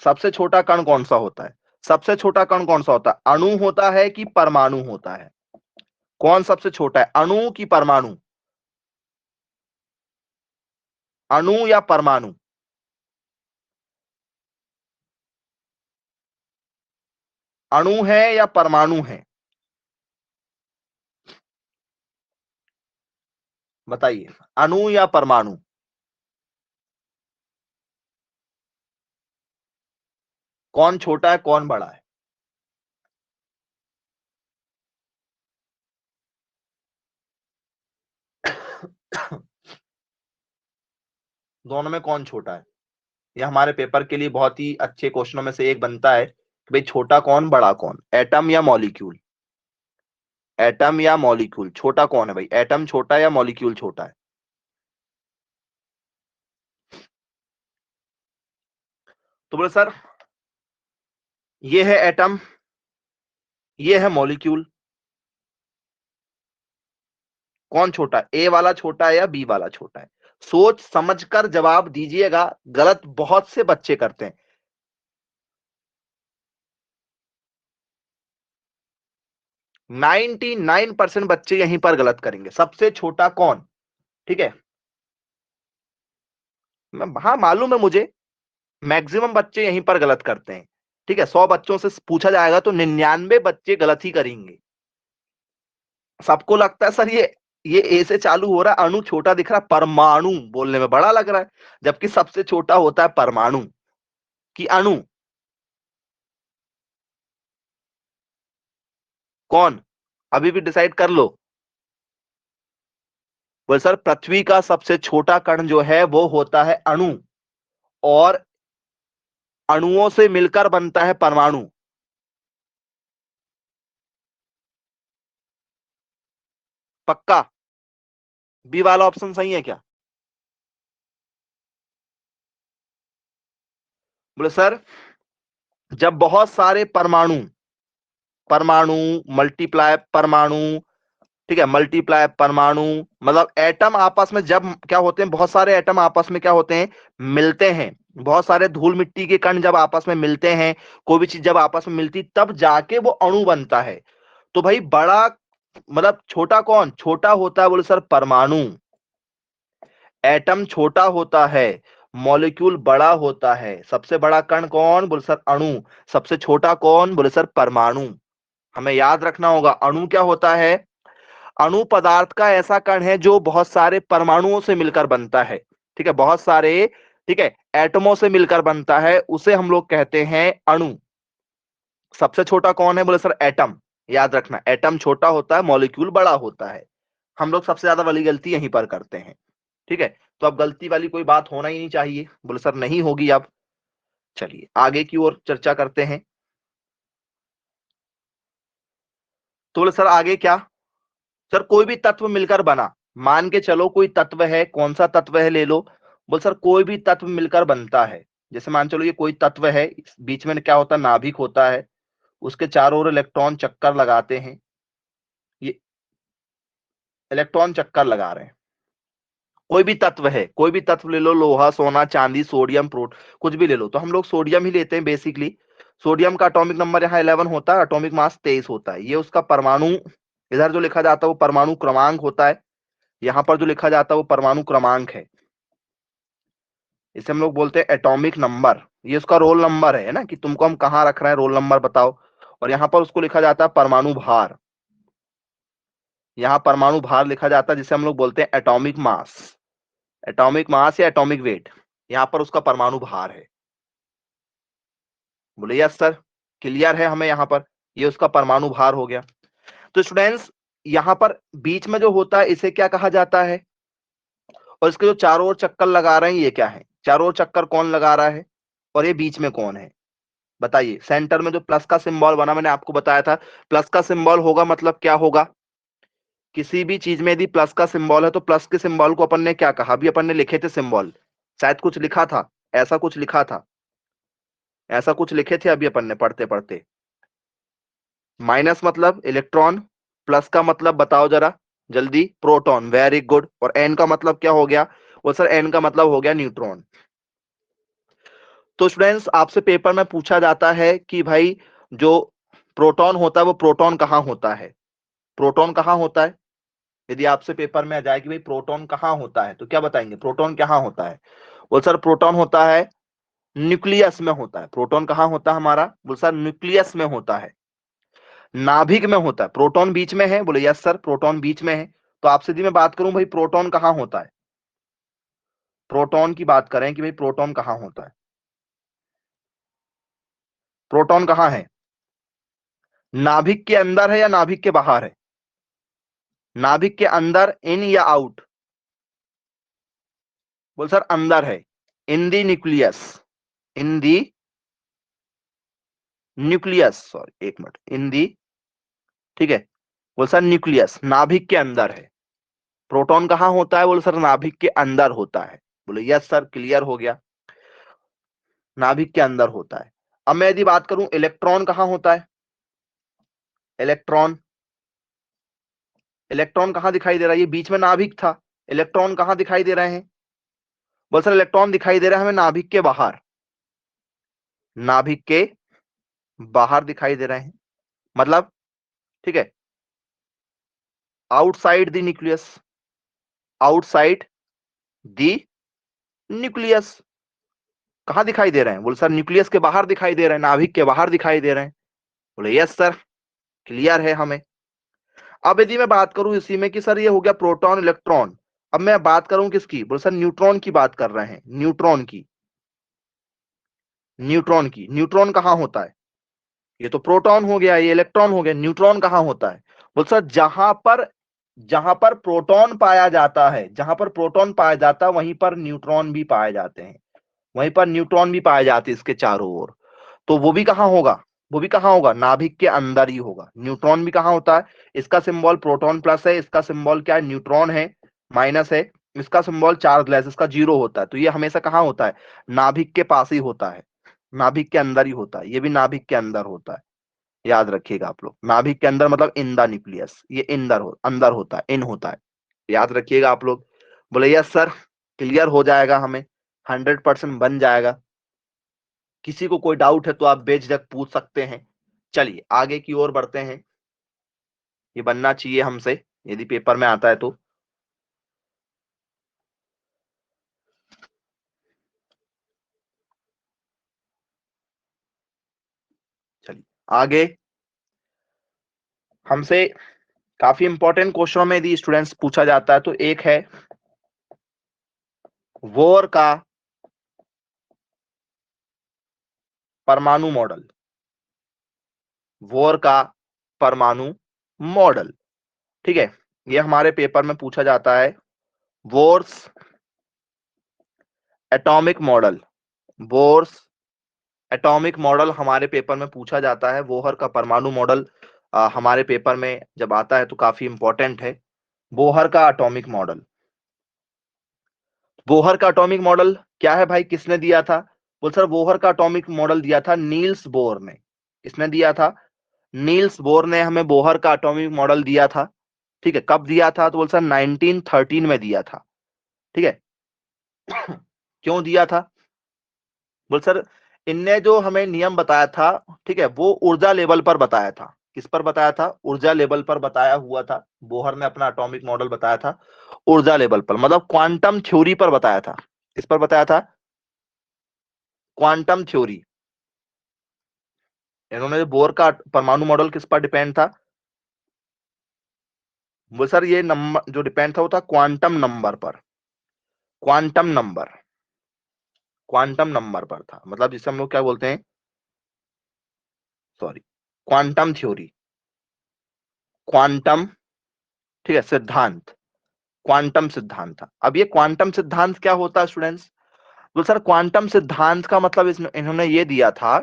सबसे छोटा कण कौन सा होता है? सबसे छोटा कण कौन सा होता है? अणु होता है कि परमाणु होता है? कौन सबसे छोटा है, अणु की परमाणु? अणु या परमाणु? अणु है या परमाणु है? बताइए, अणु या परमाणु? कौन छोटा है कौन बड़ा है? दोनों में कौन छोटा है? ये हमारे पेपर के लिए बहुत ही अच्छे क्वेश्चनों में से एक बनता है कि भाई छोटा कौन बड़ा कौन, एटम या मॉलिक्यूल? एटम या मॉलिक्यूल, छोटा कौन है भाई? एटम छोटा है या मॉलिक्यूल छोटा है? तो बोले सर ये है एटम, ये है मॉलिक्यूल, कौन छोटा है? ए वाला छोटा है या बी वाला छोटा है? सोच समझकर जवाब दीजिएगा, गलत बहुत से बच्चे करते हैं। 99% बच्चे यहीं पर गलत करेंगे। सबसे छोटा कौन? ठीक है, हाँ मालूम है मुझे, मैक्सिमम बच्चे यहीं पर गलत करते हैं। ठीक है, 100 बच्चों से पूछा जाएगा तो 99 बच्चे गलत ही करेंगे। सबको लगता है सर ये ए से चालू हो रहा है, अणु छोटा दिख रहा है, परमाणु बोलने में बड़ा लग रहा है, जबकि सबसे छोटा होता है परमाणु कि अणु। कौन? अभी भी डिसाइड कर लो। बोले सर पृथ्वी का सबसे छोटा कण जो है वो होता है अणु, और अणुओं से मिलकर बनता है परमाणु। पक्का? बी वाला ऑप्शन सही है क्या? बोले सर जब बहुत सारे परमाणु, परमाणु मल्टीप्लाई परमाणु, ठीक है मल्टीप्लाई परमाणु, मतलब एटम आपस में जब क्या होते हैं, बहुत सारे एटम आपस में क्या होते हैं, मिलते हैं। बहुत सारे धूल मिट्टी के कण जब आपस में मिलते हैं, कोई भी चीज जब आपस में मिलती तब जाके वो अणु बनता है। तो भाई बड़ा मतलब छोटा कौन? छोटा होता है बोले सर परमाणु। एटम छोटा होता है, मॉलिक्यूल बड़ा होता है। सबसे बड़ा कण कौन? बोले सर अणु। सबसे छोटा कौन? बोले सर परमाणु। हमें याद रखना होगा अणु क्या होता है। अणु पदार्थ का ऐसा कण है जो बहुत सारे परमाणुओं से मिलकर बनता है। ठीक है, बहुत सारे, ठीक है, एटमों से मिलकर बनता है, उसे हम लोग कहते हैं अणु। सबसे छोटा कौन है? बोले सर एटम। याद रखना, एटम छोटा होता है, मॉलिक्यूल बड़ा होता है। हम लोग सबसे ज्यादा वाली गलती यहीं पर करते हैं। ठीक है, तो अब गलती वाली कोई बात होना ही नहीं चाहिए। बोले सर नहीं होगी अब। चलिए आगे की ओर चर्चा करते हैं। तो बोले सर आगे क्या? सर कोई भी तत्व मिलकर बना, मान के चलो कोई तत्व है, कौन सा तत्व है ले लो। बोल सर कोई भी तत्व मिलकर बनता है। जैसे मान चलो ये कोई तत्व है, बीच में क्या होता है? नाभिक होता है, उसके चारों ओर इलेक्ट्रॉन चक्कर लगाते हैं। ये इलेक्ट्रॉन चक्कर लगा रहे हैं। कोई भी तत्व है, कोई भी तत्व ले लो, लोहा, सोना, चांदी, सोडियम, प्रोट, कुछ भी ले लो। तो हम लोग सोडियम ही लेते हैं बेसिकली। सोडियम का एटॉमिक नंबर यहाँ 11 होता है, एटॉमिक मास 23 होता है। ये उसका परमाणु, इधर जो लिखा जाता है वो परमाणु क्रमांक होता है, यहाँ पर जो लिखा जाता है वो परमाणु क्रमांक है। इसे हम लोग बोलते हैं एटॉमिक नंबर। ये उसका रोल नंबर है ना, कि तुमको हम कहाँ रख रहे हैं, रोल नंबर बताओ। और यहाँ पर उसको लिखा जाता है परमाणु भार। यहाँ परमाणु भार लिखा जाता है, जिसे हम लोग बोलते हैं एटॉमिक मास। एटॉमिक मास या एटॉमिक वेट, यहाँ पर उसका परमाणु भार है। बोले यस सर, क्लियर है हमें यहाँ पर। ये उसका परमाणु भार हो गया। तो स्टूडेंट्स यहाँ पर बीच में जो होता है इसे क्या कहा जाता है? और इसके जो चारों ओर चक्कर लगा रहे हैं ये क्या है? चारों ओर चक्कर कौन लगा रहा है? और ये बीच में कौन है? बताइए। सेंटर में जो प्लस का सिंबल बना, मैंने आपको बताया था प्लस का सिंबल होगा मतलब क्या होगा? किसी भी चीज में यदि प्लस का सिंबल है तो प्लस के सिंबल को अपन ने क्या कहा? अभी अपन ने लिखे थे सिंबल, शायद कुछ लिखा था, ऐसा कुछ लिखा था, ऐसा कुछ लिखे थे अभी अपन ने पढ़ते पढ़ते। माइनस मतलब इलेक्ट्रॉन, प्लस का मतलब बताओ जरा जल्दी? प्रोटॉन। Very good. और एन का मतलब क्या हो गया? वो सर एन का मतलब हो गया न्यूट्रॉन। तो स्टूडेंट्स आपसे पेपर में पूछा जाता है कि भाई जो प्रोटॉन होता है वो प्रोटॉन कहाँ होता है? प्रोटॉन कहाँ होता है? यदि आपसे पेपर में आ जाए कि भाई प्रोटॉन कहाँ होता है, तो क्या बताएंगे? प्रोटॉन कहाँ होता है? बोल सर प्रोटॉन होता है न्यूक्लियस में होता है। प्रोटॉन कहाँ होता है हमारा? बोल सर न्यूक्लियस में होता है, नाभिक में होता है। प्रोटॉन बीच में है? बोले यस सर प्रोटॉन बीच में है। तो आपसे यदि मैं बात करूं भाई प्रोटॉन कहाँ होता है, प्रोटॉन की बात करें कि भाई प्रोटॉन कहाँ होता है, प्रोटॉन कहाँ है? नाभिक के अंदर है या नाभिक के बाहर है? नाभिक के अंदर, इन या आउट? बोल सर अंदर है, in the nucleus, in the nucleus, sorry एक मिनट, इन दी, ठीक है। बोल सर न्यूक्लियस नाभिक के अंदर है। प्रोटॉन कहाँ होता है? बोले सर नाभिक के अंदर होता है। बोले यस सर क्लियर हो गया, नाभिक के अंदर होता है। अब मैं यदि बात करूं इलेक्ट्रॉन कहाँ होता है? इलेक्ट्रॉन, इलेक्ट्रॉन कहाँ दिखाई दे रहा है? ये बीच में नाभिक था, इलेक्ट्रॉन कहाँ दिखाई दे रहे हैं? बोल सर इलेक्ट्रॉन दिखाई दे रहा है हमें नाभिक के बाहर, नाभिक के बाहर दिखाई दे रहे हैं। मतलब, ठीक है, outside the nucleus, outside the nucleus. कहाँ दिखाई दे रहे हैं? बोले सर न्यूक्लियस के बाहर दिखाई दे रहे हैं, नाभिक के बाहर दिखाई दे रहे हैं। बोले यस सर क्लियर है हमें। अब यदि मैं बात करूं इसी में कि सर ये हो गया प्रोटॉन इलेक्ट्रॉन, अब मैं बात करूं किसकी? बोले सर न्यूट्रॉन की बात कर रहे हैं, न्यूट्रॉन की, न्यूट्रॉन की। न्यूट्रॉन कहाँ होता है? ये तो प्रोटॉन हो गया, ये इलेक्ट्रॉन हो गया, न्यूट्रॉन कहाँ होता है? बोले सर जहां पर प्रोटॉन पाया जाता है, जहां पर प्रोटॉन पाया जाता है वहीं पर न्यूट्रॉन भी पाए जाते हैं, वहीं पर न्यूट्रॉन भी पाए जाते हैं इसके चारों ओर। तो वो भी कहाँ होगा? वो भी कहाँ होगा? नाभिक के अंदर ही होगा। न्यूट्रॉन भी कहाँ होता है? इसका सिंबल प्रोटॉन प्लस है, इसका सिंबल क्या है? न्यूट्रॉन है, माइनस है। इसका सिंबल चार्जलेस, इसका जीरो होता है। तो ये हमेशा कहाँ होता है? नाभिक के पास ही होता है, नाभिक के अंदर ही होता है। ये भी नाभिक के अंदर होता है, याद रखिएगा आप लोग। नाभिक के अंदर मतलब इन द न्यूक्लियस, ये अंदर होता है, इन होता है, याद रखिएगा आप लोग। बोले यस सर क्लियर हो जाएगा हमें, 100% बन जाएगा। किसी को कोई डाउट है तो आप बेझिझक पूछ सकते हैं। चलिए आगे की ओर बढ़ते हैं, ये बनना चाहिए हमसे यदि पेपर में आता है तो। चलिए आगे, हमसे काफी इंपॉर्टेंट क्वेश्चनों में यदि स्टूडेंट्स पूछा जाता है तो एक है बोर का परमाणु मॉडल। बोर का परमाणु मॉडल, ठीक है, ये हमारे पेपर में पूछा जाता है। Bohr's atomic model, Bohr's atomic model हमारे पेपर में पूछा जाता है। बोहर का परमाणु मॉडल हमारे पेपर में जब आता है तो काफी इंपॉर्टेंट है। बोहर का एटॉमिक मॉडल, बोहर का एटॉमिक मॉडल क्या है भाई, किसने दिया था? बोल सर बोहर का एटॉमिक मॉडल दिया था नील्स बोर ने। किसने दिया था? नील्स बोर ने हमें बोहर का एटॉमिक मॉडल दिया था। ठीक है, कब दिया था? तो बोल सर 1913 में दिया था। ठीक है क्यों दिया था? बोल सर इनने जो हमें नियम बताया था, ठीक है, वो ऊर्जा लेवल पर बताया था। किस पर बताया था? ऊर्जा लेवल पर बताया हुआ था। बोहर ने अपना एटॉमिक मॉडल बताया था ऊर्जा लेवल पर, मतलब क्वांटम थ्योरी पर बताया था। किस पर बताया था? Quantum theory. इन्होंने जो बोर का परमाणु मॉडल किस पर डिपेंड था? वो सर ये नंबर जो डिपेंड था वो था क्वांटम नंबर पर। क्वांटम नंबर, क्वांटम नंबर पर था, मतलब जिसे हम लोग क्या बोलते हैं, सॉरी, क्वांटम थ्योरी, क्वांटम, ठीक है, सिद्धांत, क्वांटम सिद्धांत था। अब ये क्वांटम सिद्धांत क्या होता है स्टूडेंट्स? तो सर क्वांटम सिद्धांत का मतलब इन्होंने ये दिया था,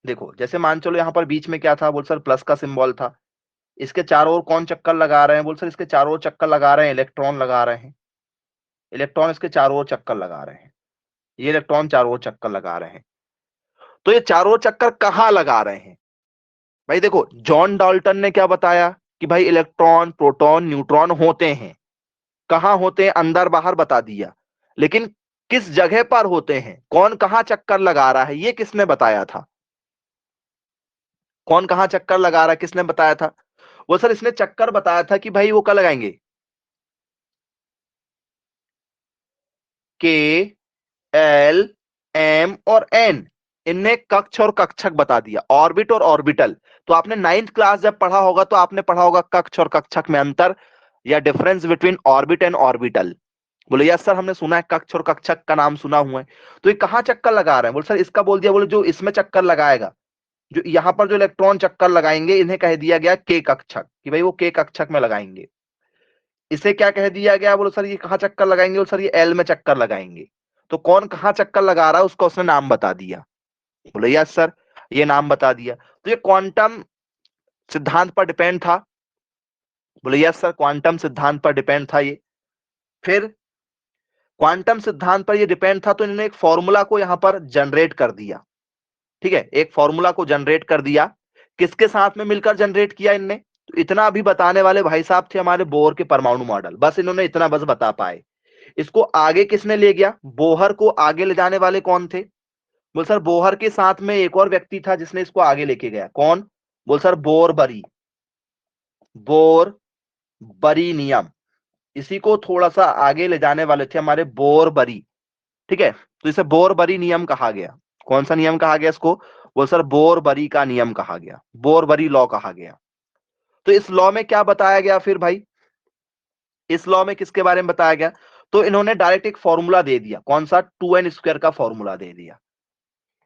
देखो जैसे मान चलो यहाँ पर बीच में क्या था, बोल सर प्लस का सिंबल था। इसके चारों ओर कौन चक्कर लगा रहे हैं? बोल सर इसके चारों ओर चक्कर लगा रहे हैं इलेक्ट्रॉन लगा रहे हैं। इलेक्ट्रॉन इसके चारों ओर चक्कर लगा रहे हैं। ये इलेक्ट्रॉन चारों ओर चक्कर लगा रहे हैं। तो ये चारों ओर चक्कर कहाँ लगा रहे हैं भाई? देखो जॉन डाल्टन ने क्या बताया कि भाई इलेक्ट्रॉन प्रोटॉन न्यूट्रॉन होते हैं। कहाँ होते हैं? अंदर बाहर बता दिया, लेकिन किस जगह पर होते हैं, कौन कहाँ चक्कर लगा रहा है, ये किसने बताया था? कौन कहाँ चक्कर लगा रहा है, किसने बताया था? वो सर इसने चक्कर बताया था कि भाई वो क्या लगाएंगे, के एल एम और एन। इनने कक्ष और कक्षक बता दिया, ऑर्बिट और ऑर्बिटल। तो आपने 9th क्लास जब पढ़ा होगा तो आपने पढ़ा होगा कक्ष और कक्षक में अंतर या difference between orbit and orbital. बोले यस सर हमने सुना है, कक्ष और कक्षक का नाम सुना हुआ है। तो ये कहाँ चक्कर लगा रहे हैं? बोले सर इसका बोल दिया, बोले जो इसमें चक्कर लगाएगा, जो यहां पर जो इलेक्ट्रॉन चक्कर लगाएंगे इन्हें कह दिया गया के कक्षक, कि भाई वो के कक्षक में लगाएंगे। इसे क्या कह दिया गया? बोलो सर ये कहाँ चक्कर लगाएंगे? बोलो सर ये एल में चक्कर लगाएंगे। तो कौन कहाँ चक्कर लगा रहा है उसका उसने नाम बता दिया। बोले यस सर, ये नाम बता दिया। तो ये क्वांटम सिद्धांत पर डिपेंड था। बोले यस सर, क्वांटम सिद्धांत पर डिपेंड था ये। फिर क्वांटम सिद्धांत पर ये डिपेंड था तो इन्होंने एक फॉर्मूला को यहां पर जनरेट कर दिया। ठीक है, एक फॉर्मूला को जनरेट कर दिया। किसके साथ में मिलकर जनरेट किया इनने? तो इतना अभी बताने वाले भाई साहब थे हमारे बोहर के परमाणु मॉडल, बस इन्होंने इतना बस बता पाए। इसको आगे किसने ले गया? बोहर को आगे ले जाने वाले कौन थे? बोल सर बोहर के साथ में एक और व्यक्ति था जिसने इसको आगे लेके गया। कौन? बोल सर बोरबरी। बोरबरी नियम, इसी को थोड़ा सा आगे ले जाने वाले थे हमारे बोरबरी। ठीक है, तो इसे बोरबरी नियम कहा गया। कौन सा नियम कहा गया इसको? बोल सर बोरबरी का नियम कहा गया, बोरबरी लॉ कहा गया। तो इस लॉ में क्या बताया गया फिर भाई? इस लॉ में किसके बारे में बताया गया? तो इन्होंने डायरेक्ट एक फॉर्मूला दे दिया। कौन सा? 2n² का फॉर्मूला दे दिया।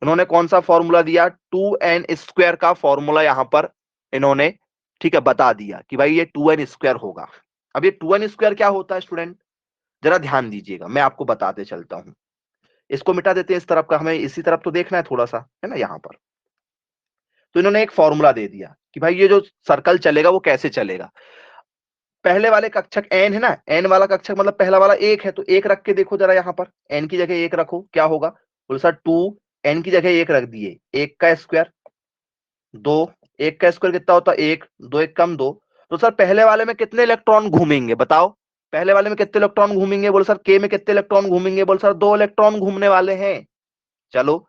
इन्होंने कौन सा फॉर्मूला दिया? 2n² का फॉर्मूला यहां पर इन्होंने, ठीक है, बता दिया कि भाई ये 2n² होगा। अब ये 2n² क्या होता है स्टूडेंट, जरा ध्यान दीजिएगा, मैं आपको बताते चलता हूं। इसको मिटा देते हैं, इस तरफ का हमें इसी तरफ तो देखना है थोड़ा सा, है ना, यहां पर। तो इन्होंने एक फॉर्मूला दे दिया कि भाई ये जो सर्कल चलेगा वो कैसे चलेगा। पहले वाले कक्षक एन है ना, एन वाला कक्षक मतलब पहला वाला एक है, तो एक रख के देखो जरा, यहां पर एन की जगह एक रखो, क्या होगा? बोलो सर 2, एन की जगह एक रख दिए, एक का स्क्वायर, 2, एक का स्क्वायर कितना होता है? एक, दो एक कम दो। तो सर पहले वाले में कितने इलेक्ट्रॉन घूमेंगे बताओ? पहले वाले में कितने इलेक्ट्रॉन घूमेंगे? बोलो सर के में कितने इलेक्ट्रॉन घूमेंगे? बोलो सर 2 इलेक्ट्रॉन घूमने वाले हैं। चलो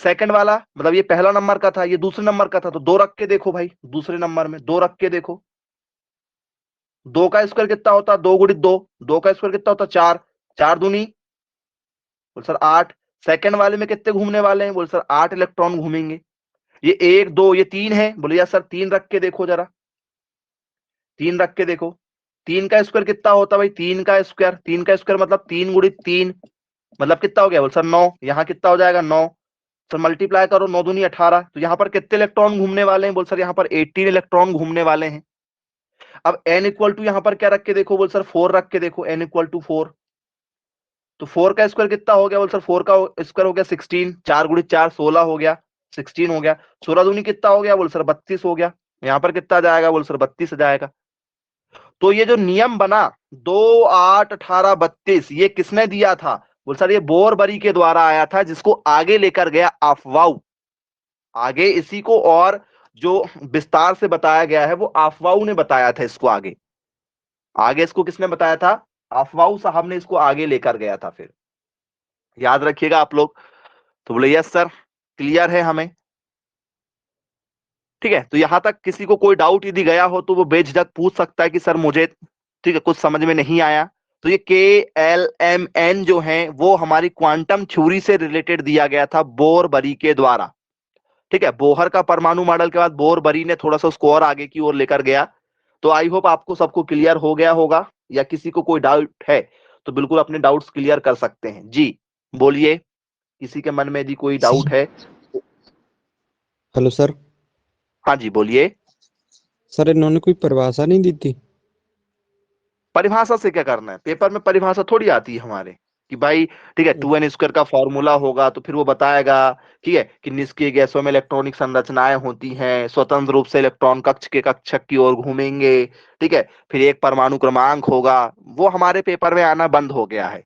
सेकंड वाला, मतलब ये पहला नंबर का था, ये दूसरे नंबर का था, तो 2 रख के देखो भाई, दूसरे नंबर में 2 रख के देखो। 2 का स्क्वायर कितना होता? 2 गुणित 2, 2 का स्क्वायर कितना होता? 4, 4 दूनी, बोल सर 8। सेकंड वाले में कितने घूमने वाले हैं? बोल सर 8 इलेक्ट्रॉन घूमेंगे। ये 1 2 ये 3 है। बोले यार सर 3 रख के देखो जरा, 3 रख के देखो। 3 का स्क्वायर कितना होता है भाई? 3 का स्क्वायर, 3 का स्क्वायर मतलब 3 गुणित 3 मतलब कितना हो गया? बोल सर 9। यहाँ कितना हो जाएगा? 9। सर मल्टीप्लाई करो, 9 दूनी 18। तो यहाँ पर कितने इलेक्ट्रॉन घूमने वाले हैं? बोल सर यहाँ पर 18 इलेक्ट्रॉन घूमने वाले हैं। अब n इक्वल टू यहाँ पर क्या रख के देखो? बोल सर 4 रख के देखो, n इक्वल टू 4। तो 4 का स्क्वायर कितना हो गया? बोल सर 4 का स्क्वायर हो गया 16, 4 गुणित 4 16 हो गया, 16 हो गया। 16 दूनी कितना हो गया? बोल सर 32 हो गया। यहाँ पर कितना जाएगा? बोल सर 32 जाएगा। तो ये जो नियम बना 2 8 18 32 ये किसने दिया था? बोल सर ये बोरबरी के द्वारा आया था, जिसको आगे लेकर गया अफवाऊ। आगे इसी को और जो विस्तार से बताया गया है वो अफवाऊ ने बताया था इसको। आगे आगे इसको किसने बताया था? अफवाऊ साहब ने इसको आगे लेकर गया था। फिर याद रखिएगा आप लोग। तो बोले यस सर, क्लियर है हमें, ठीक है। तो यहां तक किसी को कोई डाउट यदि गया हो तो वो बेझिझक पूछ सकता है कि सर मुझे, ठीक है, कुछ समझ में नहीं आया। तो ये KLMN जो है वो हमारी क्वांटम थ्योरी से रिलेटेड दिया गया था बोरबरी के द्वारा, ठीक है। बोहर का परमाणु मॉडल के बाद बोरबरी ने थोड़ा सा उसको और आगे की ओर लेकर गया। तो आई होप आपको सबको क्लियर हो गया होगा, या किसी को कोई डाउट है तो बिल्कुल अपने डाउट्स क्लियर कर सकते हैं। जी बोलिए, किसी के मन में यदि कोई डाउट है। Hello sir. हाँ जी बोलिए। सर इन्होंने कोई परिभाषा नहीं दी थी? परिभाषा से क्या करना है? पेपर में परिभाषा थोड़ी आती है हमारे कि भाई, ठीक है, 2n² का फॉर्मूला होगा तो फिर वो बताएगा, ठीक है, कि निष्क्रिय गैसों में इलेक्ट्रॉनिक संरचनाएं होती हैं, स्वतंत्र रूप से इलेक्ट्रॉन कक्ष के कक्षक की ओर घूमेंगे, ठीक है, फिर एक परमाणु क्रमांक होगा। वो हमारे पेपर में आना बंद हो गया है।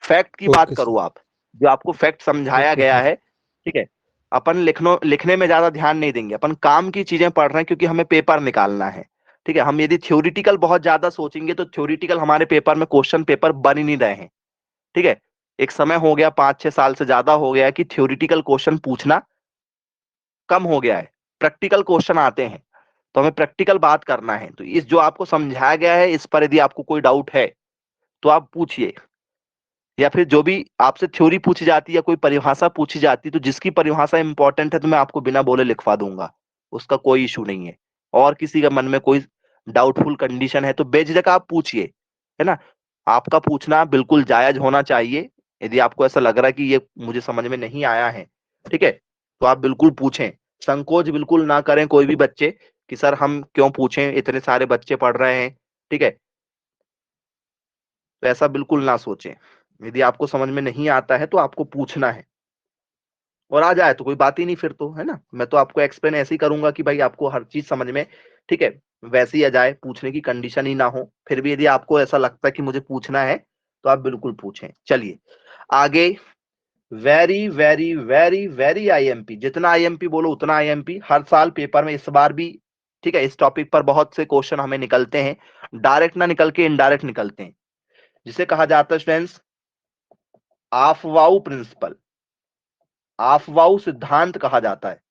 फैक्ट की बात ओके करो सर। आप, जो आपको फैक्ट समझाया ओके गया सर। है, ठीक है। अपन लिखने में ज्यादा ध्यान नहीं देंगे, अपन काम की चीजें पढ़ रहे हैं क्योंकि हमें पेपर निकालना है, ठीक है। हम यदि थ्योरिटिकल बहुत ज्यादा सोचेंगे तो थ्योरिटिकल हमारे पेपर में क्वेश्चन पेपर बन ही नहीं रहे हैं, ठीक है। एक समय हो गया 5 6 साल से ज्यादा हो गया है कि थ्योरिटिकल क्वेश्चन पूछना कम हो गया है, प्रैक्टिकल क्वेश्चन आते हैं। तो हमें प्रैक्टिकल बात करना है। तो इस जो आपको समझाया गया है इस पर यदि आपको कोई डाउट है तो आप पूछिए, या फिर जो भी आपसे थ्योरी पूछी जाती है या कोई परिभाषा पूछी जाती है तो जिसकी परिभाषा इंपॉर्टेंट है तो मैं आपको बिना बोले लिखवा दूंगा, उसका कोई इशू नहीं है। और किसी का मन में कोई डाउटफुल कंडीशन है तो बेझिझक आप पूछिए, है ना। आपका पूछना बिल्कुल जायज होना चाहिए। यदि आपको ऐसा लग रहा है कि ये मुझे समझ में नहीं आया है, ठीक है, तो आप बिल्कुल पूछें। संकोच बिल्कुल ना करें कोई भी बच्चे कि सर हम क्यों पूछें, इतने सारे बच्चे पढ़ रहे हैं, ठीक है। तो ऐसा बिल्कुल ना सोचें। यदि आपको समझ में नहीं आता है तो आपको पूछना है, और आ जाए तो कोई बात ही नहीं फिर तो, है ना। मैं तो आपको एक्सप्लेन ऐसे ही करूंगा कि भाई आपको हर चीज समझ में, ठीक है, वैसे ही आ जाए, पूछने की कंडीशन ही ना हो। फिर भी यदि आपको ऐसा लगता है कि मुझे पूछना है तो आप बिल्कुल पूछें। चलिए आगे। Very very very very IMP, जितना IMP बोलो उतना IMP। हर साल पेपर में इस बार भी, ठीक है, इस टॉपिक पर बहुत से क्वेश्चन हमें निकलते हैं, डायरेक्ट ना निकल के इनडायरेक्ट निकलते हैं, जिसे कहा जाता है स्टूडेंट्स आफवाऊ प्रिंसिपल, आफवाऊ सिद्धांत कहा जाता है।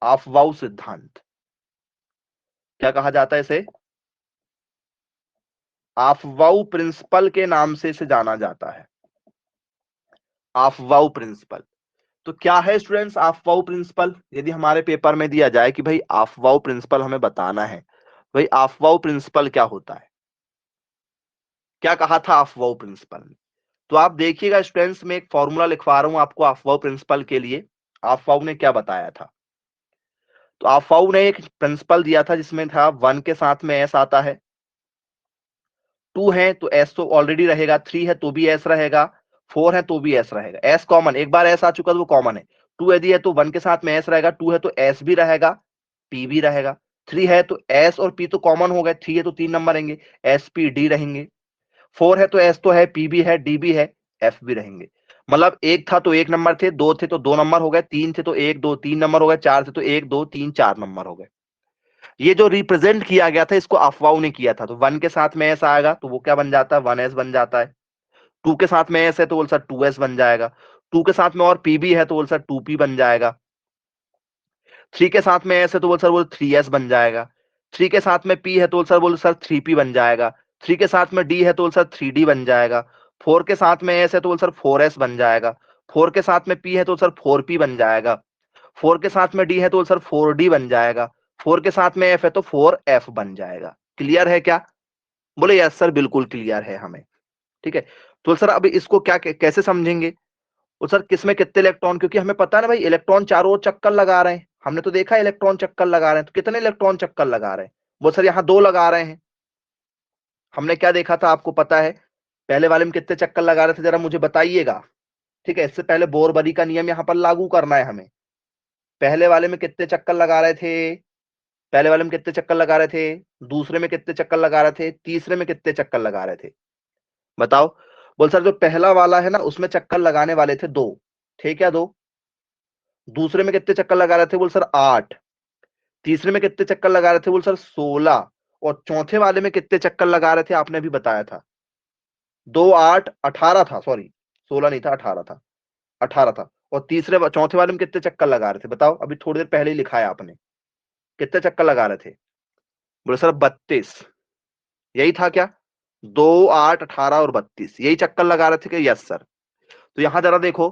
आफवाऊ सिद्धांत क्या कहा जाता है? इसे आफवाऊ प्रिंसिपल के नाम से इसे जाना जाता है। आफवाऊ प्रिंसिपल तो क्या है स्टूडेंट्स? आफवाऊ प्रिंसिपल यदि हमारे पेपर में दिया जाए कि भाई आफवाऊ प्रिंसिपल हमें बताना है, भाई आफवाऊ प्रिंसिपल क्या होता है, क्या कहा था आफवाऊ प्रिंसिपल ने? तो आप देखिएगा स्टूडेंट्स, में एक फॉर्मूला लिखवा रहा हूं आपको आफवाऊ प्रिंसिपल के लिए। आफवाऊ ने क्या बताया था? तो आफवाऊ ने एक प्रिंसिपल दिया था जिसमें था 1 के साथ में एस आता है, 2 है तो एस तो ऑलरेडी रहेगा, 3 है तो भी एस रहेगा, 4 है तो भी एस रहेगा। एस कॉमन, एक बार एस आ चुका तो वो कॉमन है। 2 यदि है तो 1 के साथ में एस रहेगा, 2 है तो एस भी रहेगा, पी भी रहेगा। 3 है तो एस और पी तो कॉमन हो गए, 3 है तो 3 नंबर रहेंगे, एस पी डी रहेंगे। 4 है तो एस तो है, पी भी है, डी भी है, एफ भी रहेंगे। मतलब एक था तो 1 नंबर थे, 2 थे तो 2 नंबर हो गए, 3 थे तो 1 2 3 नंबर हो गए, 4 थे तो 1 2 3 4 नंबर हो गए। ये जो रिप्रेजेंट किया गया था इसको अफवाऊ ने किया था। तो 1 के साथ में एस आएगा तो वो क्या बन जाता है? 1s बन जाता है। 2 के साथ में एस है तो बोल सर 2s बन जाएगा। 2 के साथ में और पी भी है तो बोल सर 2p बन जाएगा। 3 के साथ में एस है तो बोल सर बोल 3s बन जाएगा। 3 के साथ में पी है तो बोल सर 3p बन जाएगा। 3 के साथ में डी है तो बोल सर 3d बन जाएगा। 4 के साथ में एस है तो बोल सर 4s बन जाएगा। 4 के साथ में P है तो सर 4P बन जाएगा, 4 के साथ में D है तो सर 4D बन जाएगा, 4 के साथ में F है तो 4F बन जाएगा। क्लियर है क्या? बोले यस सर बिल्कुल क्लियर है हमें। ठीक है, तो सर अब इसको क्या कैसे समझेंगे? वो सर किसमें कितने इलेक्ट्रॉन, क्योंकि हमें पता है ना भाई इलेक्ट्रॉन चारों ओर चक्कर लगा रहे हैं, हमने तो देखा इलेक्ट्रॉन चक्कर लगा रहे हैं, तो कितने इलेक्ट्रॉन चक्कर लगा रहे हैं? वो सर यहाँ 2 लगा रहे हैं। हमने क्या देखा था आपको पता है? पहले वाले में कितने चक्कर लगा रहे थे जरा मुझे बताइएगा। ठीक है, इससे पहले बोरबरी का नियम यहाँ पर लागू करना है हमें। पहले वाले में कितने चक्कर लगा रहे थे? पहले वाले में कितने चक्कर लगा रहे थे? दूसरे में कितने चक्कर लगा रहे थे? तीसरे में कितने चक्कर लगा रहे थे? बताओ। बोल सर जो पहला वाला है ना उसमें चक्कर लगाने वाले थे 2, थे क्या 2? दूसरे में कितने चक्कर लगा रहे थे? बोल सर 8। तीसरे में कितने चक्कर लगा रहे थे? बोल सर 16। और चौथे वाले में कितने चक्कर लगा रहे थे आपने अभी बताया था? 2 8 18 था, सॉरी 16 नहीं था, 18 था, 18 था। और चौथे वाले में कितने चक्कर लगा रहे थे बताओ? अभी थोड़ी देर पहले ही लिखा है आपने, कितने चक्कर लगा रहे थे? बोले सर 32। यही था क्या? 2 8 18 और 32 यही चक्कर लगा रहे थे कि? Yes sir. तो यहां जरा देखो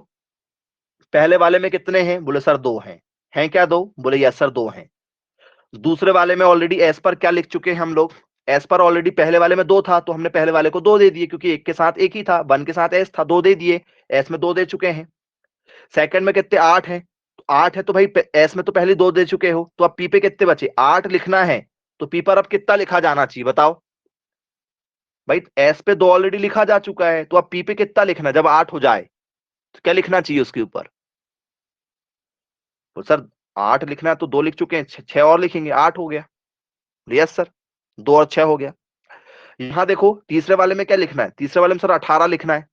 पहले वाले में कितने हैं? बोले सर 2 हैं क्या 2? बोले यस सर 2 हैं। दूसरे वाले में ऑलरेडी एस पर क्या लिख चुके हैं हम लोग? एस पर ऑलरेडी पहले वाले में 2 था तो हमने पहले वाले को 2 दे दिए, क्योंकि एक के साथ एक ही था, 1 के साथ एस था, 2 दे दिए, एस में 2 दे चुके हैं। सेकंड में कितने? 8 है, तो 8 है तो भाई एस में तो पहले 2 दे चुके हो, तो अब पी पे कितने बचे? 8 लिखना है, तो पी पर अब कितना लिखा जाना चाहिए बताओ? भाई एस पे 2 ऑलरेडी लिखा जा चुका है, तो अब पी पे कितना लिखना? जब 8 हो जाए तो क्या लिखना चाहिए उसके ऊपर? तो सर 8 लिखना है तो 2 लिख चुके हैं, 6 और लिखेंगे, 8 हो गया। यस सर, 2 और 6 हो गया। यहां देखो तीसरे वाले में क्या लिखना है? तीसरे वाले में सर 18 लिखना है,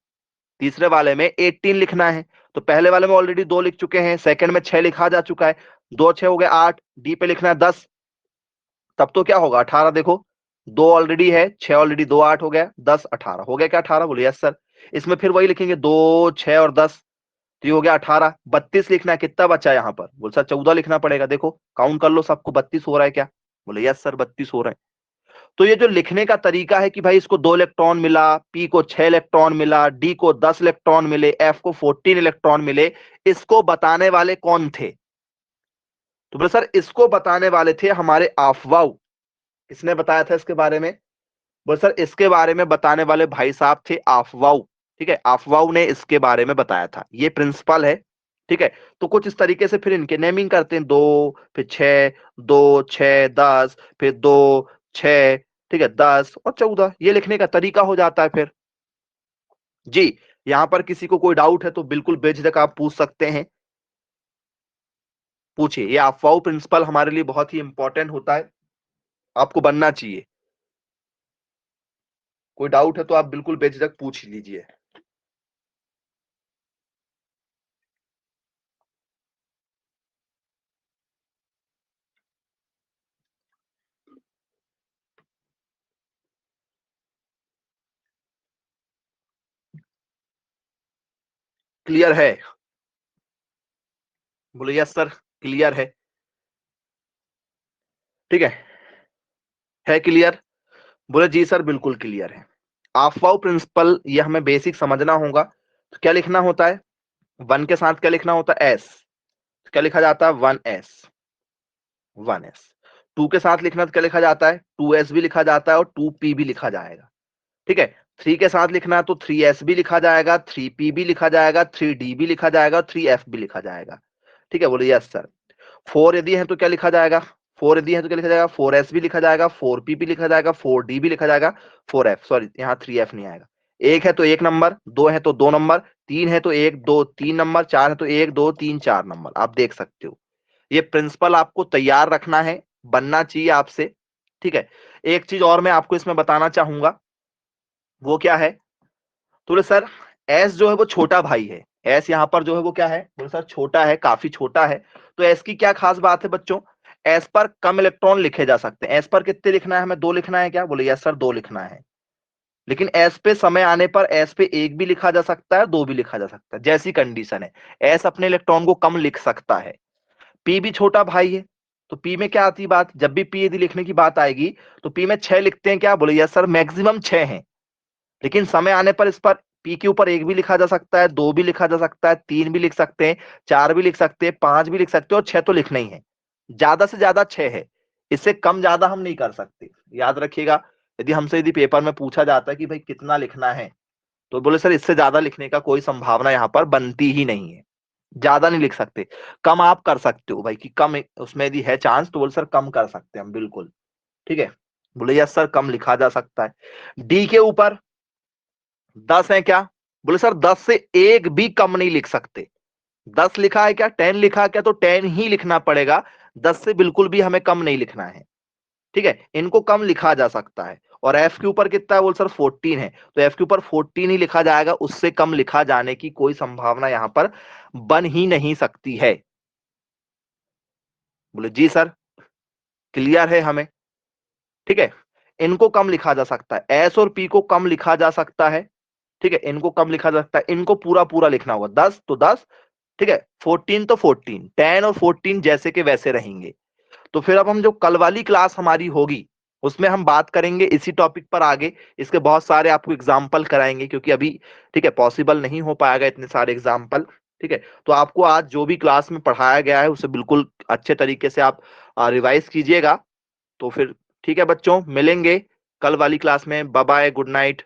तीसरे वाले में 18 लिखना है। तो पहले वाले में ऑलरेडी 2 लिख चुके हैं, सेकंड में 6 लिखा जा चुका है, 2 6 हो गए 8, डी पे लिखना है 10, तब तो क्या होगा? 18 देखो 2 ऑलरेडी है, 6 ऑलरेडी, 2 8 हो गया, 10 18 हो गया क्या? 18 बोले यस सर। इसमें फिर वही लिखेंगे 2 6 और 10, तो ये हो गया 18। 32 लिखना है, कितना बचा यहाँ पर? बोले सर 14 लिखना पड़ेगा, देखो काउंट कर लो सबको, 32 हो रहा है क्या? बोले यस सर 32 हो रहा है। तो ये जो लिखने का तरीका है कि भाई इसको 2 इलेक्ट्रॉन मिला, पी को 6 इलेक्ट्रॉन मिला, डी को 10 इलेक्ट्रॉन मिले, एफ को 14 इलेक्ट्रॉन मिले, इसको बताने वाले कौन थे? तो बोले सर इसको बताने वाले थे हमारे आफवाउ। किसने बताया था इसके बारे में? बोले सर इसके बारे में बताने वाले भाई साहब थे आफवाउ। ठीक है, आफवाउ ने इसके बारे में बताया था, ये प्रिंसिपल है। ठीक है, तो कुछ इस तरीके से फिर इनके नेमिंग करते हैं, 2 फिर 6, 2 6 10, फिर 2 6, ठीक है 10 और 14, ये लिखने का तरीका हो जाता है फिर। जी, यहां पर किसी को कोई डाउट है तो बिल्कुल बेझिझक आप पूछ सकते हैं, पूछिए। ये अफवाह प्रिंसिपल हमारे लिए बहुत ही इंपॉर्टेंट होता है, आपको बनना चाहिए। कोई डाउट है तो आप बिल्कुल बेझिझक पूछ लीजिए। क्लियर है? बोले यस सर क्लियर है। ठीक है क्लियर? बोले जी सर बिल्कुल क्लियर है। अफवाह प्रिंसिपल ये हमें बेसिक समझना होगा। तो क्या लिखना होता है? 1 के साथ क्या लिखना होता है? एस, क्या लिखा जाता है? 1s, 1s। 2 के साथ लिखना तो क्या लिखा जाता है? 2s भी लिखा जाता है और 2p भी लिखा जाएगा। ठीक है, 3 के साथ लिखना है तो 3s भी लिखा जाएगा, 3p भी लिखा जाएगा, 3d भी लिखा जाएगा, 3f भी लिखा जाएगा। ठीक है, बोले यस सर। 4 यदि है तो क्या लिखा जाएगा? 4 यदि है तो क्या लिखा जाएगा? 4s भी लिखा जाएगा, 4p भी लिखा जाएगा, 4d भी लिखा जाएगा, 4f, सॉरी यहाँ 3f नहीं आएगा। 1 है तो 1 नंबर, 2 है तो 2 नंबर, 3 है तो 1 2 3 नंबर, 4 है तो 1 2 3 4 नंबर। आप देख सकते हो, ये प्रिंसिपल आपको तैयार रखना है, बनना चाहिए आपसे। ठीक है, एक चीज और मैं आपको इसमें बताना चाहूंगा, वो क्या है? तो बोले सर एस जो है वो छोटा भाई है, एस यहाँ पर जो है वो क्या है? बोले सर छोटा है, काफी छोटा है। तो एस की क्या खास बात है बच्चों? एस पर कम इलेक्ट्रॉन लिखे जा सकते हैं। एस पर कितने लिखना है हमें? 2 लिखना है क्या? बोले यस सर 2 लिखना है। लेकिन एस पे समय आने पर एस पे 1 भी लिखा जा सकता है, 2 भी लिखा जा सकता है, जैसी कंडीशन है। एस अपने इलेक्ट्रॉन को कम लिख सकता है। पी भी छोटा भाई है, तो पी में क्या आती बात? जब भी पी यदि लिखने की बात आएगी तो पी में 6 लिखते हैं क्या? बोले यस सर मैक्सिमम 6 है, लेकिन समय आने पर इस पर पी के ऊपर 1 भी लिखा जा सकता है, 2 भी लिखा जा सकता है, 3 भी लिख सकते हैं, 4 भी लिख सकते हैं, 5 भी लिख सकते हैं और 6 तो लिखना ही है। ज्यादा से ज्यादा 6 है, इससे कम ज्यादा हम नहीं कर सकते। याद रखिएगा, यदि पेपर में पूछा जाता है कि भाई कितना लिखना है, तो बोले सर इससे ज्यादा लिखने का कोई संभावना यहाँ पर बनती ही नहीं है, ज्यादा नहीं लिख सकते। कम आप कर सकते हो भाई, कि कम उसमें यदि है चांस तो बोले सर कम कर सकते हैं हम, बिल्कुल ठीक है। बोले यस सर कम लिखा जा सकता है। डी के ऊपर 10 है क्या? बोले सर 10 से 1 भी कम नहीं लिख सकते। 10 लिखा है क्या, 10 लिखा है क्या, तो 10 ही लिखना पड़ेगा, 10 से बिल्कुल भी हमें कम नहीं लिखना है, ठीक है। इनको कम लिखा जा सकता है। और एफ के ऊपर कितना है? बोल सर 14 है, तो एफ के ऊपर 14 ही लिखा जाएगा, उससे कम लिखा जाने की कोई संभावना यहां पर बन ही नहीं सकती है। बोले जी सर, क्लियर है हमें, ठीक है। इनको कम लिखा जा सकता है, एस और पी को कम लिखा जा सकता है, ठीक है, इनको कम लिखा जा सकता है, इनको पूरा पूरा लिखना होगा, 10 तो 10, ठीक है, 14 तो 14, 10 और 14 जैसे के वैसे रहेंगे। तो फिर अब हम जो कल वाली क्लास हमारी होगी उसमें हम बात करेंगे इसी टॉपिक पर आगे, इसके बहुत सारे आपको एग्जाम्पल कराएंगे, क्योंकि अभी ठीक है पॉसिबल नहीं हो पाएगा इतने सारे एग्जाम्पल, ठीक है। तो आपको आज जो भी क्लास में पढ़ाया गया है उसे बिल्कुल अच्छे तरीके से आप रिवाइज कीजिएगा। तो फिर ठीक है बच्चों, मिलेंगे कल वाली क्लास में। Bye bye, good night.